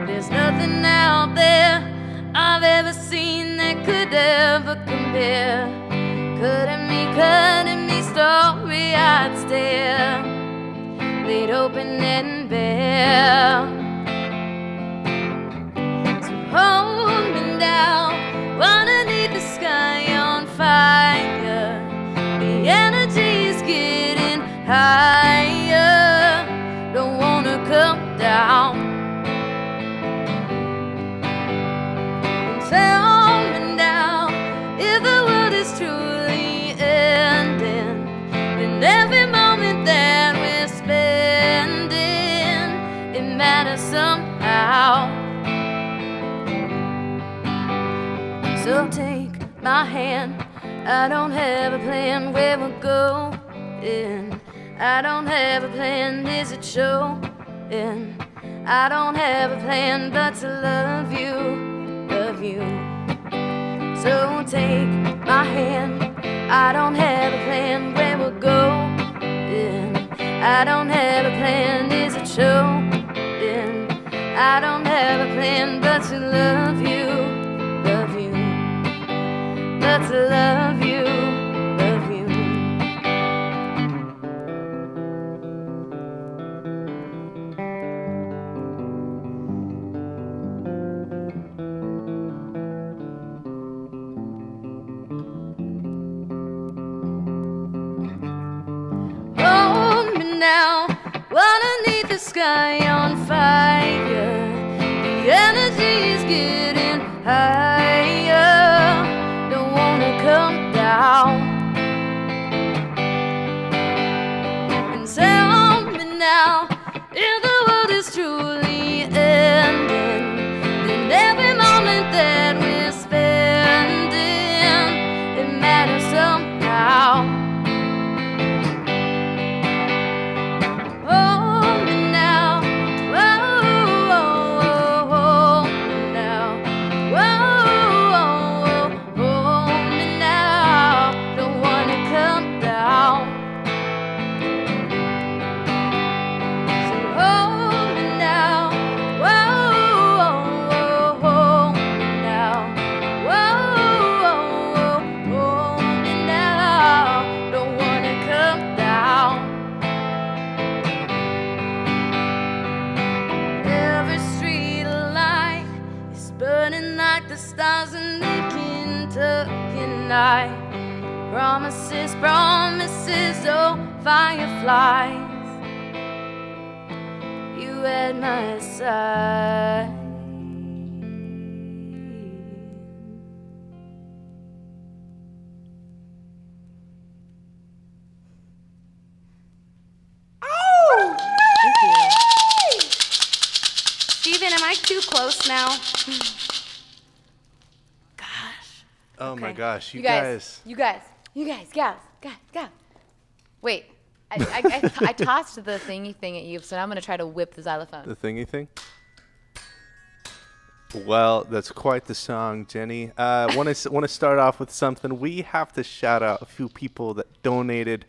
There's nothing out there I've ever seen that could ever compare. Cutting me, story I'd stare, laid open and bare. Hold me now, underneath the sky on fire. The energy's getting higher. Don't wanna come down. And tell me now, if the world is truly ending, then every moment that we're spending, it matters somehow. So take my hand, I don't have a plan where we're going. I don't have a plan, is it showing? I don't have a plan but to love you, love you. So take my hand, I don't have a plan where we're going. I don't have a plan, is it showing? I don't have a plan but to love you, love you. But to love you, love you. sky on fire. The energy's getting higher. Don't wanna come down. And tell me now, if the world is truly ending, then every moment that we're spending, it matters somehow. Hold me now, whoa, hold me now, whoa, hold me now. Don't wanna come down. So hold me now, whoa, hold me now, whoa, hold me now. Don't wanna come down. Every street light is burning like the stars in the Kentucky night. Promises, promises, oh fireflies, you at my side. Thank you. Steven, am I too close now? Gosh. Oh my Okay. gosh, You guys, gals. Wait, I tossed the thingy thing at you, so now I'm gonna try to whip the xylophone. The thingy thing? Well, that's quite the song, Jenny. Want to start off with something. We have to shout out a few people that donated.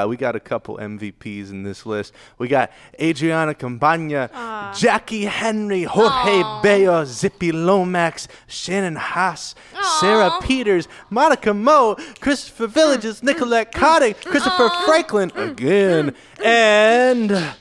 We got a couple MVPs in this list. We got Adriana Campagna, Jackie Henry, Jorge Bello, Zippy Lomax, Shannon Haas, Sarah Peters, Monica Moe, Christopher Villages, Nicolette Cotting, Christopher Franklin again, and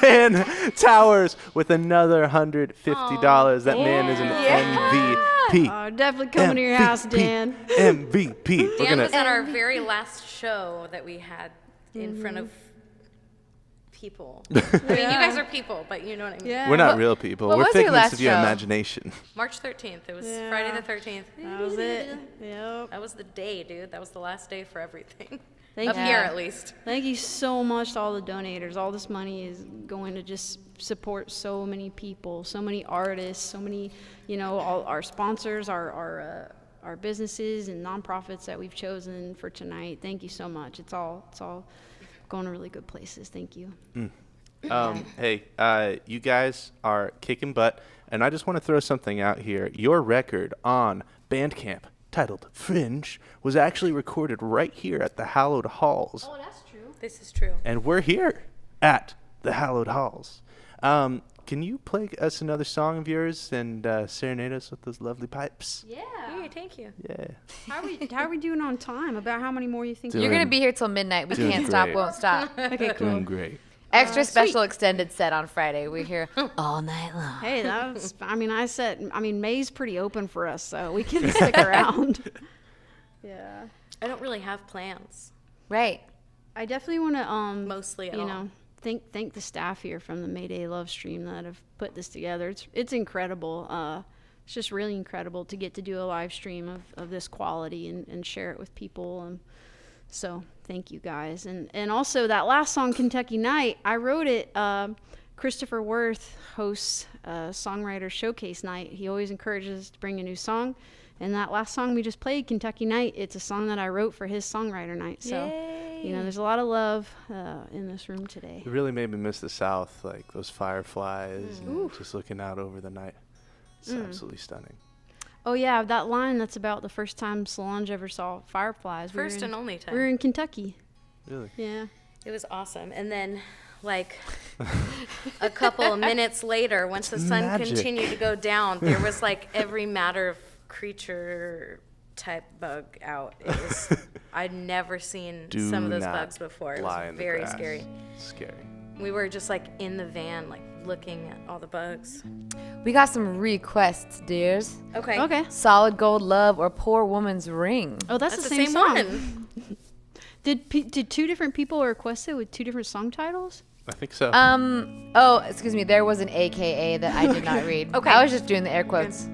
Dan Towers with another $150. That man is an MVP. Oh, definitely coming to your house, Dan. MVP. Dan was at our very last show that we had in front of people. I mean, you guys are people, but you know what I mean. Yeah. We're not real people. what We're was your figments last of your show? imagination. March 13th. It was Yeah. Friday the 13th. That was it. Yep. That was the day, dude. That was the last day for everything. Thank Up you. here, at least. Thank you so much to all the donators. All this money is going to just support so many people, so many artists, so many, all our sponsors, our businesses and nonprofits that we've chosen for tonight. Thank you so much. It's all going to really good places. Thank you. Hey, you guys are kicking butt, and I just want to throw something out here. Your record on Bandcamp, titled Fringe, was actually recorded right here at the Hallowed Halls. Oh, that's true. This is true. And we're here at the Hallowed Halls. Can you play us another song of yours and serenade us with those lovely pipes? Yeah. Hey, thank you. Yeah. How are we doing on time? About how many more you think? You're gonna be here till midnight. We Doing can't stop, great. won't stop. Okay, cool. Doing great. Extra special extended set on Friday. We're here all night long. Hey, that's. May's pretty open for us, so we can stick around. Yeah. I don't really have plans. Right. I definitely want to Mostly at all. thank the staff here from the Mayday Love Stream that have put this together. It's incredible. It's just really incredible to get to do a live stream of this quality and share it with people. So thank you guys. And also that last song, Kentucky Night, I wrote it. Christopher Worth hosts Songwriter Showcase Night. He always encourages us to bring a new song. And that last song we just played, Kentucky Night, it's a song that I wrote for his Songwriter Night. So, there's a lot of love in this room today. It really made me miss the South, like those fireflies and just looking out over the night. It's absolutely stunning. Oh, yeah, that line that's about the first time Solange ever saw fireflies. First and only time. We were in Kentucky. Really? Yeah. It was awesome. And then, like, a couple of minutes later, once the sun magic. continued to go down, there was, like, every matter of creature type bug out. It was, I'd never seen some of those bugs before. It was very scary. Scary. We were just, like, in the van, like, looking at all the bugs. We got some requests, dears. Okay. Solid Gold Love or Poor Woman's Ring. Oh, that's the the same song. one. Did two different people request it with two different song titles? I think so. Oh, excuse me. There was an AKA that I did not read. Okay. I was just doing the air quotes.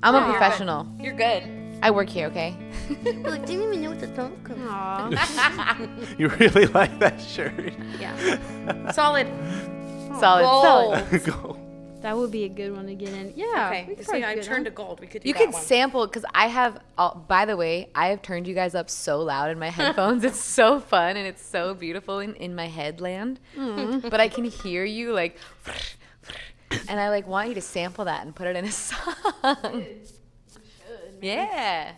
I'm a professional. You're good. I work here, okay? Look, didn't even know what the phone called. Aw. You really like that shirt. Yeah. Solid. Solid. Gold. That would be a good one to get in. Yeah. Okay. we could See, probably I do that. turned to gold. We could do You that could one. sample because I have. By the way, I have turned you guys up so loud in my headphones. It's so fun and it's so beautiful in my headland. But I can hear you like, and I like want you to sample that and put it in a song. Yeah.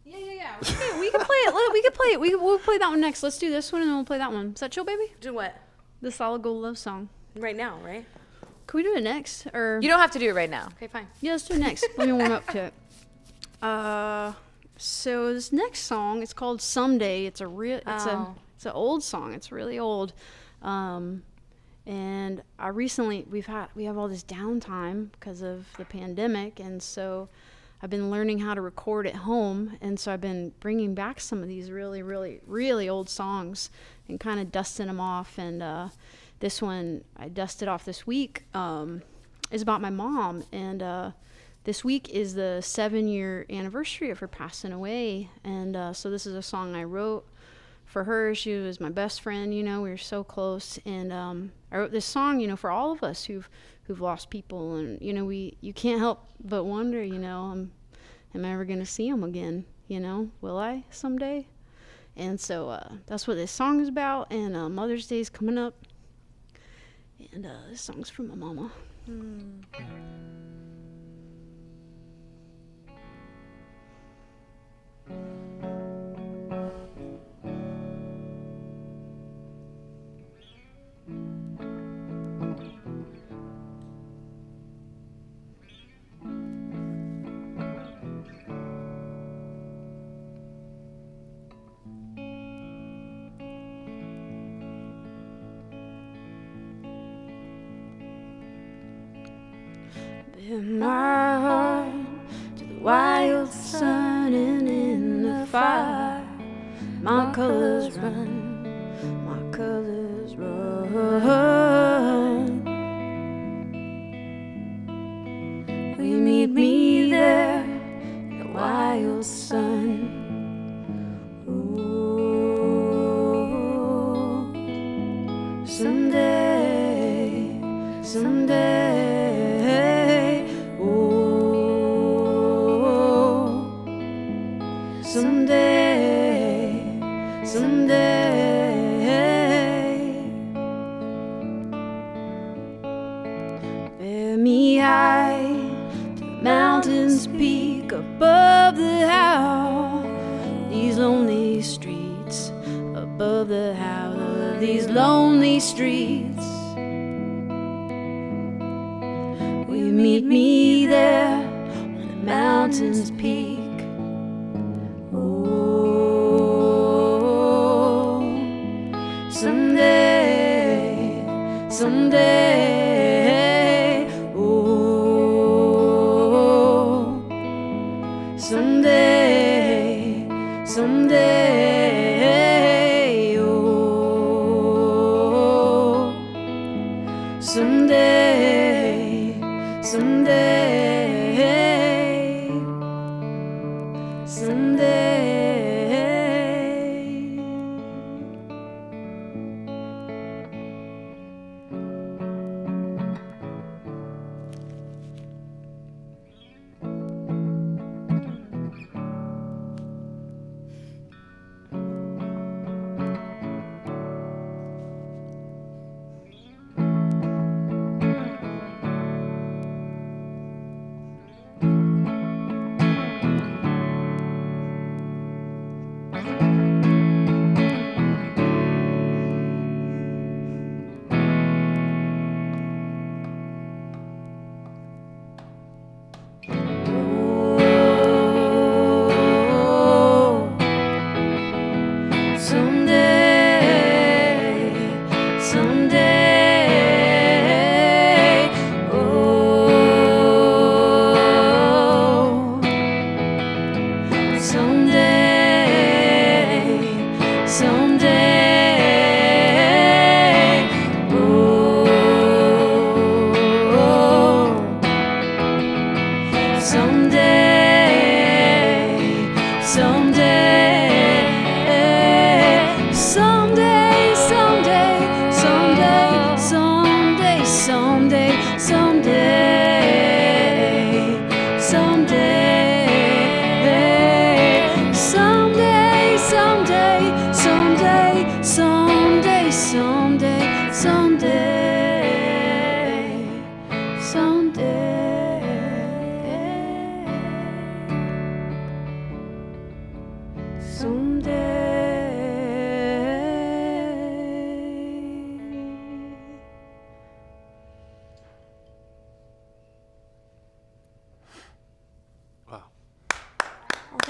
Yeah. Okay, we can play it. Look, we can play it. We'll play that one next. Let's do this one and then we'll play that one. Is that chill, baby? Do what? The Solid Gold Love Song. Right now, right? Can we do it next? Or You don't have to do it right now. Okay, fine. yeah, let's do it next. Let me warm up to it. So this next song, it's called Someday. It's an old song. It's really old. And we have all this downtime because of the pandemic, and so I've been learning how to record at home, and so I've been bringing back some of these really, really, really old songs and kind of dusting them off. And this one I dusted off this week is about my mom, and this week is the 7-year anniversary of her passing away, and so this is a song I wrote for her. She was my best friend, we were so close, and I wrote this song, for all of us who've lost people, and you can't help but wonder, am I ever gonna see them again? Will I someday? And so that's what this song is about. And Mother's Day is coming up, and this song's from my mama. In my heart to the wild sun, and in the fire my colors run, my colors run. Will you meet me there in the wild sun? Ooh, someday, someday. Bear me high to the mountain's peak above the howl these lonely streets, above the howl of these lonely streets. Will you meet me there on the mountain's peak? Someday, someday, oh, someday, someday, oh, someday, someday, someday.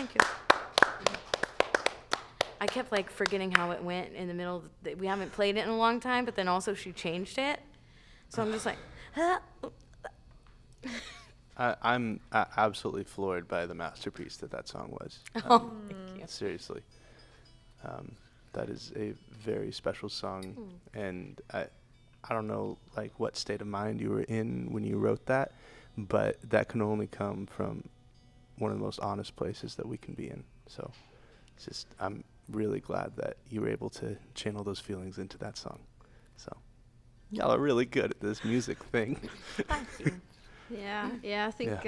Thank you. I kept like forgetting how it went in the middle. We haven't played it in a long time, but then also she changed it. So I'm just like, I'm absolutely floored by the masterpiece that song was. Oh, thank you. Seriously. That is a very special song, and I don't know like what state of mind you were in when you wrote that, but that can only come from one of the most honest places that we can be in. So it's just, I'm really glad that you were able to channel those feelings into that song. So y'all are really good at this music thing. Thank you. Yeah, I think,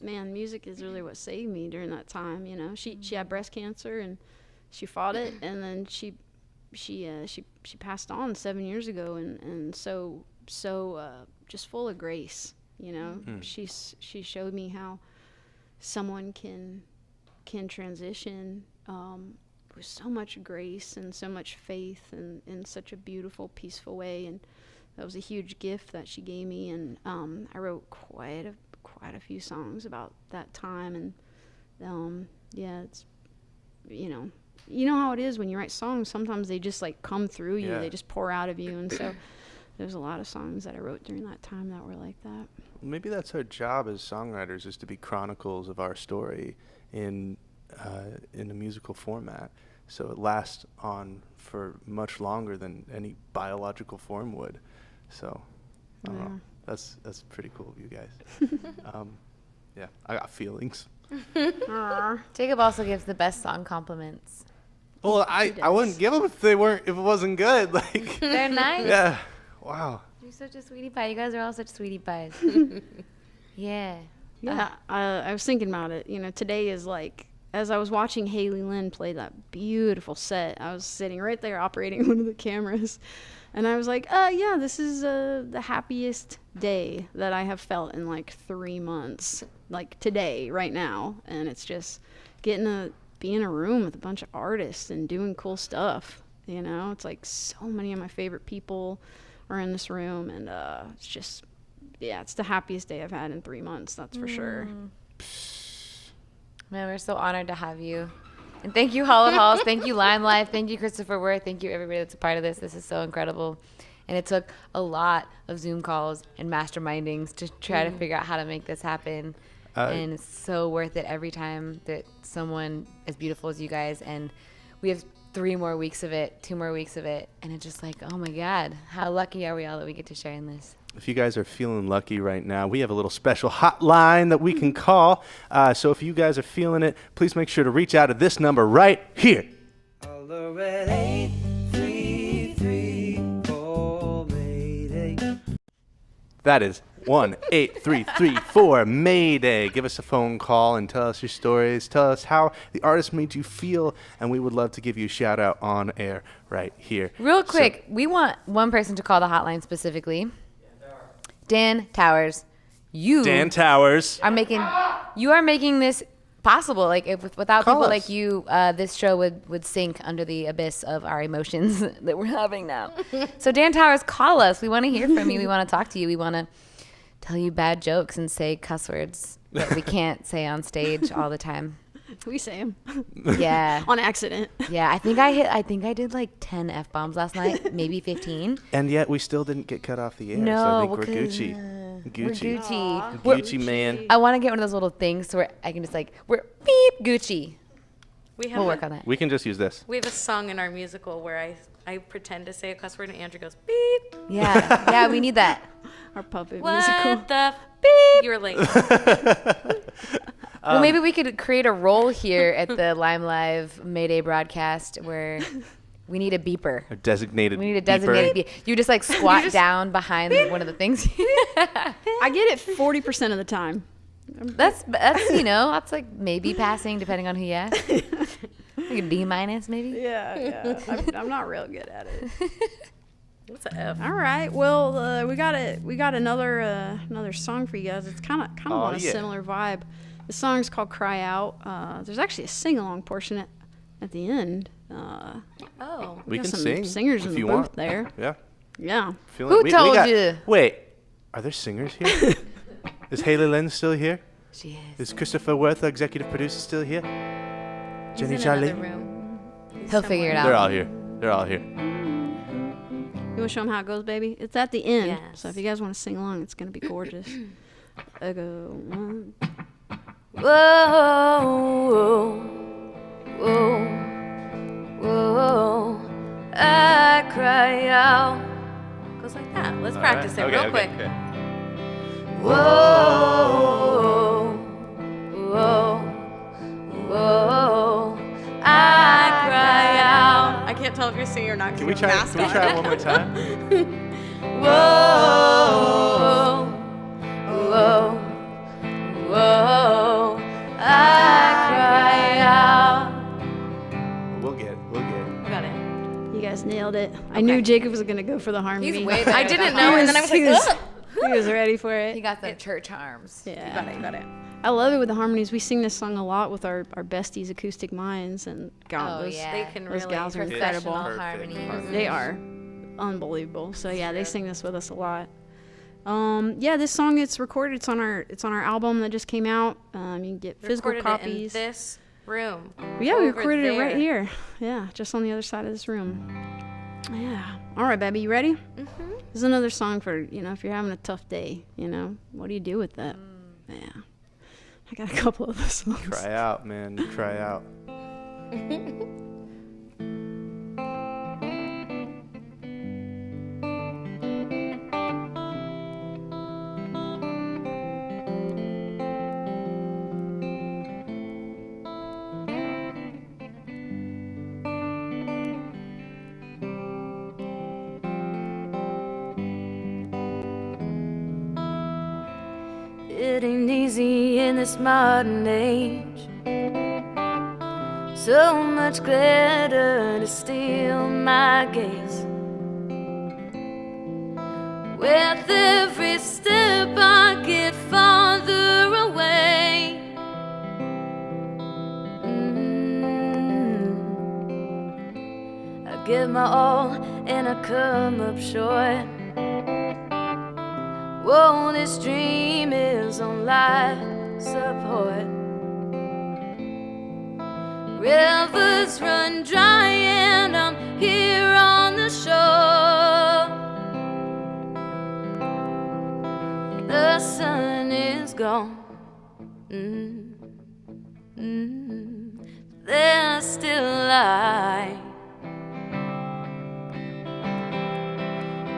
man, music is really what saved me during that time. You know, she had breast cancer and she fought it, and then she passed on 7 years ago, and so just full of grace. You know, she showed me how someone can transition with so much grace and so much faith and in such a beautiful, peaceful way. And that was a huge gift that she gave me. And I wrote quite a few songs about that time. And yeah, it's, you know how it is when you write songs. Sometimes they just like come through you. They just pour out of you. And so there's a lot of songs that I wrote during that time that were like that. Maybe that's our job as songwriters, is to be chronicles of our story in a musical format, so it lasts on for much longer than any biological form would. So I don't know. That's pretty cool of you guys. Yeah, I got feelings. Jacob also gives the best song compliments. Well, I wouldn't give them if it wasn't good. Like, they're nice. Yeah. Wow. You're such a sweetie pie. You guys are all such sweetie pies. Yeah. Yeah. I was thinking about it. You know, today is like, as I was watching Hayley Lynn play that beautiful set, I was sitting right there operating one of the cameras, and I was like, yeah, this is the happiest day that I have felt in like 3 months. Like today, right now, and it's just getting to be in a room with a bunch of artists and doing cool stuff. You know, it's like so many of my favorite people are in this room, and it's just, yeah, it's the happiest day I've had in 3 months, that's for sure. Man, we're so honored to have you. And thank you, Hall of Halls. Thank you, Lime Life. Thank you, Christopher Worth. Thank you, everybody that's a part of this. This is so incredible. And it took a lot of Zoom calls and mastermindings to try to figure out how to make this happen. And it's so worth it every time that someone as beautiful as you guys, and we have 3 more weeks of it, 2 more weeks of it, and it's just like, oh my God, how lucky are we all that we get to share in this. If you guys are feeling lucky right now, we have a little special hotline that we can call. So if you guys are feeling it, please make sure to reach out to this number right here. Holler at 833-4 Mayday. That is 1-833-4 Mayday. Give us a phone call and tell us your stories. Tell us how the artist made you feel, and we would love to give you a shout out on air right here. Real quick, we want one person to call the hotline specifically. Dan Towers. Dan Towers. are making this possible. Like without Call people us. like you, this show would sink under the abyss of our emotions that we're having now. So Dan Towers, call us. We want to hear from you. We want to talk to you. We want to tell you bad jokes and say cuss words that we can't say on stage all the time. We say them. Yeah. On accident. Yeah, I think I did like 10 F-bombs last night, maybe 15. And yet we still didn't get cut off the air. No, so I think we're because, Gucci. We're Gucci. Gucci. Gucci, man. I want to get one of those little things so where I can just like, we're beep Gucci. We'll work on that. We can just use this. We have a song in our musical where I pretend to say a cuss word and Andrew goes beep. Yeah, yeah, we need that. Our puppet What musical. the beep? You're late. Well, maybe we could create a role here at the Lime Live Mayday broadcast where we need a beeper. A designated We need a designated beeper. You just like squat down behind one of the things. I get it 40% of the time. That's that's like maybe passing depending on who you ask. Like a D- maybe. Yeah. I'm not real good at it. What's an F? All right. Well, we got another song for you guys. It's kind of on a similar vibe. The song's called "Cry Out." There's actually a sing-along portion at the end. We got can some sing singers if in the you booth want. there. Yeah. Who told you? Wait, are there singers here? Is Hayley Lynn still here? She is. Is Christopher Worth, our executive producer, still here? Jenny in Charlie. another room. He'll figure it out. They're all here. They're all here. You want to show them how it goes, baby? It's at the end. Yes. So if you guys want to sing along, it's going to be gorgeous. I go 1. Whoa, whoa, whoa, I cry out. Goes like that. Let's practice it real quick. Okay. Whoa, whoa, whoa, I cry out. I can't tell if you're singing or not. Can we try it one more time? Whoa, whoa, whoa, I cry out. We'll get it. Got it. You guys nailed it. I knew Jacob was going to go for the harmony. He's way better. I didn't know, and then I was like, ugh. He was ready for it. He got the church arms. Yeah. You got it. I love it with the harmonies. We sing this song a lot with our besties, Acoustic Minds, and God, Oh, those, yeah. They can those really gals are Professional incredible. harmonies. They are unbelievable. So yeah, they sing this with us a lot. Yeah, this song it's recorded. It's on our album that just came out. You can get physical Recorded copies. it in this room. Yeah, we over recorded it right there. here. Yeah, just on the other side of this room. Yeah. All right, baby, you ready? Mm-hmm. This is another song for, if you're having a tough day, what do you do with that? Yeah. I got a couple of those songs. Cry out, man. Cry out. It ain't easy in this modern age. So much glitter to steal my gaze. With every step I get farther away. I give my all and I come up short. Whoa, this dream is on life support. Rivers run dry and I'm here on the shore. The sun is gone. There's still light.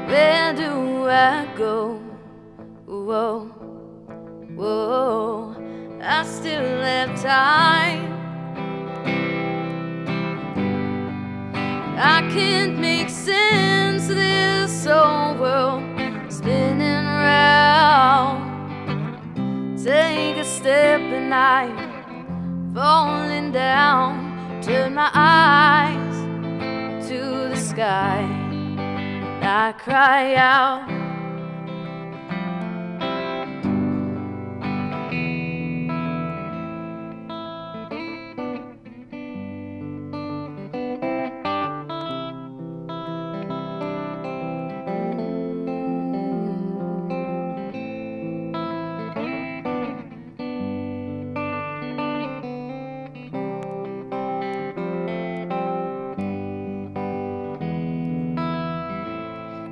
Where do I go? Whoa, whoa, I still have time. I can't make sense of this whole world spinning round. Take a step and I'm falling down. Turn my eyes to the sky. I cry out.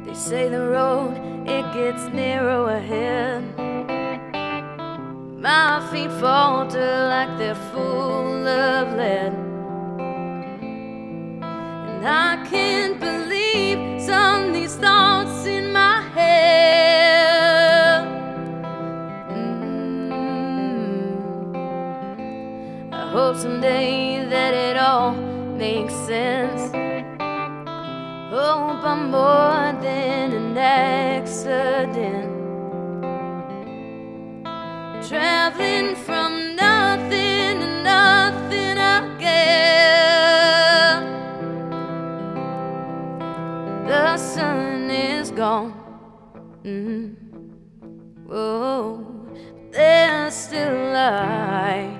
They say the road, it gets narrow ahead. My feet falter like they're full of lead. And I can't believe some of these thoughts in my head. I hope someday that it all makes sense. Hope I'm more than an accident. Traveling from nothing to nothing again. The sun is gone. Whoa, there's still light.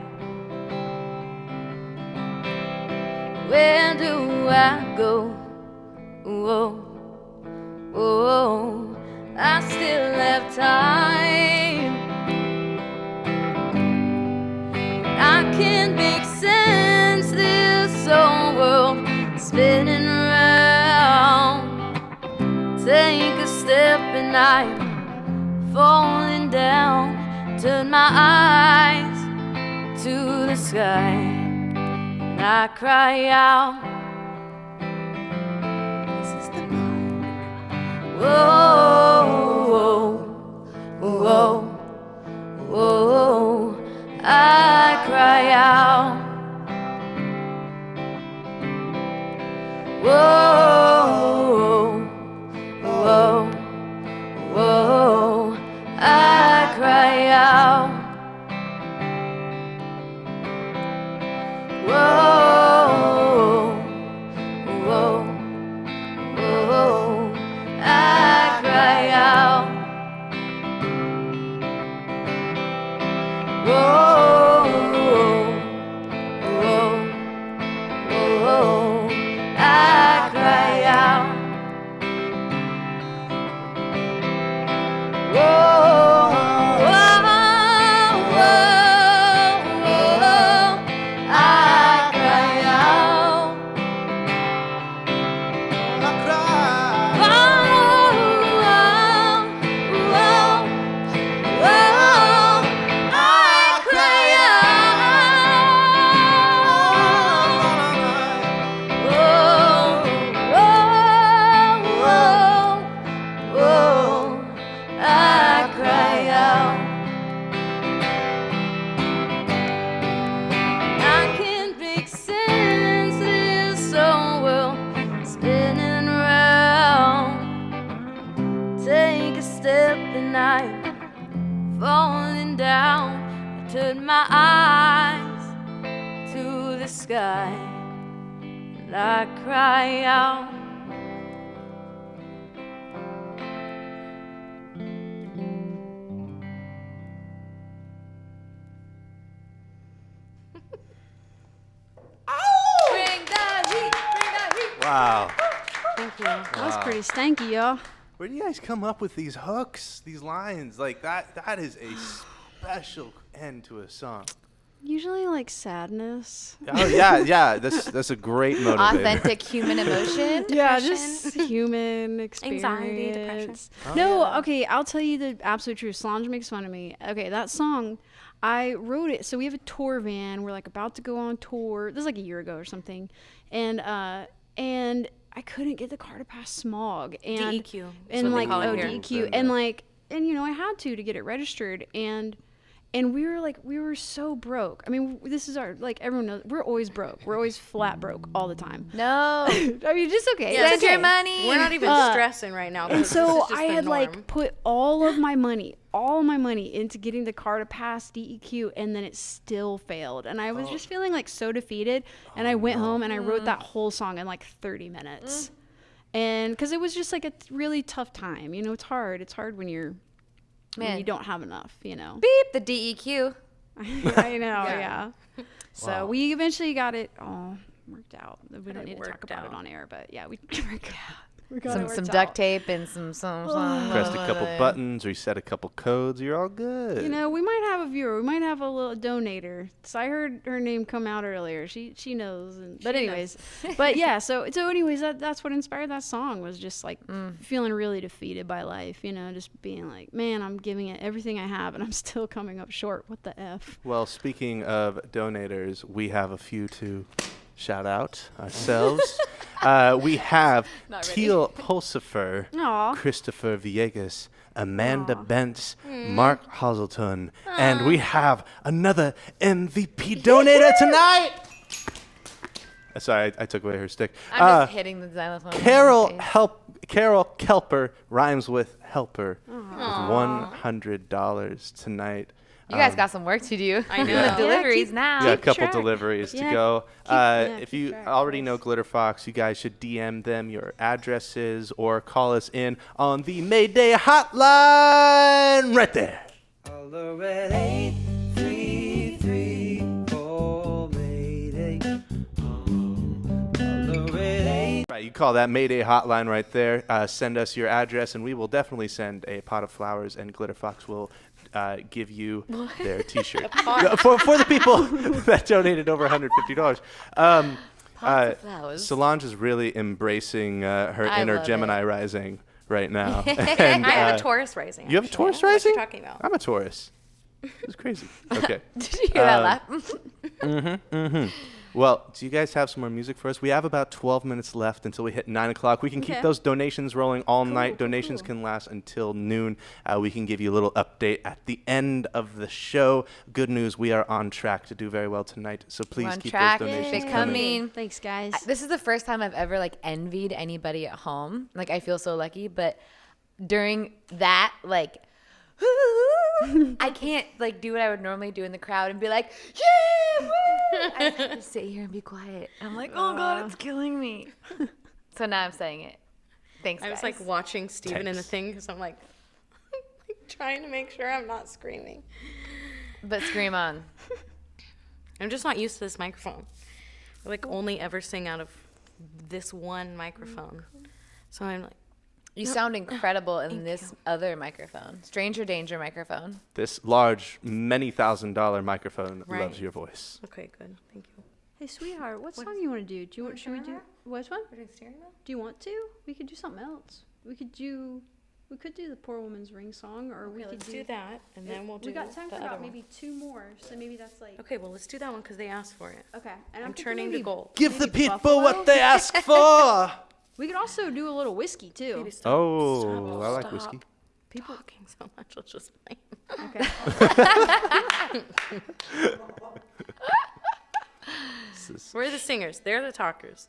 Where do I go? Whoa, whoa, I still have time. I can't make sense of this and I'm falling down. Turn my eyes to the sky and I cry out. This is the night. Whoa, whoa, whoa, I cry out. Whoa, whoa, whoa, I cry out. Whoa, whoa, whoa, I cry out. Whoa, whoa, whoa, I cry out. Whoa, whoa, whoa, I cry out. I can't make sense of this whole world spinning round. Take a step and I'm falling down. I turn my eyes to the sky and I cry out. Wow. Thank you. That was pretty stanky, y'all. Where do you guys come up with these hooks, these lines? Like that is a special end to a song. Usually like sadness. Oh yeah. That's a great motivator. Authentic human emotion. Yeah, just human experience. Anxiety, depression. Okay, I'll tell you the absolute truth. Solange makes fun of me. Okay, that song, I wrote it. So we have a tour van. We're like about to go on tour. This is like a year ago or something. And I couldn't get the car to pass smog and DEQ. And like DEQ. And I had to get it registered and we were so broke. I mean, this is our, like, everyone knows, we're always broke. We're always flat broke all the time. No. I mean, just okay. Yeah, Send your money. We're not even stressing right now. And so I had norm. put all my money into getting the car to pass DEQ, and then it still failed. And I was just feeling like so defeated. And I went home and I wrote that whole song in like 30 minutes. And because it was just like a really tough time. You know, it's hard. It's hard when you don't have enough, you know. Beep the DEQ. I know, yeah. So we eventually got it all worked out. We don't need to talk about it on air, but yeah, we worked it out. Some duct tape and some Pressed a couple buttons, reset a couple codes. You're all good. You know, we might have a viewer. We might have a little donator. So I heard her name come out earlier. She knows. But anyways, but yeah. So anyways, that's what inspired that song, was just like feeling really defeated by life. You know, just being like, man, I'm giving it everything I have, and I'm still coming up short. What the f? Well, speaking of donators, we have a few to shout out ourselves. We have Teal Pulsifer, Christopher Villegas, Amanda Bentz, Mark Hazelton, and we have another MVP donator tonight. Sorry, I took away her stick. I'm just hitting the xylophone. Carol Kelper rhymes with helper with $100 tonight. You guys got some work to do. I know. The deliveries now. Yeah, a couple deliveries to go. If you already know Glitterfox, you guys should DM them your addresses or call us in on the Mayday hotline right there. Holler at 833 for Mayday. Holler at 8. Right, you call that Mayday hotline right there. Send us your address, and we will definitely send a pot of flowers, and Glitterfox will give you their T-shirt for the people that donated over $150. Pots of flowers. Solange is really embracing her inner Gemini rising right now. And, I have a Taurus rising. You have a Taurus What rising? are you talking about? I'm a Taurus. It's crazy. Okay. Did you hear that laugh? Well, do you guys have some more music for us? We have about 12 minutes left until we hit 9 o'clock. We can keep those donations rolling all night. Donations can last until noon. We can give you a little update at the end of the show. Good news, we are on track to do very well tonight. So please keep those donations coming. Thanks, guys. This is the first time I've ever like envied anybody at home. Like I feel so lucky, but during that, like, I can't like do what I would normally do in the crowd and be like, yeah, woo! I just have to sit here and be quiet. I'm like, oh God, it's killing me. So now I'm saying it. Thanks, I was guys. like watching Steven in the thing because I'm like trying to make sure I'm not screaming. But scream on. I'm just not used to this microphone. I like only ever sing out of this one microphone. So I'm like, you sound incredible in this other microphone. Stranger danger microphone. This large, many $1,000 microphone loves your voice. Okay, good. Thank you. Hey, sweetheart, what song you want to do? Should we do which one? Do you want to? We could do something else. We could do the Poor Woman's Ring song, or we could let's do that, and then we'll do We got time for the about other maybe 2 more, so maybe that's like. Okay, well, let's do that one because they asked for it. Okay, and I'm turning to gold. Give the people what they ask for. We could also do a little whiskey too. Oh, I like whiskey. People talking so much. Let's just play. Okay. We're the singers. They're the talkers.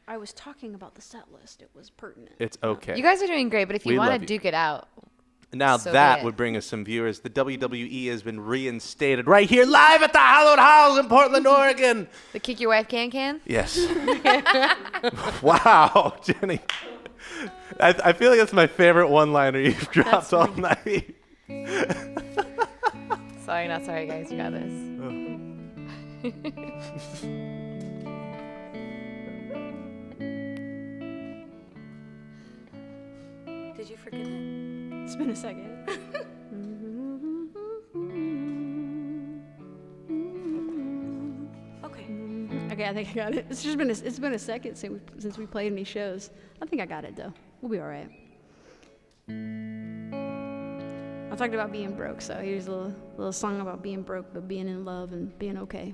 I was talking about the set list. It was pertinent. It's okay. You guys are doing great, but if you want to duke it out. Now so that would bring us some viewers. The WWE has been reinstated right here live at the Hallowed House in Portland, Oregon. The Kick Your Wife Can? Yes. Wow, Jenny. I feel like that's my favorite one-liner you've dropped all night. Sorry, not sorry, guys. You got this. Did you forget it? It's been a second. Okay, I think I got it. It's been a second since we played any shows. I think I got it though. We'll be all right. I talked about being broke, so here's a little song about being broke, but being in love and being okay.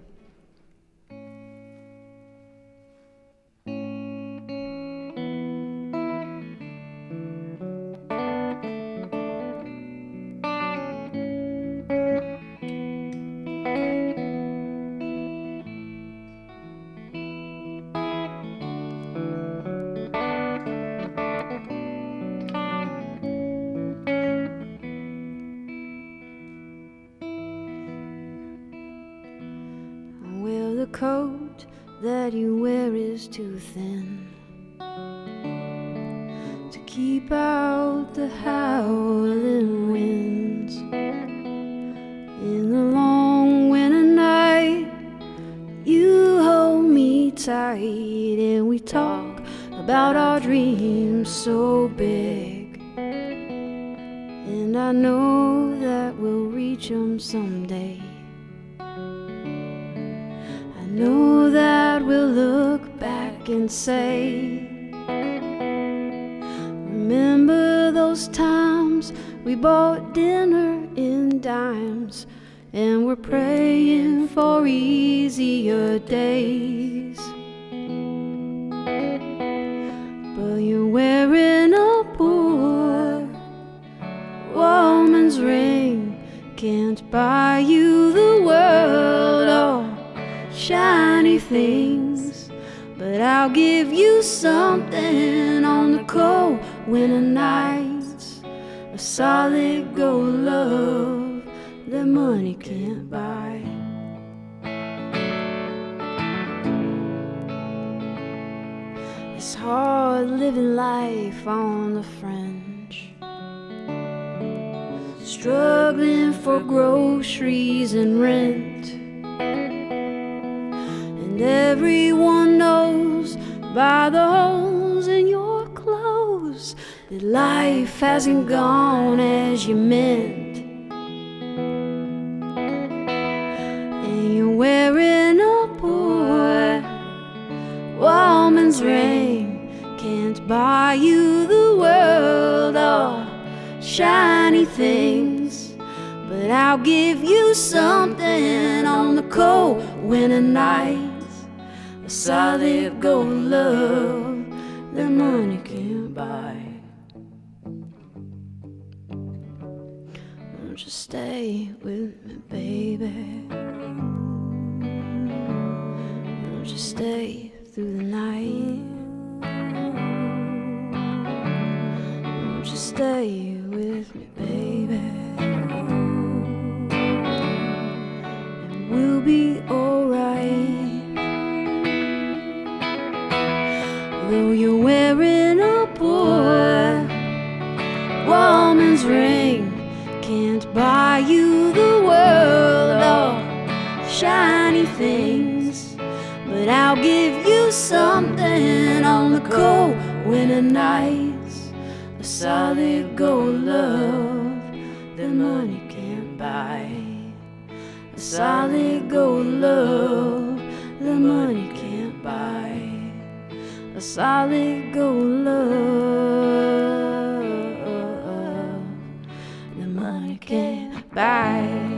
The coat that you wear is too thin to keep out the howling winds. In the long winter night, you hold me tight and we talk about our dreams so big. And I know that we'll reach them someday. Know that we'll look back and say, remember those times we bought dinner in dimes and we're praying for easier days. But you're wearing a poor woman's ring, can't buy you the world or shiny things, but I'll give you something on the cold winter nights, a solid gold love that money can't buy. It's hard living life on the fringe, struggling for groceries and rent. And everyone knows by the holes in your clothes that life hasn't gone as you meant. And you're wearing a poor woman's ring, can't buy buy you the world or shiny things, but I'll give you something on the cold winter nights, a solid gold love that money can't buy. Won't you stay with me, baby? Won't you stay through the night? Won't you stay with me, baby? And we'll be alright. Though you're wearing a poor woman's ring, can't buy you the world or shiny things, but I'll give you something on the cold winter nights, a solid gold love that money can't buy, a solid gold love that money can't buy, a solid gold love that money can't buy.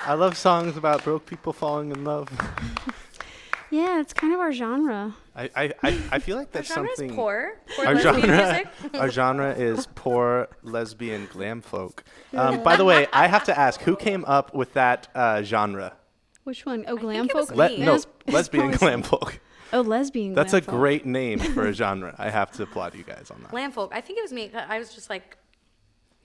I love songs about broke people falling in love. Yeah, it's kind of our genre. I feel like that's Our genre something. is poor. Poor Our lesbian genre, music. our genre is poor lesbian glam folk. By the way, I have to ask, who came up with that genre? Which one? Oh, glam folk? No, lesbian glam folk. Oh, lesbian That's glam a folk. great name for a genre. I have to applaud you guys on that. Glam folk. I think it was me. I was just like,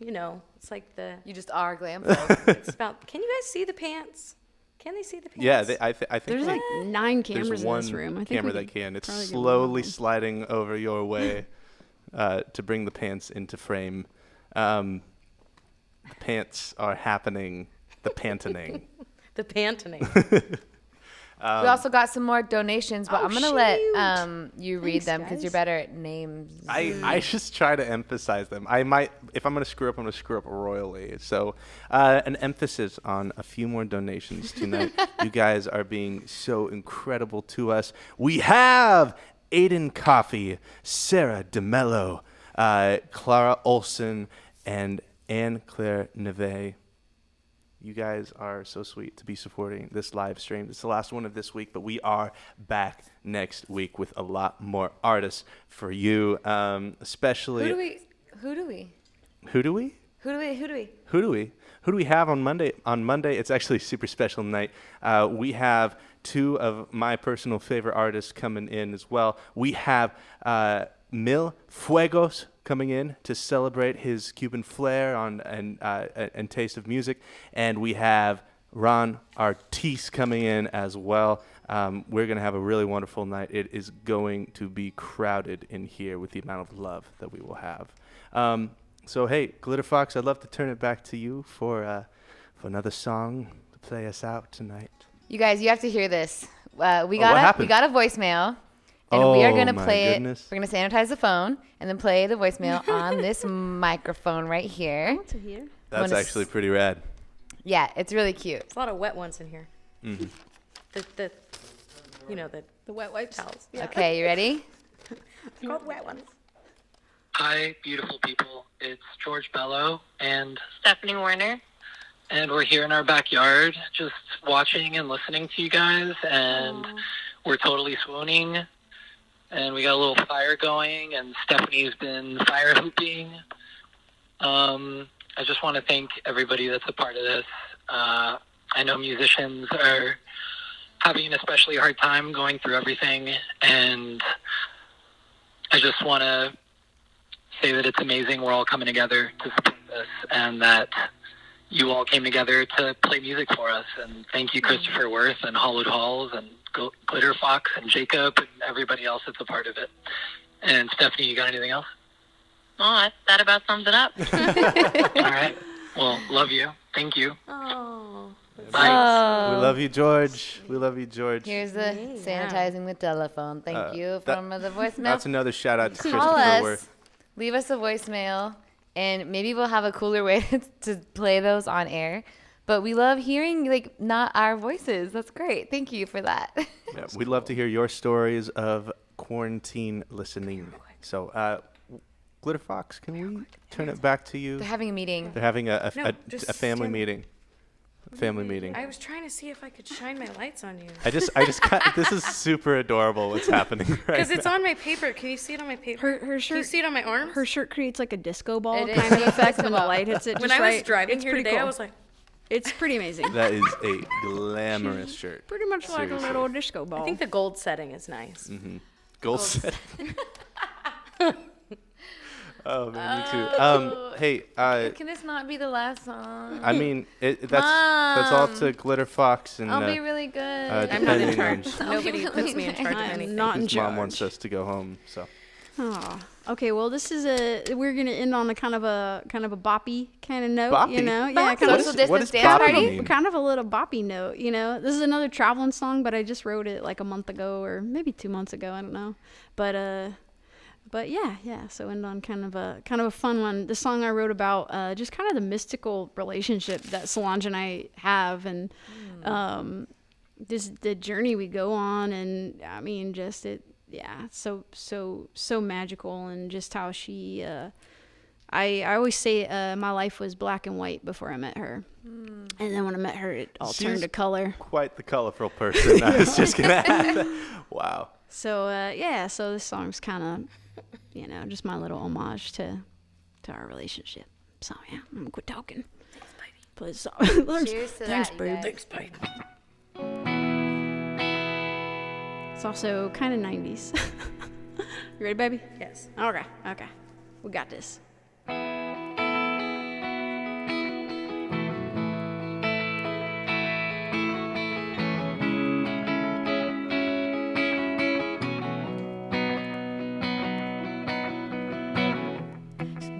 it's like You just are glam folk. it's about. Can you guys see the pants? Can they see the pants? Yeah, I think There's like 9 cameras there's in one this room. I think camera we that can. It's probably get slowly one. sliding over your way to bring the pants into frame. The pants are happening. The pantoning. The pantoning. We also got some more donations, but I'm gonna let you read Thanks, them because guys. you're better at names. I just try to emphasize them. I might, if I'm going to screw up, I'm going to screw up royally. So an emphasis on a few more donations tonight. You guys are being so incredible to us. We have Aiden Coffey, Sarah DeMello, Clara Olson, and Anne-Claire Neve. You guys are so sweet to be supporting this live stream. It's the last one of this week, but we are back next week with a lot more artists for you, especially. Who do we have on Monday? On Monday, it's actually a super special night. We have 2 of my personal favorite artists coming in as well. We have Mil Fuegos coming in to celebrate his Cuban flair and taste of music, and we have Ron Artis coming in as well. We're going to have a really wonderful night. It is going to be crowded in here with the amount of love that we will have. So hey, Glitterfox, I'd love to turn it back to you for another song to play us out tonight. You guys, you have to hear this. We what got happened? a voicemail, and we are gonna my play goodness. it. We're gonna sanitize the phone and then play the voicemail on this microphone right here. To hear. That's wanna actually pretty rad. Yeah, it's really cute. There's a lot of wet ones in here. Mm-hmm. The The wet wipes. towels. Okay, you ready? They're called wet ones. Hi, beautiful people. It's George Bello and Stephanie Warner. and we're here in our backyard just watching and listening to you guys, and we're totally swooning, and we got a little fire going, and Stephanie's been fire hooping. I just want to thank everybody that's a part of this. I know musicians are having an especially hard time going through everything, and I just want to say that it's amazing we're all coming together to support this, and that you all came together to play music for us. And thank you, Christopher Worth and Hollowed Halls and Glitterfox and Jacob and everybody else that's a part of it. And Stephanie, you got anything else? Oh, that about sums it up. All right. Well, love you. Thank you. Oh. We love you, George. We love you, George. Here's the sanitizing the telephone. Thank you from the voicemail. That's another shout out to Call Christopher us, Worth. leave us a voicemail, and maybe we'll have a cooler way to play those on air. But we love hearing like not our voices. That's great. Thank you for that. Yeah, we'd love to hear your stories of quarantine listening. So, Glitterfox, can we turn it back to you? They're having a meeting. They're having a just family stand- meeting. Family meeting. I was trying to see if I could shine my lights on you. I just got, this is super adorable what's happening right Because it's now. on my paper. Can you see it on my paper? Her shirt. Can you see it on my arms? Her shirt creates like a disco ball It kind of is. effect when the light hits it. When just I was right. driving It's here pretty today, I cool. was like, It's pretty amazing. That is a glamorous shirt. Pretty much like Seriously. a little disco ball. I think the gold setting is nice. Mm-hmm. Gold set. Oh man, me too. Hey, Can this not be the last song? I mean, that's all to Glitterfox and. I'll be really good. I'm not in depending on- charge. Nobody puts me in charge of I'm anything. not in His mom charge. wants us to go home, so. Oh, okay. Well, this is we're gonna end on a kind of a boppy kind of note, Boppy? you know? Yeah, kind What of is- what does boppy mean? kind of a little boppy note, you know. This is another traveling song, but I just wrote it like a month ago or maybe 2 months ago. I don't know, but yeah. So end on kind of a fun one. The song I wrote about just kind of the mystical relationship that Solange and I have, and the journey we go on, and I mean just it. Yeah, so magical, and just how she I always say my life was black and white before I met her. And then when I met her, it all turned to color. Quite the colorful person. I was just gonna add that. Wow. So so this song's kind of just my little homage to our relationship. So yeah, I'm gonna quit talking. Thanks, baby. Cheers to Thanks, that, you babe. guys. Thanks, babe. It's also kind of 90s. You ready, baby? Yes. Okay. We got this.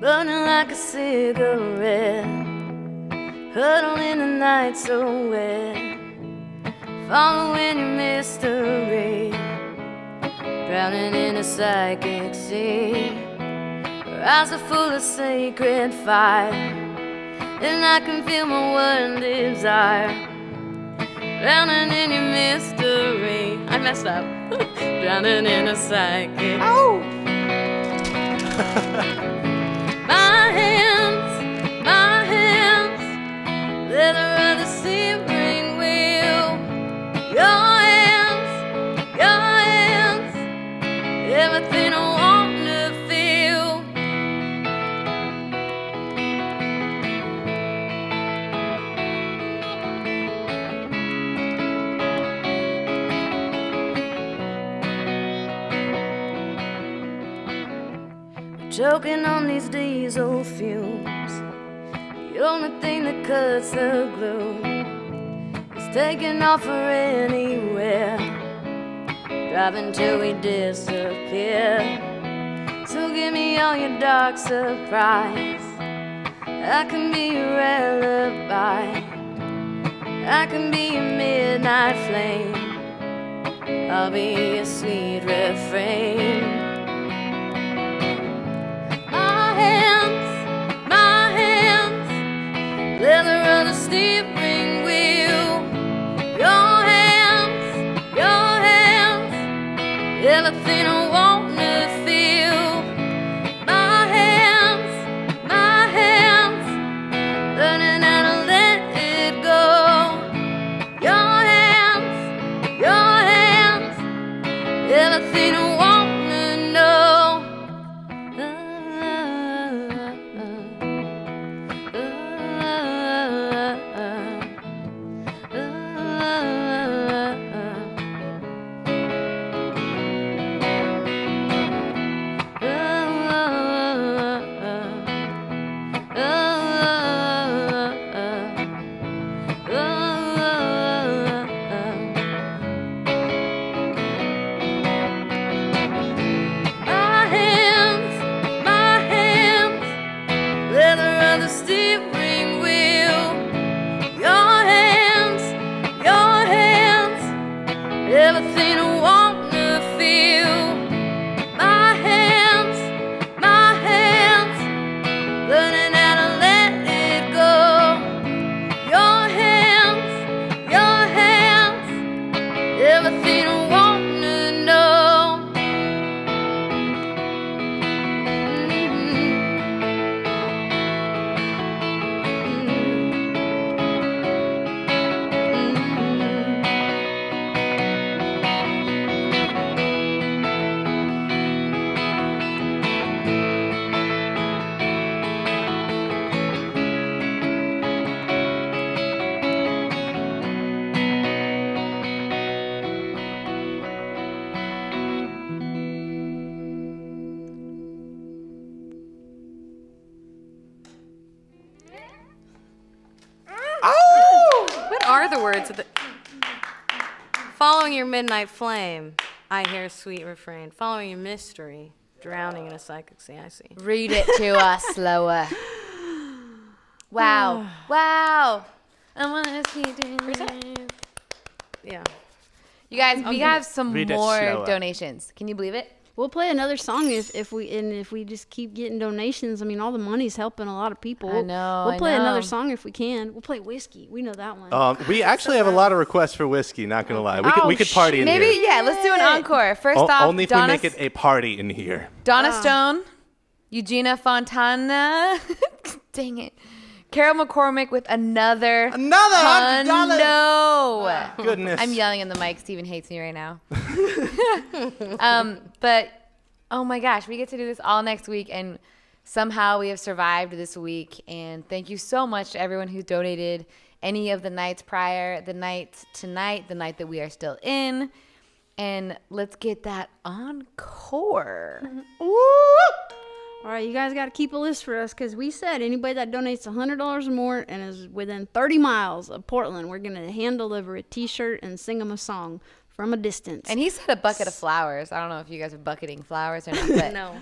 Burning like a cigarette, huddled in the night so wet, following your mystery, drowning in a psychic sea. Her eyes are full of sacred fire, and I can feel my one desire, drowning in your mystery. I messed up. Drowning in a psychic. Oh! My hands, leather of the steering wheel. Your hands, everything I want to feel. Choking on these diesel fumes, the only thing that cuts the glue is taking off for anywhere, driving till we disappear. So give me all your dark surprise, I can be your alibi, I can be your midnight flame, I'll be your sweet refrain. My hands, leather of the steering wheel. Your hands, everything I want to feel. My hands, learning how to let it go. Your hands, everything I want to know. are the words of the... Following your midnight flame, I hear a sweet refrain. Following your mystery, drowning in a psychic sea, I see. Read it to us slower. Wow. Wow. I want to see you. Yeah. You guys, we have some Read it more slower. donations. Can you believe it? We'll play another song if we just keep getting donations. I mean, all the money's helping a lot of people. I know. We'll play I know. another song if we can. We'll play Whiskey. We know that one. We actually have a lot of requests for whiskey. Not gonna lie, we could party in Maybe, here. yeah, let's do an encore. First off, Only if we make it a party in here. Donna Stone, Eugenia Fontana, dang it, Carol McCormick with another $100. No. Goodness. I'm yelling in the mic. Steven hates me right now. But oh my gosh, we get to do this all next week, and somehow we have survived this week. And thank you so much to everyone who donated any of the nights prior, the night tonight, the night that we are still in. And let's get that encore. All right, you guys got to keep a list for us because we said anybody that donates $100 or more and is within 30 miles of Portland, we're going to hand deliver a T-shirt and sing them a song from a distance. And he said a bucket of flowers. I don't know if you guys are bucketing flowers or not. But No.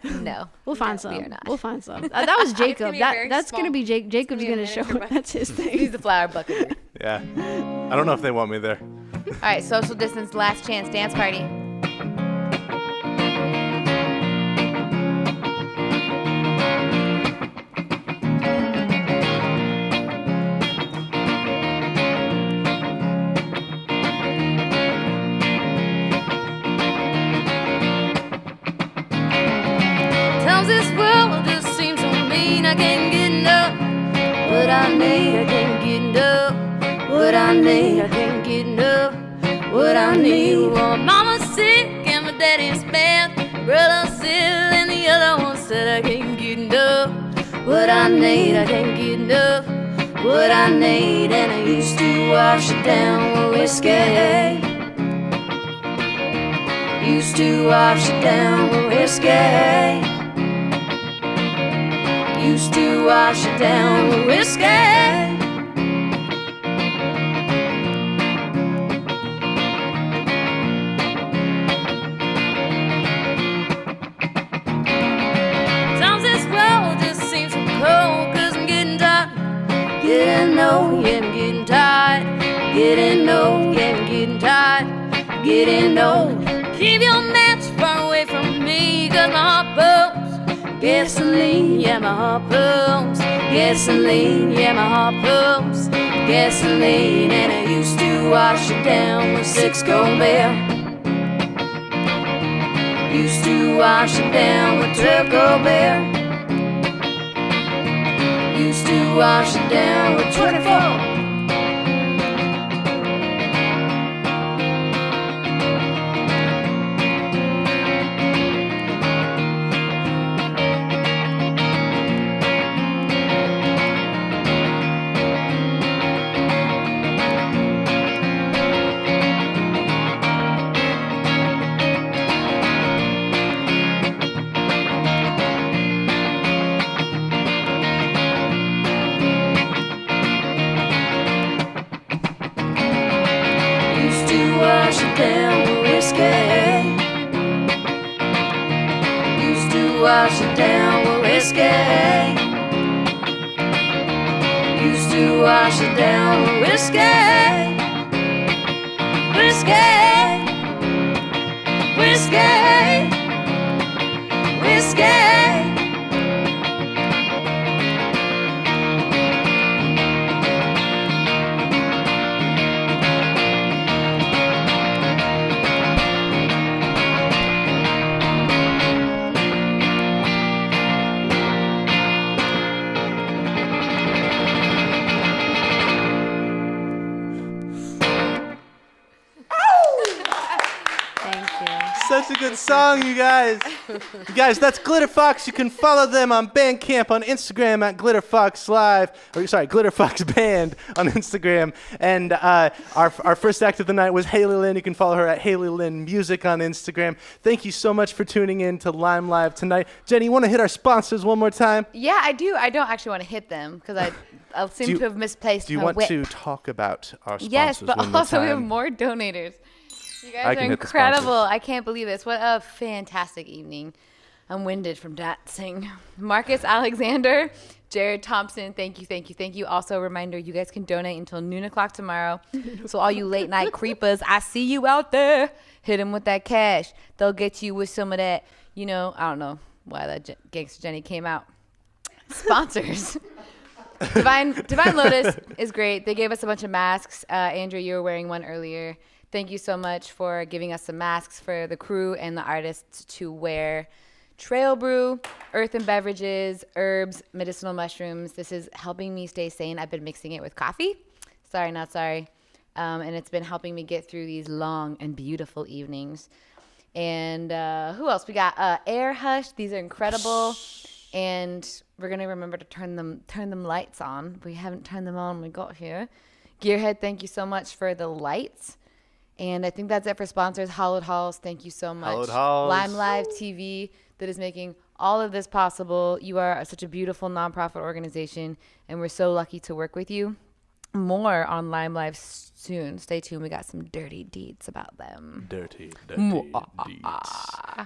No. We'll find No, we are some. not. We'll find some. That was Jacob. be That's going to be Jake. Jacob's be a going to show miniature it. That's his thing. He's the flower bucketer. Yeah. I don't know if they want me there. All right, social distance, last chance, dance party. Times this world just seems so mean. I can't get enough. What I need, I can't get enough. What I need, I can't get enough. What I need, well, mama's sick and my daddy's bad. Brother's ill and the other one said I can't get enough. What I need, I can't get enough. What I need, and I used to wash it down with whiskey. Used to wash it down with whiskey. Used to wash it down with whiskey. Times this world just seems so cold, 'cause I'm getting tired. Getting old, yeah, I'm getting tired. Getting old, yeah, I'm getting tired. Getting old. Keep your match far away from me, 'cause my heart pumps. Gasoline, yeah, my heart pumps. Gasoline, yeah, my heart pumps. Gasoline, and I used to wash it down with 6 Gold Bear. Used to wash it down with 12 Gold Bear. Used to wash it down with 24. Wash it down with whiskey. Used to wash it down with whiskey. Used to wash it down with whiskey. Whiskey. Whiskey. Whiskey. good song, you guys. You guys, that's Glitterfox. You can follow them on Bandcamp, on Instagram at Glitterfox Live. Or sorry, Glitterfox Band on Instagram. And our first act of the night was Hayley Lynn. You can follow her at Hayley Lynn Music on Instagram. Thank you so much for tuning in to Lime Live tonight. Jenny, you want to hit our sponsors one more time? Yeah, I do. I don't actually want to hit them because I'll seem to have misplaced Do you my want whip. to talk about our sponsors? Yes, but one more also we have time? more donators. You guys I are can hit the incredible. sponsors. I can't believe this. What a fantastic evening. I'm winded from dancing. Marcus Alexander, Jared Thompson, thank you. Also, a reminder, you guys can donate until noon o'clock tomorrow. So all you late night creepers, I see you out there. Hit them with that cash. They'll get you with some of that, I don't know why that Gangster Jenny came out. Sponsors. Divine Lotus is great. They gave us a bunch of masks. Andrew, you were wearing one earlier. Thank you so much for giving us some masks for the crew and the artists to wear. Trail Brew, earthen beverages, herbs, medicinal mushrooms. This is helping me stay sane. I've been mixing it with coffee. Sorry, not sorry. And it's been helping me get through these long and beautiful evenings. And who else? We got Air Hush. These are incredible. And we're going to remember to turn them lights on. We haven't turned them on when we got here. Gearhead, thank you so much for the lights. And I think that's it for sponsors. Hollowed Halls, thank you so much. Hollowed Halls. Lime Live TV that is making all of this possible. You are such a beautiful nonprofit organization, and we're so lucky to work with you. More on Lime Live soon. Stay tuned. We got some dirty deeds about them. Dirty deeds.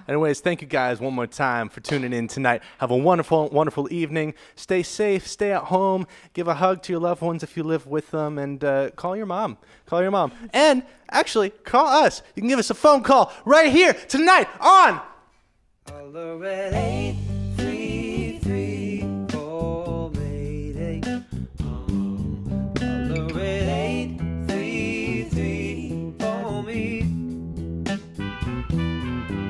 Anyways, thank you guys one more time for tuning in tonight. Have a wonderful, wonderful evening. Stay safe. Stay at home. Give a hug to your loved ones if you live with them. And call your mom. Call your mom. And actually, call us. You can give us a phone call right here tonight on... Holler at 833 for Mayday. Holler at 833 for me.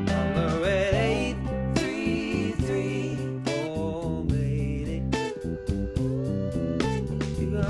Holler at 833 for Mayday. You got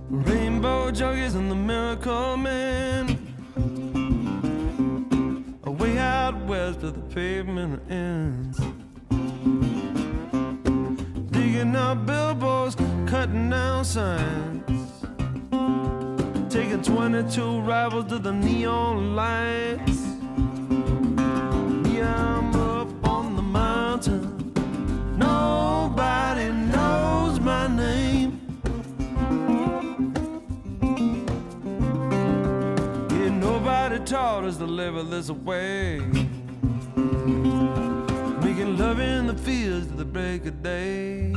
Rainbow junkies and the Miracle Man, away out west of the pavement ends, digging up billboards, cutting down signs, taking 22 rivals to the neon lights. Yeah, I'm up on the mountain, nobody knows my name. Nobody taught us to live this way. Making love in the fields to the break of day.